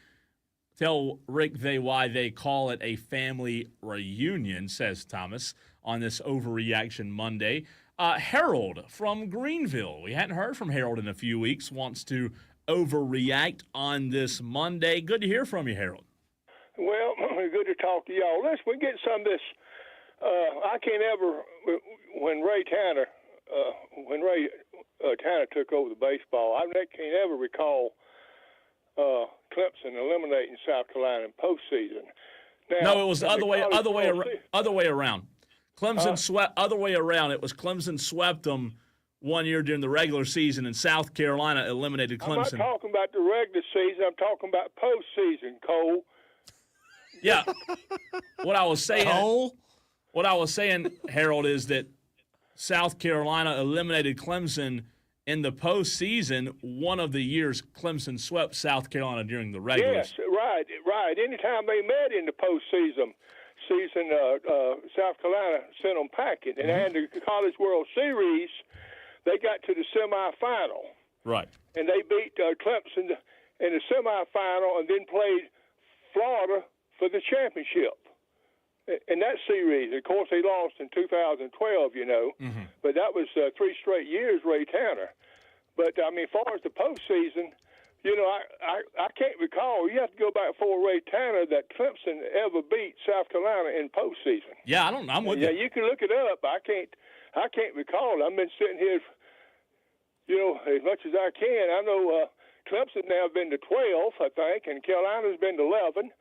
why they call it a family reunion, says Thomas, on this Overreaction Monday. Harold from Greenville. We hadn't heard from Harold in a few weeks. Wants to overreact on this Monday. Good to hear from you, Harold. Well, good to talk to y'all. Listen, we get some of this. I can't ever, when Ray Tanner took over the baseball, I can't ever recall Clemson eliminating South Carolina in postseason. Now, no, it was the other way around. Clemson swept other way around. It was Clemson swept them one year during the regular season, and South Carolina eliminated Clemson. I'm not talking about the regular season. I'm talking about postseason, Cole. Yeah. What I was saying, Harold, is that South Carolina eliminated Clemson in the postseason. One of the years Clemson swept South Carolina during the regular. Yes, right. Anytime they met in the postseason, South Carolina sent them packing. And in the College World Series, they got to the semifinal. Right. And they beat Clemson in the semifinal and then played Florida for the championship in that series. Of course, they lost in 2012, but that was 3 straight years, Ray Tanner. But, I mean, as far as the postseason, I can't recall. You have to go back before Ray Tanner that Clemson ever beat South Carolina in postseason. Yeah, I'm with you. Yeah, you can look it up. I can't recall. I've been sitting here, as much as I can. I know Clemson now been to 12, I think, and Carolina's been to 11.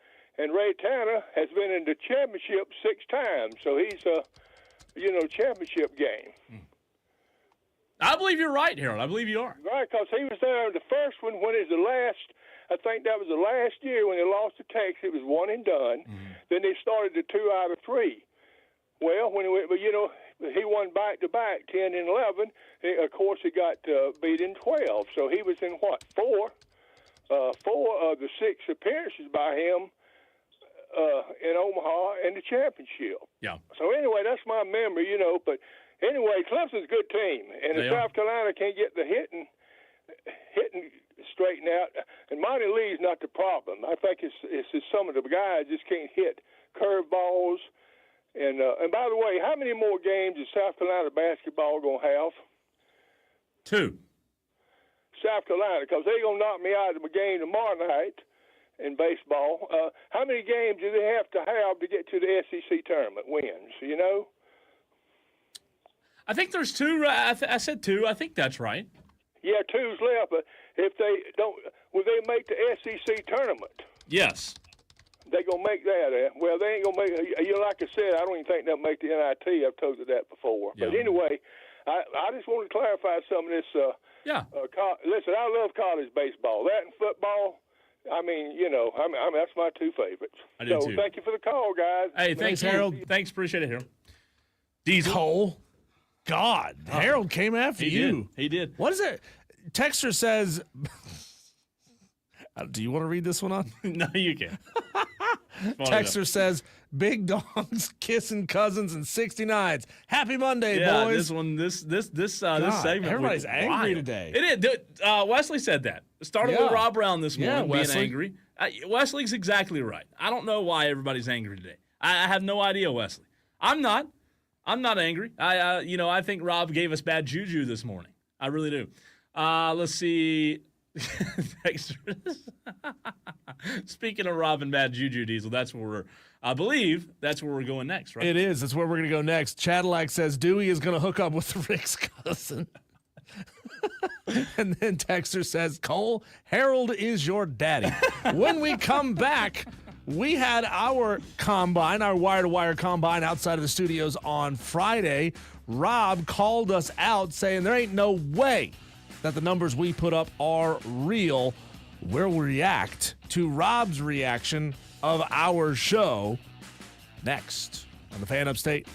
And Ray Tanner has been in the championship 6 times, so he's a, championship game. I believe you're right, Harold. I believe you are. Right, because he was there in the first one when it was the last. I think that was the last year when they lost to Texas. It was one and done. Then they started the 2 out of 3. Well, he won back-to-back, 10 and 11. Of course, he got beat in 12. So he was in what, 4 of the 6 appearances by him in Omaha in the championship. Yeah. So anyway, that's my memory, But anyway, Clemson's a good team, and if South Carolina can't get the hitting straightened out, and Monty Lee's not the problem. I think it's just some of the guys just can't hit curveballs. And by the way, how many more games is South Carolina basketball gonna have? 2. South Carolina, because they're gonna knock me out of the game tomorrow night in baseball. How many games do they have to get to the SEC tournament wins? I think there's 2. I said 2. I think that's right. Yeah, 2's left. But if they don't, will they make the SEC tournament? Yes. They gonna make that. Well, they ain't gonna make. Like I said, I don't even think they'll make the NIT. I've told you that before. Yeah. But anyway, I just want to clarify some of this. Listen, I love college baseball. That and football. I mean, that's my 2 favorites. I do too. Thank you for the call, guys. Hey, thanks, Harold. Thanks, appreciate it, Harold. Diesel. Cole. God, Harold came after you. He did. What is it? Texter says, do you want to read this one on? No, you can. Texter says, big dogs kissing cousins and 69s. Happy Monday, boys. This segment. Everybody's angry today. It is. Wesley said that. Started with Rob Brown this morning being angry. Wesley's exactly right. I don't know why everybody's angry today. I have no idea, Wesley. I'm not angry. I think Rob gave us bad juju this morning. I really do. Let's see. Speaking of Rob and bad juju, Diesel, I believe that's where we're going next, right? It is. That's where we're going to go next. Cadillac says Dewey is going to hook up with Rick's cousin. And then Texter says, Cole, Harold is your daddy. When we come back, we had our combine, our wire-to-wire combine outside of the studios on Friday. Rob called us out saying there ain't no way that the numbers we put up are real. We'll react to Rob's reaction of our show next on the Fan Upstate.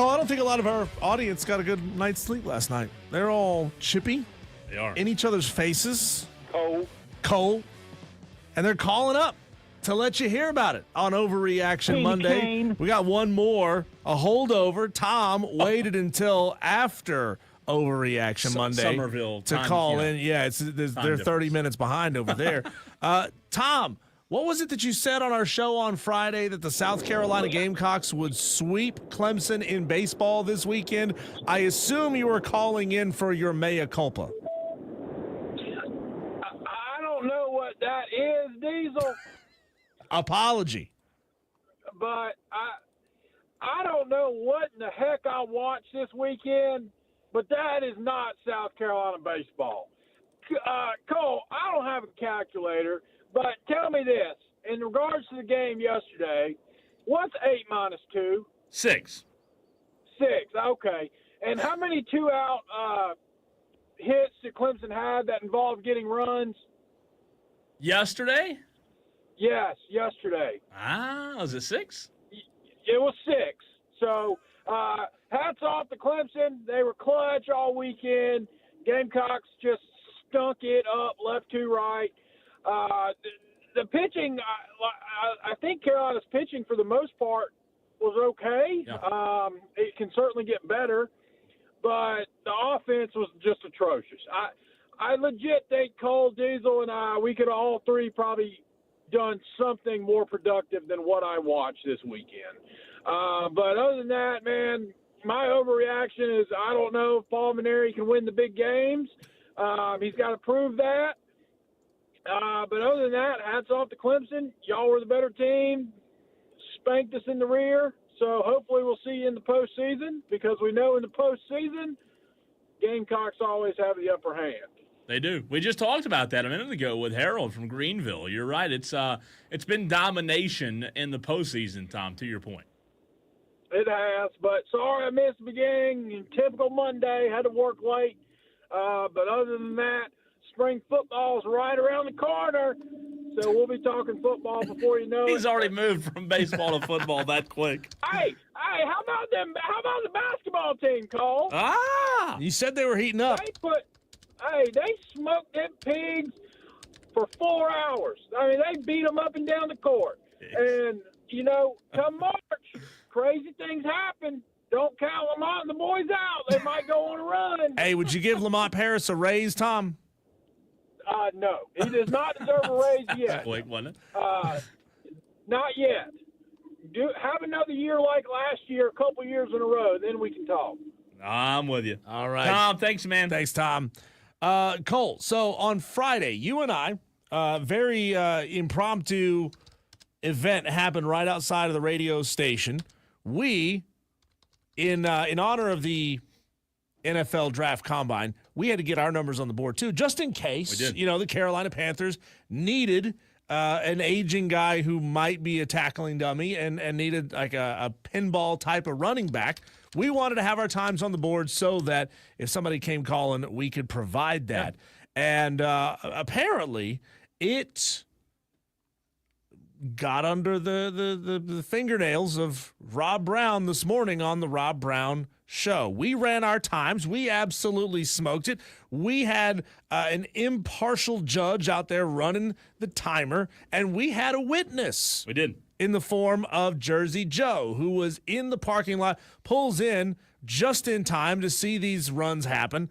Cole, I don't think a lot of our audience got a good night's sleep last night. They're all chippy. They are. In each other's faces. Cole. And they're calling up to let you hear about it on Overreaction Kane, Monday. Kane. We got one more, a holdover. Tom waited until after Overreaction Monday Somerville to time, call yeah. in. Yeah, they're 30 minutes behind over there. Tom, what was it that you said on our show on Friday that the South Carolina Gamecocks would sweep Clemson in baseball this weekend? I assume you were calling in for your mea culpa. I don't know what that is, Diesel, Apology. but I don't know what in the heck I watched this weekend, but that is not South Carolina baseball. Cole, I don't have a calculator, but tell me this. In regards to the game yesterday, what's 8 minus 2? 6. 6, okay. And how many two-out hits did Clemson have that involved getting runs? Yesterday? Yes, yesterday. Was it 6? It was 6. So hats off to Clemson. They were clutch all weekend. Gamecocks just stunk it up left to right. The pitching, I think Carolina's pitching for the most part was okay. Yeah. It can certainly get better, but the offense was just atrocious. I legit think Cole, Diesel, and I, we could all three probably done something more productive than what I watched this weekend. But other than that, man, my overreaction is I don't know if Paul Maneri can win the big games. He's got to prove that. But other than that, hats off to Clemson. Y'all were the better team. Spanked us in the rear. So hopefully we'll see you in the postseason because we know in the postseason, Gamecocks always have the upper hand. They do. We just talked about that a minute ago with Harold from Greenville. You're right. It's been domination in the postseason, Tom, to your point. It has, but sorry I missed the beginning. Typical Monday, had to work late. But other than that, spring football is right around the corner. So we'll be talking football before you know it. He's already moved from baseball to football that quick. Hey, how about them? How about the basketball team, Cole? You said they were heating up. They smoked them pigs for 4 hours. I mean, they beat them up and down the court. And, come March, crazy things happen. Don't count Lamont and the boys out. They might go on a run. Hey, would you give Lamont Paris a raise, Tom? No. He does not deserve a raise yet. Quick, wasn't it? Not yet. Have another year like last year, a couple years in a row, then we can talk. I'm with you. All right. Tom, thanks, man. Thanks, Tom. Cole, so on Friday, you and I, very impromptu event happened right outside of the radio station. We, in honor of the NFL Draft Combine, we had to get our numbers on the board, too, just in case, the Carolina Panthers needed an aging guy who might be a tackling dummy and needed like a pinball type of running back. We wanted to have our times on the board so that if somebody came calling, we could provide that. Yeah. And apparently it got under the fingernails of Rob Brown this morning on the Rob Brown Show. We ran our times. We absolutely smoked it. We had an impartial judge out there running the timer, and we had a witness. We did. In the form of Jersey Joe, who was in the parking lot, pulls in just in time to see these runs happen.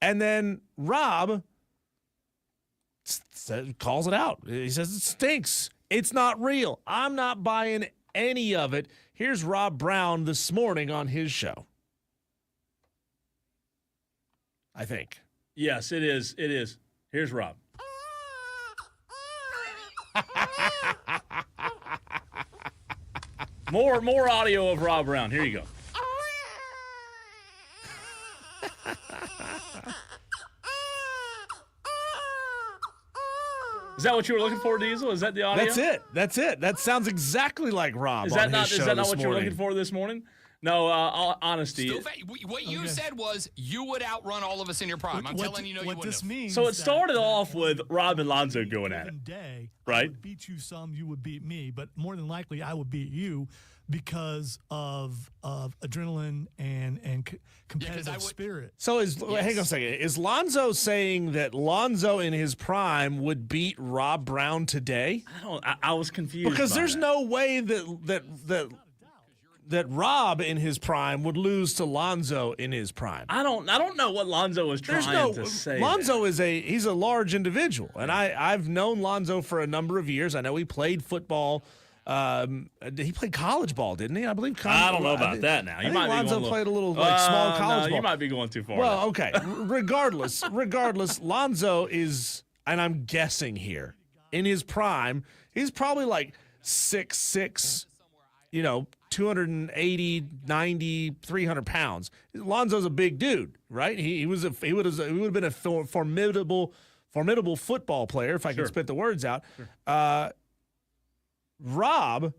And then Rob calls it out. He says it stinks. It's not real. I'm not buying any of it. Here's Rob Brown this morning on his show. I think. Yes, it is. It is. Here's Rob. More audio of Rob Brown. Here you go. Is that what you were looking for, Diesel? Is that the audio? That's it. That sounds exactly like Rob. Is that on not? his Is show that not this what you were morning. looking for this morning? No, honesty. What you said was you would outrun all of us in your prime. I'm telling you, no, you wouldn't. This means So it started off with Rob and Lonzo going at it. Day, right? I would beat you some, you would beat me, but more than likely I would beat you because of adrenaline and competitive spirit. So hang on a second. Is Lonzo saying that Lonzo in his prime would beat Rob Brown today? I was confused because by there's that. no way that Rob in his prime would lose to Lonzo in his prime. I don't know what Lonzo was trying to say. Lonzo he's a large individual, and I've known Lonzo for a number of years. I know he played football. He played college ball, didn't he? I believe. I don't know about that now. I think Lonzo played a little small college ball. You might be going too far. Well, okay. Regardless, Lonzo is, and I'm guessing here, in his prime, he's probably like 6'6", 280, 90, 300 pounds. Lonzo's a big dude, right? He would have been a formidable football player, if I can spit the words out. Sure. Rob,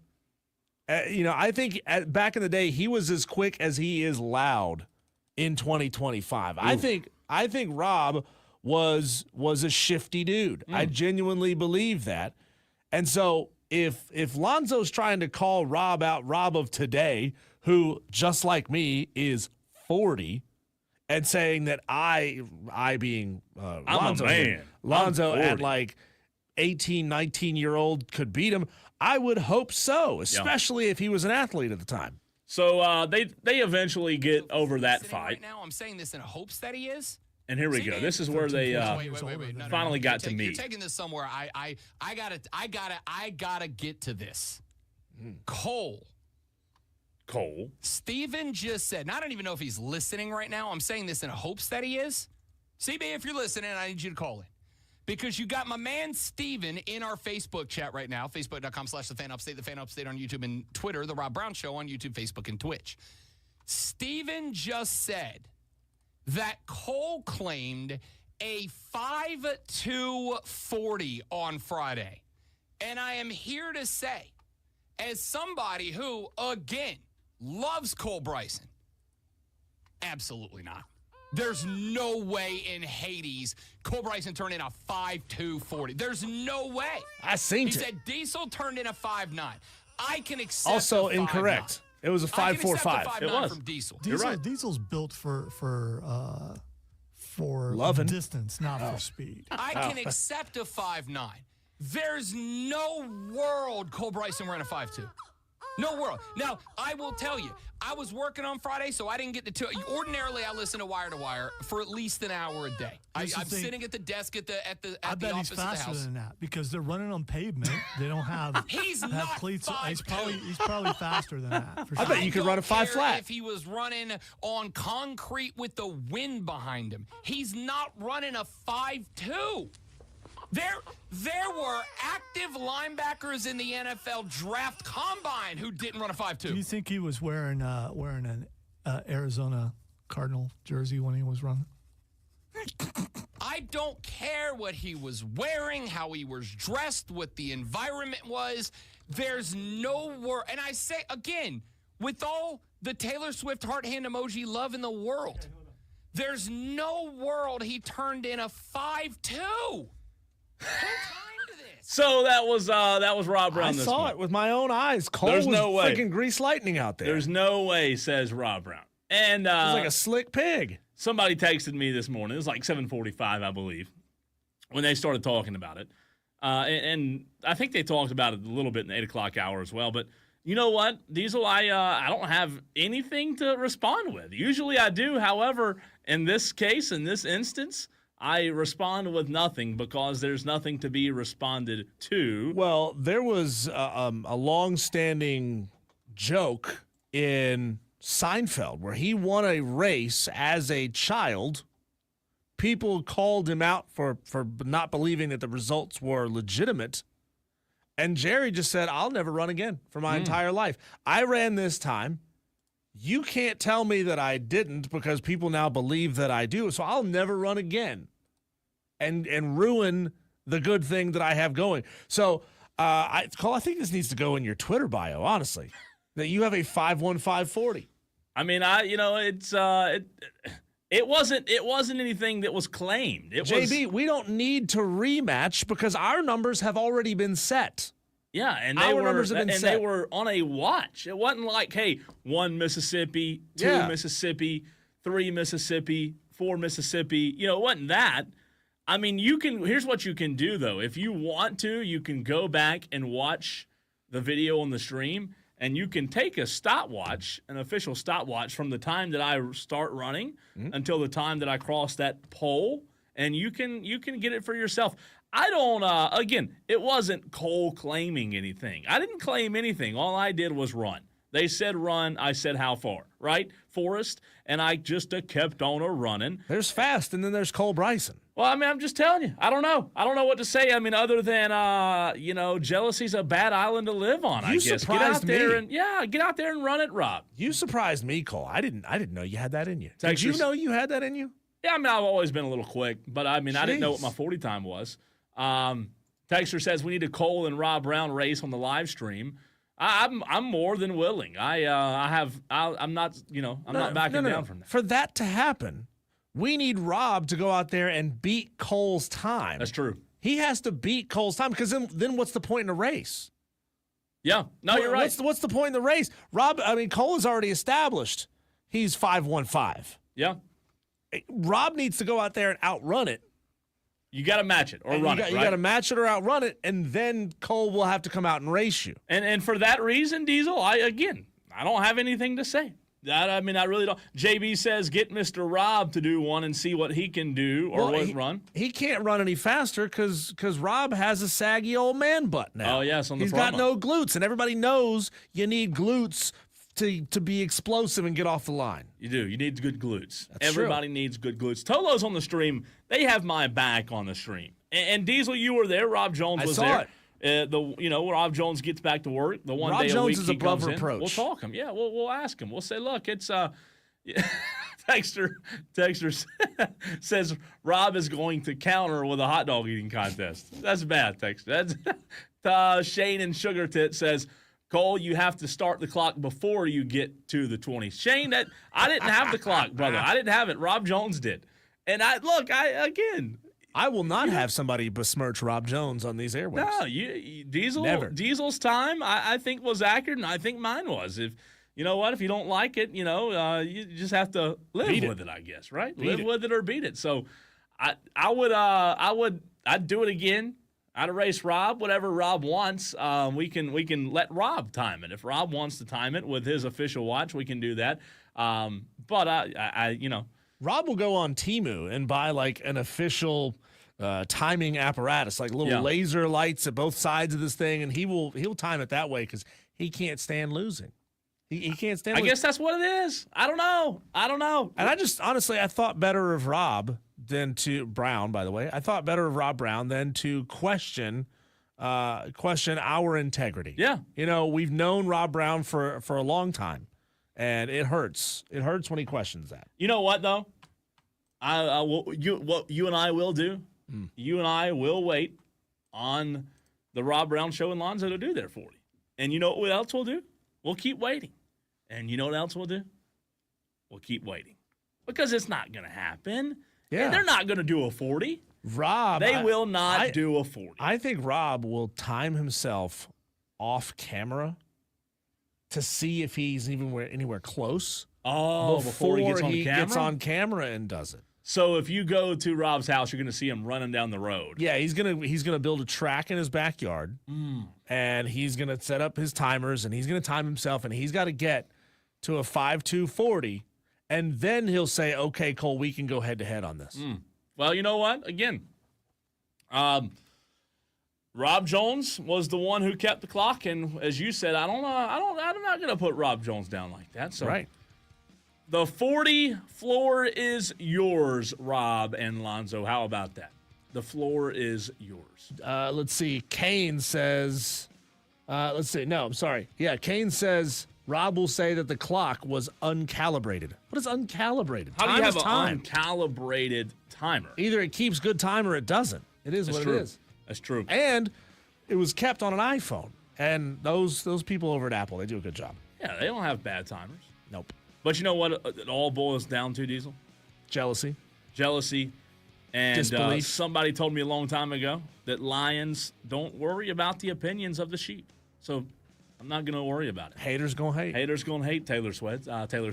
I think back in the day he was as quick as he is loud in 2025. Ooh. I think Rob was a shifty dude. I genuinely believe that. And so if Lonzo's trying to call Rob out, Rob of today, who just like me is 40, and saying that I being Lonzo, Lonzo at like 18, 19-year-old could beat him, I would hope so, especially if he was an athlete at the time. So they eventually get over that fight. Right now, I'm saying this in hopes that he is. And here we go. This is where they finally got to meet. You're taking this somewhere. I gotta get to this. Cole. Steven just said, and I don't even know if he's listening right now. I'm saying this in hopes that he is. CB, if you're listening, I need you to call in. Because you got my man Steven in our Facebook chat right now, facebook.com/TheFanUpstate, The Fan Upstate on YouTube and Twitter, The Rob Brown Show on YouTube, Facebook, and Twitch. Steven just said that Cole claimed a 5'2" 40 on Friday. And I am here to say, as somebody who, again, loves Cole Bryson, absolutely not. There's no way in Hades Cole Bryson turned in a 5'2" 40. There's no way. I seen it. He said Diesel turned in a 5'9". I can accept also a 5'9". Incorrect. It was a 5'4" It was from Diesel. You're right. Diesel's built for loving distance, not for speed. I can accept a 5'9". There's no world Cole Bryson wearing a 5'2". No world. Now, I will tell you, I was working on Friday, so I didn't get to ordinarily, I listen to Wire to Wire for at least an hour a day. I'm sitting at the desk at the I bet office he's at the faster house. than that because they're running on pavement. They don't have. He's have not cleats. 5'2". He's probably faster than that. For I sure. bet you could run a 5 flat. If he was running on concrete with the wind behind him, he's not running a 5'2". There were active linebackers in the NFL draft combine who didn't run a 5'2". Do you think he was wearing an Arizona Cardinal jersey when he was running? I don't care what he was wearing, how he was dressed, what the environment was. There's no word. And I say, again, with all the Taylor Swift heart hand emoji love in the world, there's no world he turned in a 5'2". So that was Rob Brown. I saw it with my own eyes. Cole was freaking grease lightning out there. There's no way, says Rob Brown. And it was like a slick pig. Somebody texted me this morning. It was like 7:45, I believe, when they started talking about it. And I think they talked about it a little bit in the 8 o'clock hour as well. But you know what, Diesel, I don't have anything to respond with. Usually I do. However, in this case, in this instance, I respond with nothing because there's nothing to be responded to. Well, there was a long-standing joke in Seinfeld where he won a race as a child. People called him out for not believing that the results were legitimate. And Jerry just said, I'll never run again for my entire life. I ran this time. You can't tell me that I didn't because people now believe that I do. So I'll never run again and ruin the good thing that I have going. So, Cole, I think this needs to go in your Twitter bio, honestly, that you have a 5'1", 540. I mean, it wasn't anything that was claimed. JB, we don't need to rematch because our numbers have already been set. Yeah, and they were on a watch. It wasn't like, hey, 1 Mississippi, 2 Mississippi, 3 Mississippi, 4 Mississippi. It wasn't that. I mean, here's what you can do though. If you want to, you can go back and watch the video on the stream, and you can take a stopwatch, an official stopwatch, from the time that I start running until the time that I cross that pole, and you can get it for yourself. I don't, again, it wasn't Cole claiming anything. I didn't claim anything. All I did was run. They said run. I said how far, right? Forrest. And I just kept on running. There's Fast, and then there's Cole Bryson. Well, I mean, I'm just telling you. I don't know. I don't know what to say. I mean, other than, jealousy's a bad island to live on, I guess. Get out there and run it, Rob. You surprised me, Cole. I didn't know you had that in you. Did you know you had that in you? Yeah, I mean, I've always been a little quick, but I mean, I didn't know what my 40 time was. Texter says we need a Cole and Rob Brown race on the live stream. I'm more than willing. I'm not backing down from that. For that to happen, we need Rob to go out there and beat Cole's time. That's true. He has to beat Cole's time because then what's the point in a race? Yeah, no, you're right. What's the point in the race? Cole is already established. He's 5.15. Yeah. Rob needs to go out there and outrun it. You got to match it or run it, right? You got to match it or outrun it, and then Cole will have to come out and race you. And for that reason, Diesel, I don't have anything to say. I really don't. JB says get Mr. Rob to do one and see what he can do or run. He can't run any faster because Rob has a saggy old man butt now. Oh, yes, on the He's promo. got no glutes, and everybody knows you need glutes to be explosive and get off the line. You do. You need good glutes. That's Everybody needs good glutes. Tolo's on the stream. They have my back on the stream. And Diesel, you were there. Rob Jones was there. Rob Jones gets back to work. The one Rob day Jones a week is he above comes in. reproach. We'll talk him. Yeah, we'll ask him. We'll say, look, it's Texter says Rob is going to counter with a hot dog eating contest. That's bad, Texter. That's Shane and Sugar Tit says, Cole, you have to start the clock before you get to the 20. Shane, I didn't have the clock, brother. I didn't have it. Rob Jones did. And I will not have somebody besmirch Rob Jones on these airwaves. No, Never. Diesel's time, I think, was accurate, and I think mine was. If you know what, if you don't like it, you just have to live with it, I guess, right? Live with it or beat it. So I'd do it again. I'd race Rob, whatever Rob wants. We can let Rob time it. If Rob wants to time it with his official watch, we can do that. But Rob will go on Temu and buy like an official timing apparatus, like little laser lights at both sides of this thing, and he'll time it that way because he can't stand losing. He can't stand. I guess that's what it is. I don't know. And I thought better of Rob than to Brown. By the way, I thought better of Rob Brown than to question our integrity. Yeah, we've known Rob Brown for a long time. And it hurts. It hurts when he questions that. You know what, though? What you and I will do, you and I will wait on the Rob Brown Show and Lonzo to do their 40. And you know what else we'll do? We'll keep waiting. And you know what else we'll do? We'll keep waiting. Because it's not going to happen. Yeah. They're not going to do a 40. They will not do a 40. I think Rob will time himself off camera to see if he's anywhere close. Oh, before he gets on camera and does it. So if you go to Rob's house, you're going to see him running down the road. Yeah, he's gonna build a track in his backyard, and he's gonna set up his timers, and he's gonna time himself, and he's got to get to a 5:2:40, and then he'll say, "Okay, Cole, we can go head to head on this." Well, you know what? Again, Rob Jones was the one who kept the clock, and as you said, I'm not going to put Rob Jones down like that. So right. The 40 floor is yours, Rob and Lonzo. How about that? The floor is yours. Let's see. Kane says, No, I'm sorry. Yeah, Kane says Rob will say that the clock was uncalibrated. What is uncalibrated? How do you have an uncalibrated timer? Either it keeps good time or it doesn't. It is what it is. That's true. And it was kept on an iPhone. And those people over at Apple, they do a good job. Yeah, they don't have bad timers. Nope. But you know what it all boils down to, Diesel? Jealousy. And Disbelief. somebody told me a long time ago that lions don't worry about the opinions of the sheep. So I'm not going to worry about it. Haters gonna hate. Haters going to hate, Taylor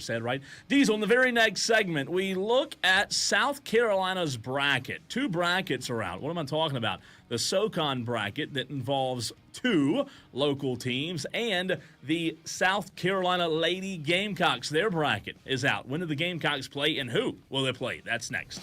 said, right? Diesel, in the very next segment, we look at South Carolina's bracket. 2 brackets are out. What am I talking about? The SoCon bracket that involves 2 local teams, and the South Carolina Lady Gamecocks. Their bracket is out. When do the Gamecocks play, and who will they play? That's next.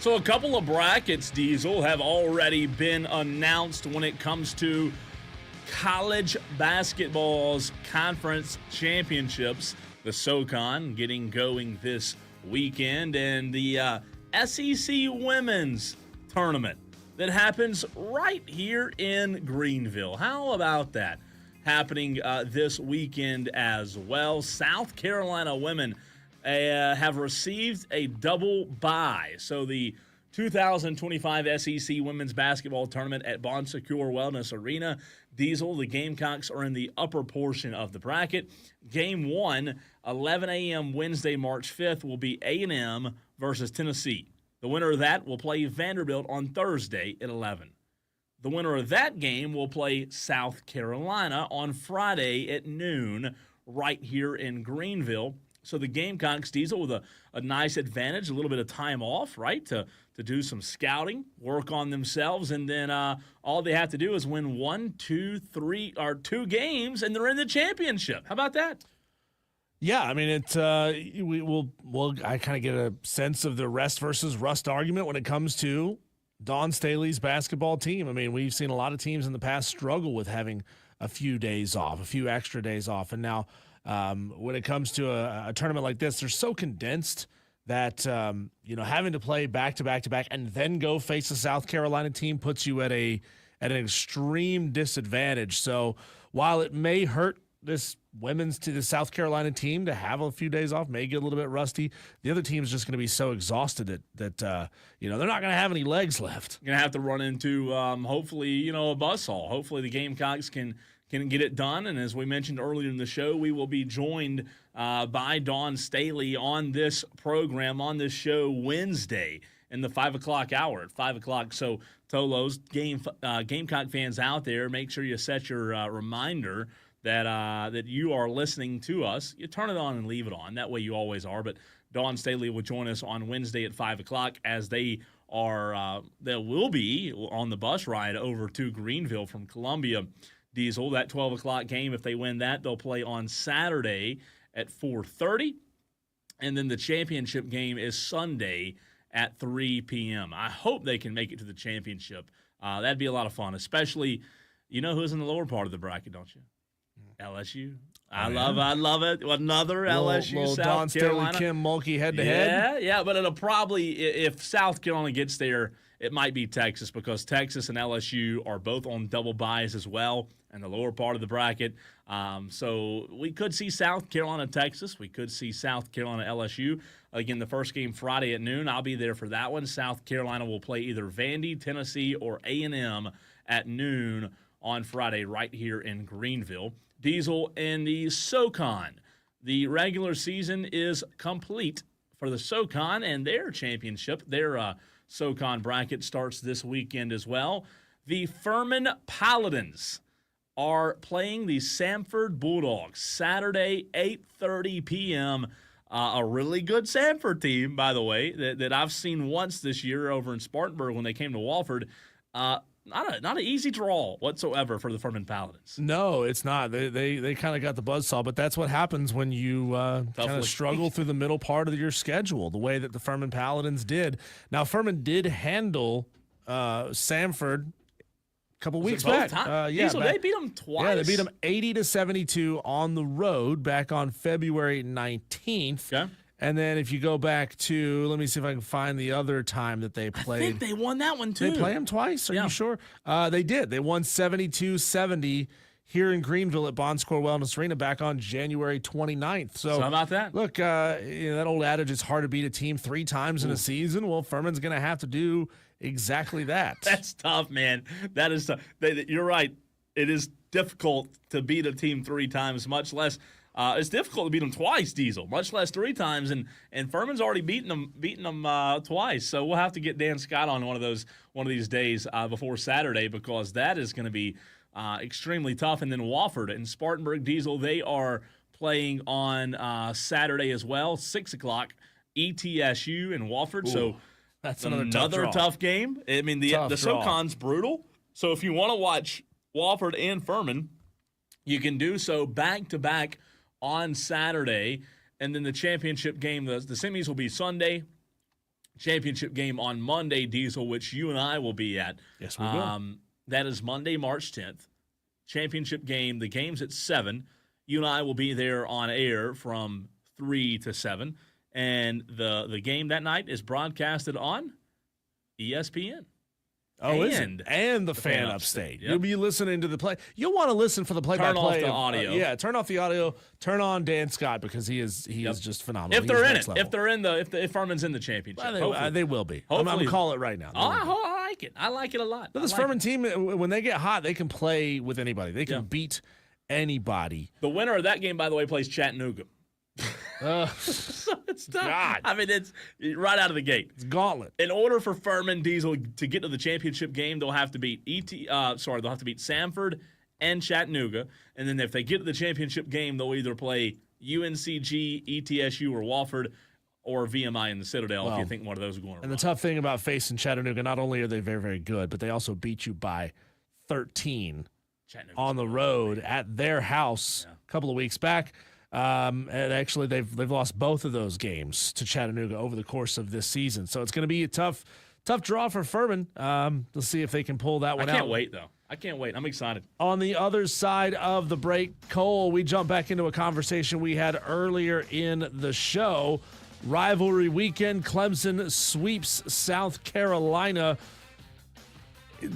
So a couple of brackets, Diesel, have already been announced when it comes to college basketball's conference championships. The SoCon getting going this weekend, and the SEC women's tournament that happens right here in Greenville. How about that? Happening this weekend as well. South Carolina women have received a double bye. So the 2025 SEC Women's Basketball Tournament at Bon Secours Wellness Arena. Diesel, the Gamecocks are in the upper portion of the bracket. Game 1, 11 a.m. Wednesday, March 5th, will be A&M versus Tennessee. The winner of that will play Vanderbilt on Thursday at 11. The winner of that game will play South Carolina on Friday at noon right here in Greenville. So the Gamecocks, Diesel, with a nice advantage, a little bit of time off, right, to do some scouting, work on themselves, and then all they have to do is win 1, 2, 3, or 2 games, and they're in the championship. How about that? Yeah, I mean, it's I kind of get a sense of the rest versus rust argument when it comes to Dawn Staley's basketball team. I mean, we've seen a lot of teams in the past struggle with having a few days off, a few extra days off, and now when it comes to a tournament like this, they're so condensed that having to play back to back to back and then go face a South Carolina team puts you at an extreme disadvantage. So while it may hurt this the South Carolina team to have a few days off, may get a little bit rusty, the other team is just going to be so exhausted that they're not going to have any legs left. Going to have to run into hopefully a buzzsaw. Hopefully the Gamecocks can get it done. And as we mentioned earlier in the show, we will be joined by Dawn Staley on this program, on this show Wednesday in the 5 o'clock hour at 5 o'clock. So Tolos, Gamecock fans out there, make sure you set your reminder that you are listening to us. You turn it on and leave it on. That way you always are. But Dawn Staley will join us on Wednesday at 5 o'clock as they will be on the bus ride over to Greenville from Columbia. Diesel, that 12 o'clock game, if they win that, they'll play on Saturday at 4:30. And then the championship game is Sunday at 3 p.m. I hope they can make it to the championship. That'd be a lot of fun, especially, who's in the lower part of the bracket, don't you? LSU. I love it. Another LSU, little South Dawn Carolina. Staley, Kim Mulkey head-to-head. Yeah, but it'll probably, if South Carolina gets there, it might be Texas because Texas and LSU are both on double byes as well in the lower part of the bracket. So we could see South Carolina, Texas. We could see South Carolina, LSU. Again, the first game Friday at noon. I'll be there for that one. South Carolina will play either Vandy, Tennessee, or A&M at noon on Friday right here in Greenville. Diesel in the SoCon. The regular season is complete for the SoCon and their championship. Their SoCon bracket starts this weekend as well. The Furman Paladins are playing the Samford Bulldogs Saturday, 8:30 p.m. A really good Samford team, by the way, that I've seen once this year over in Spartanburg when they came to Walford. Not an easy draw whatsoever for the Furman Paladins. No, it's not. They kind of got the buzzsaw, but that's what happens when you kind of struggle through the middle part of your schedule, the way that the Furman Paladins did. Now, Furman did handle Samford a couple weeks back. They beat them twice. Yeah, they beat them 80-72 on the road back on February 19th. Okay. And then if you go back to, let me see if I can find the other time that they played. I think they won that one, too. They play them twice? Are you sure? They did. They won 72-70 here in Greenville at Bon Secours Wellness Arena back on January 29th. So how about that? Look, that old adage, it's hard to beat a team 3 times in a season. Well, Furman's going to have to do exactly that. That's tough, man. That is tough. You're right. It is difficult to beat a team 3 times, much less it's difficult to beat them twice, Diesel, much less 3 times, and Furman's already beaten them twice. So we'll have to get Dan Scott on one of these days before Saturday because that is going to be extremely tough. And then Wofford and Spartanburg, Diesel, they are playing on Saturday as well, 6 o'clock, ETSU and Wofford. So that's another tough game. I mean, the SoCon's brutal. So if you want to watch Wofford and Furman, you can do so back-to-back on Saturday, and then the championship game, the semis will be Sunday, championship game on Monday, Diesel, which you and I will be at. Yes, we will. That is Monday, March 10th. Championship game. The game's at 7. You and I will be there on air from 3 to 7. And the game that night is broadcasted on ESPN. Oh, is it? And the fan upstate. You'll be listening to the play. You'll want to listen for the play-by-play. Turn off the audio. Turn off the audio. Turn on Dan Scott because he is just phenomenal. If they're in it, if Furman's in the championship, they will be. Hopefully. I'm gonna call it right now. I like it. I like it a lot. This Furman team, when they get hot, they can play with anybody. They can beat anybody. The winner of that game, by the way, plays Chattanooga. So it's tough. God. I mean, it's right out of the gate. It's gauntlet. In order for Furman Diesel to get to the championship game, they'll have to beat they'll have to beat Samford and Chattanooga, and then if they get to the championship game, they'll either play UNCG, ETSU, or Wofford, or VMI in the Citadel. If you think one of those are going to run. And the tough thing about facing Chattanooga, not only are they very, very good, but they also beat you by 13 on the road at their house a couple of weeks back. And actually, they've lost both of those games to Chattanooga over the course of this season. So it's going to be a tough draw for Furman. Let's see if they can pull that one out. I can't wait, though. I can't wait. I'm excited. On the other side of the break, Cole, we jump back into a conversation we had earlier in the show. Rivalry weekend, Clemson sweeps South Carolina.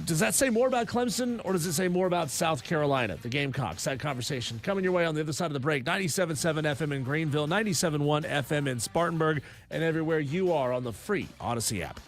Does that say more about Clemson, or does it say more about South Carolina, the Gamecocks? That conversation coming your way on the other side of the break. 97.7 FM in Greenville, 97.1 FM in Spartanburg, and everywhere you are on the free Odyssey app.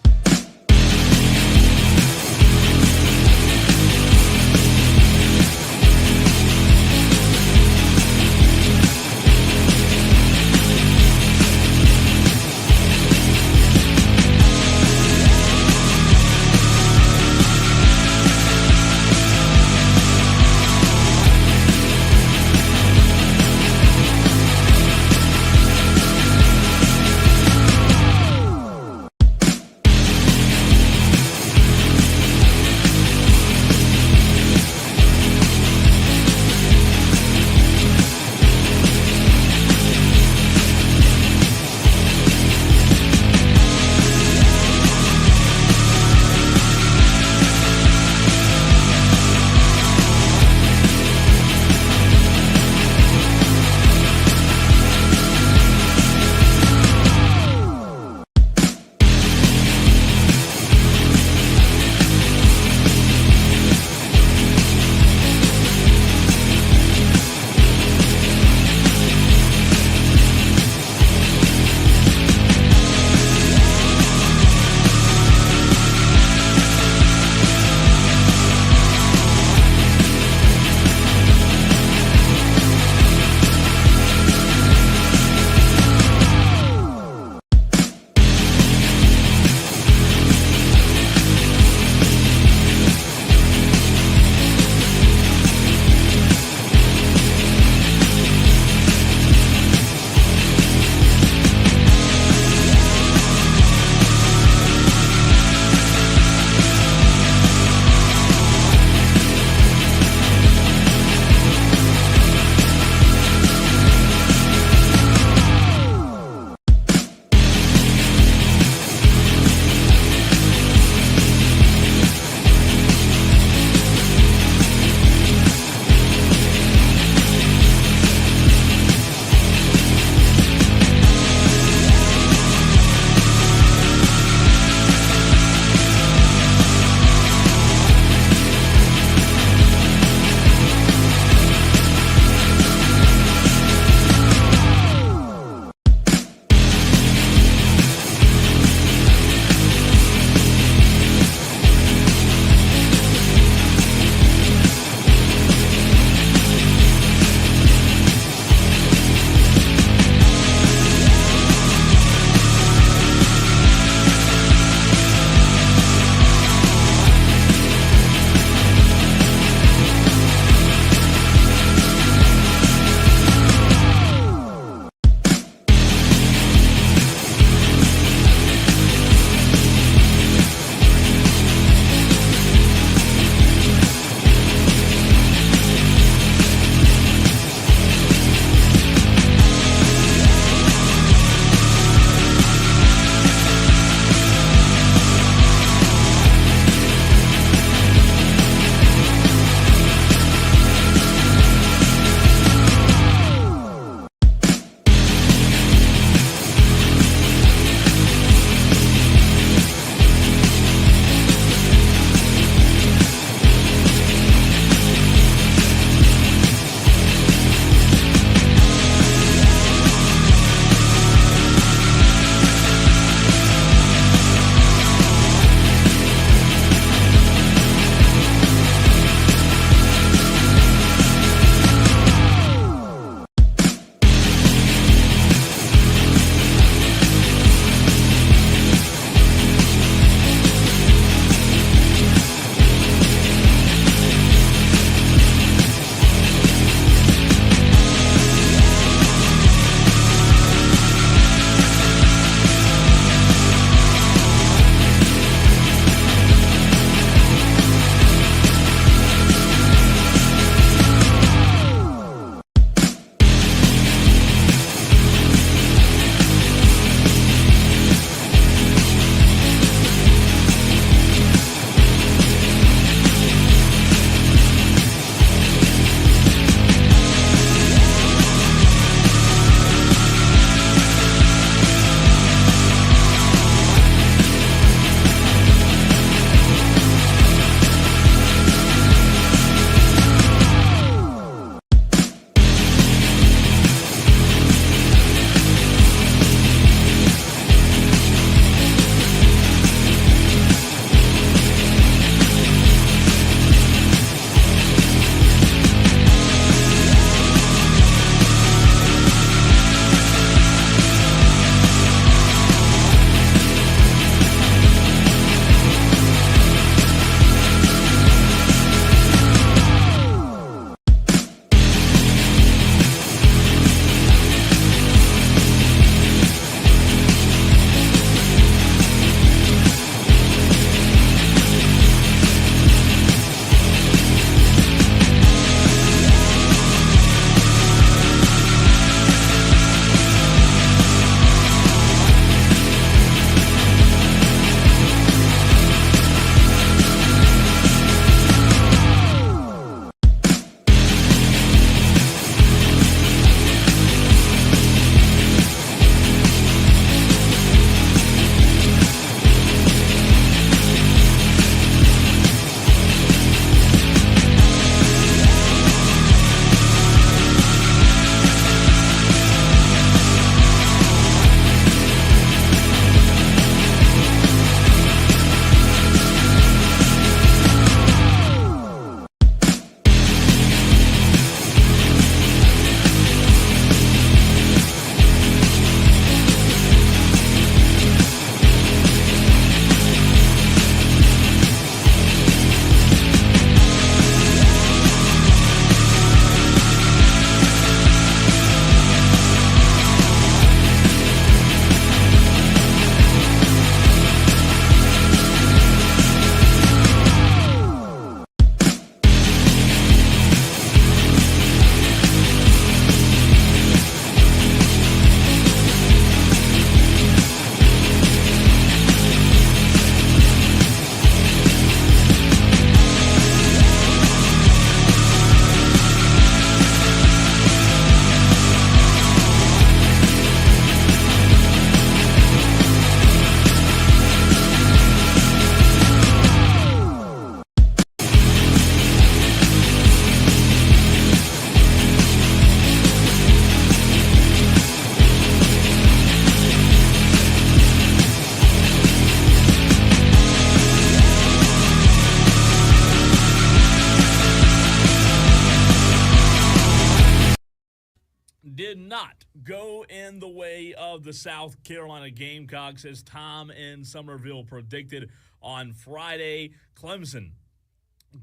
did not go in the way of the South Carolina Gamecocks, as Tom in Somerville predicted on Friday. Clemson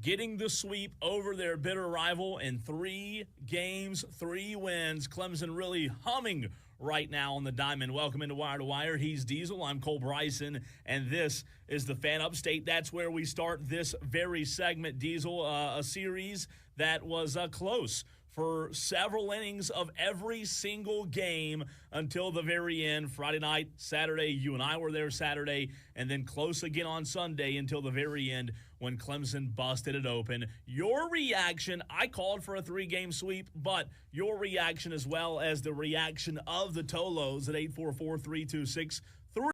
getting the sweep over their bitter rival in 3 games, 3 wins. Clemson really humming right now on the diamond. Welcome into Wire to Wire. He's Diesel. I'm Cole Bryson, and this is the Fan Upstate. That's where we start this very segment, Diesel, a series that was close for several innings of every single game until the very end. Friday night, Saturday, you and I were there Saturday, and then close again on Sunday until the very end when Clemson busted it open. Your reaction, I called for a 3-game sweep, but your reaction as well as the reaction of the Tolos at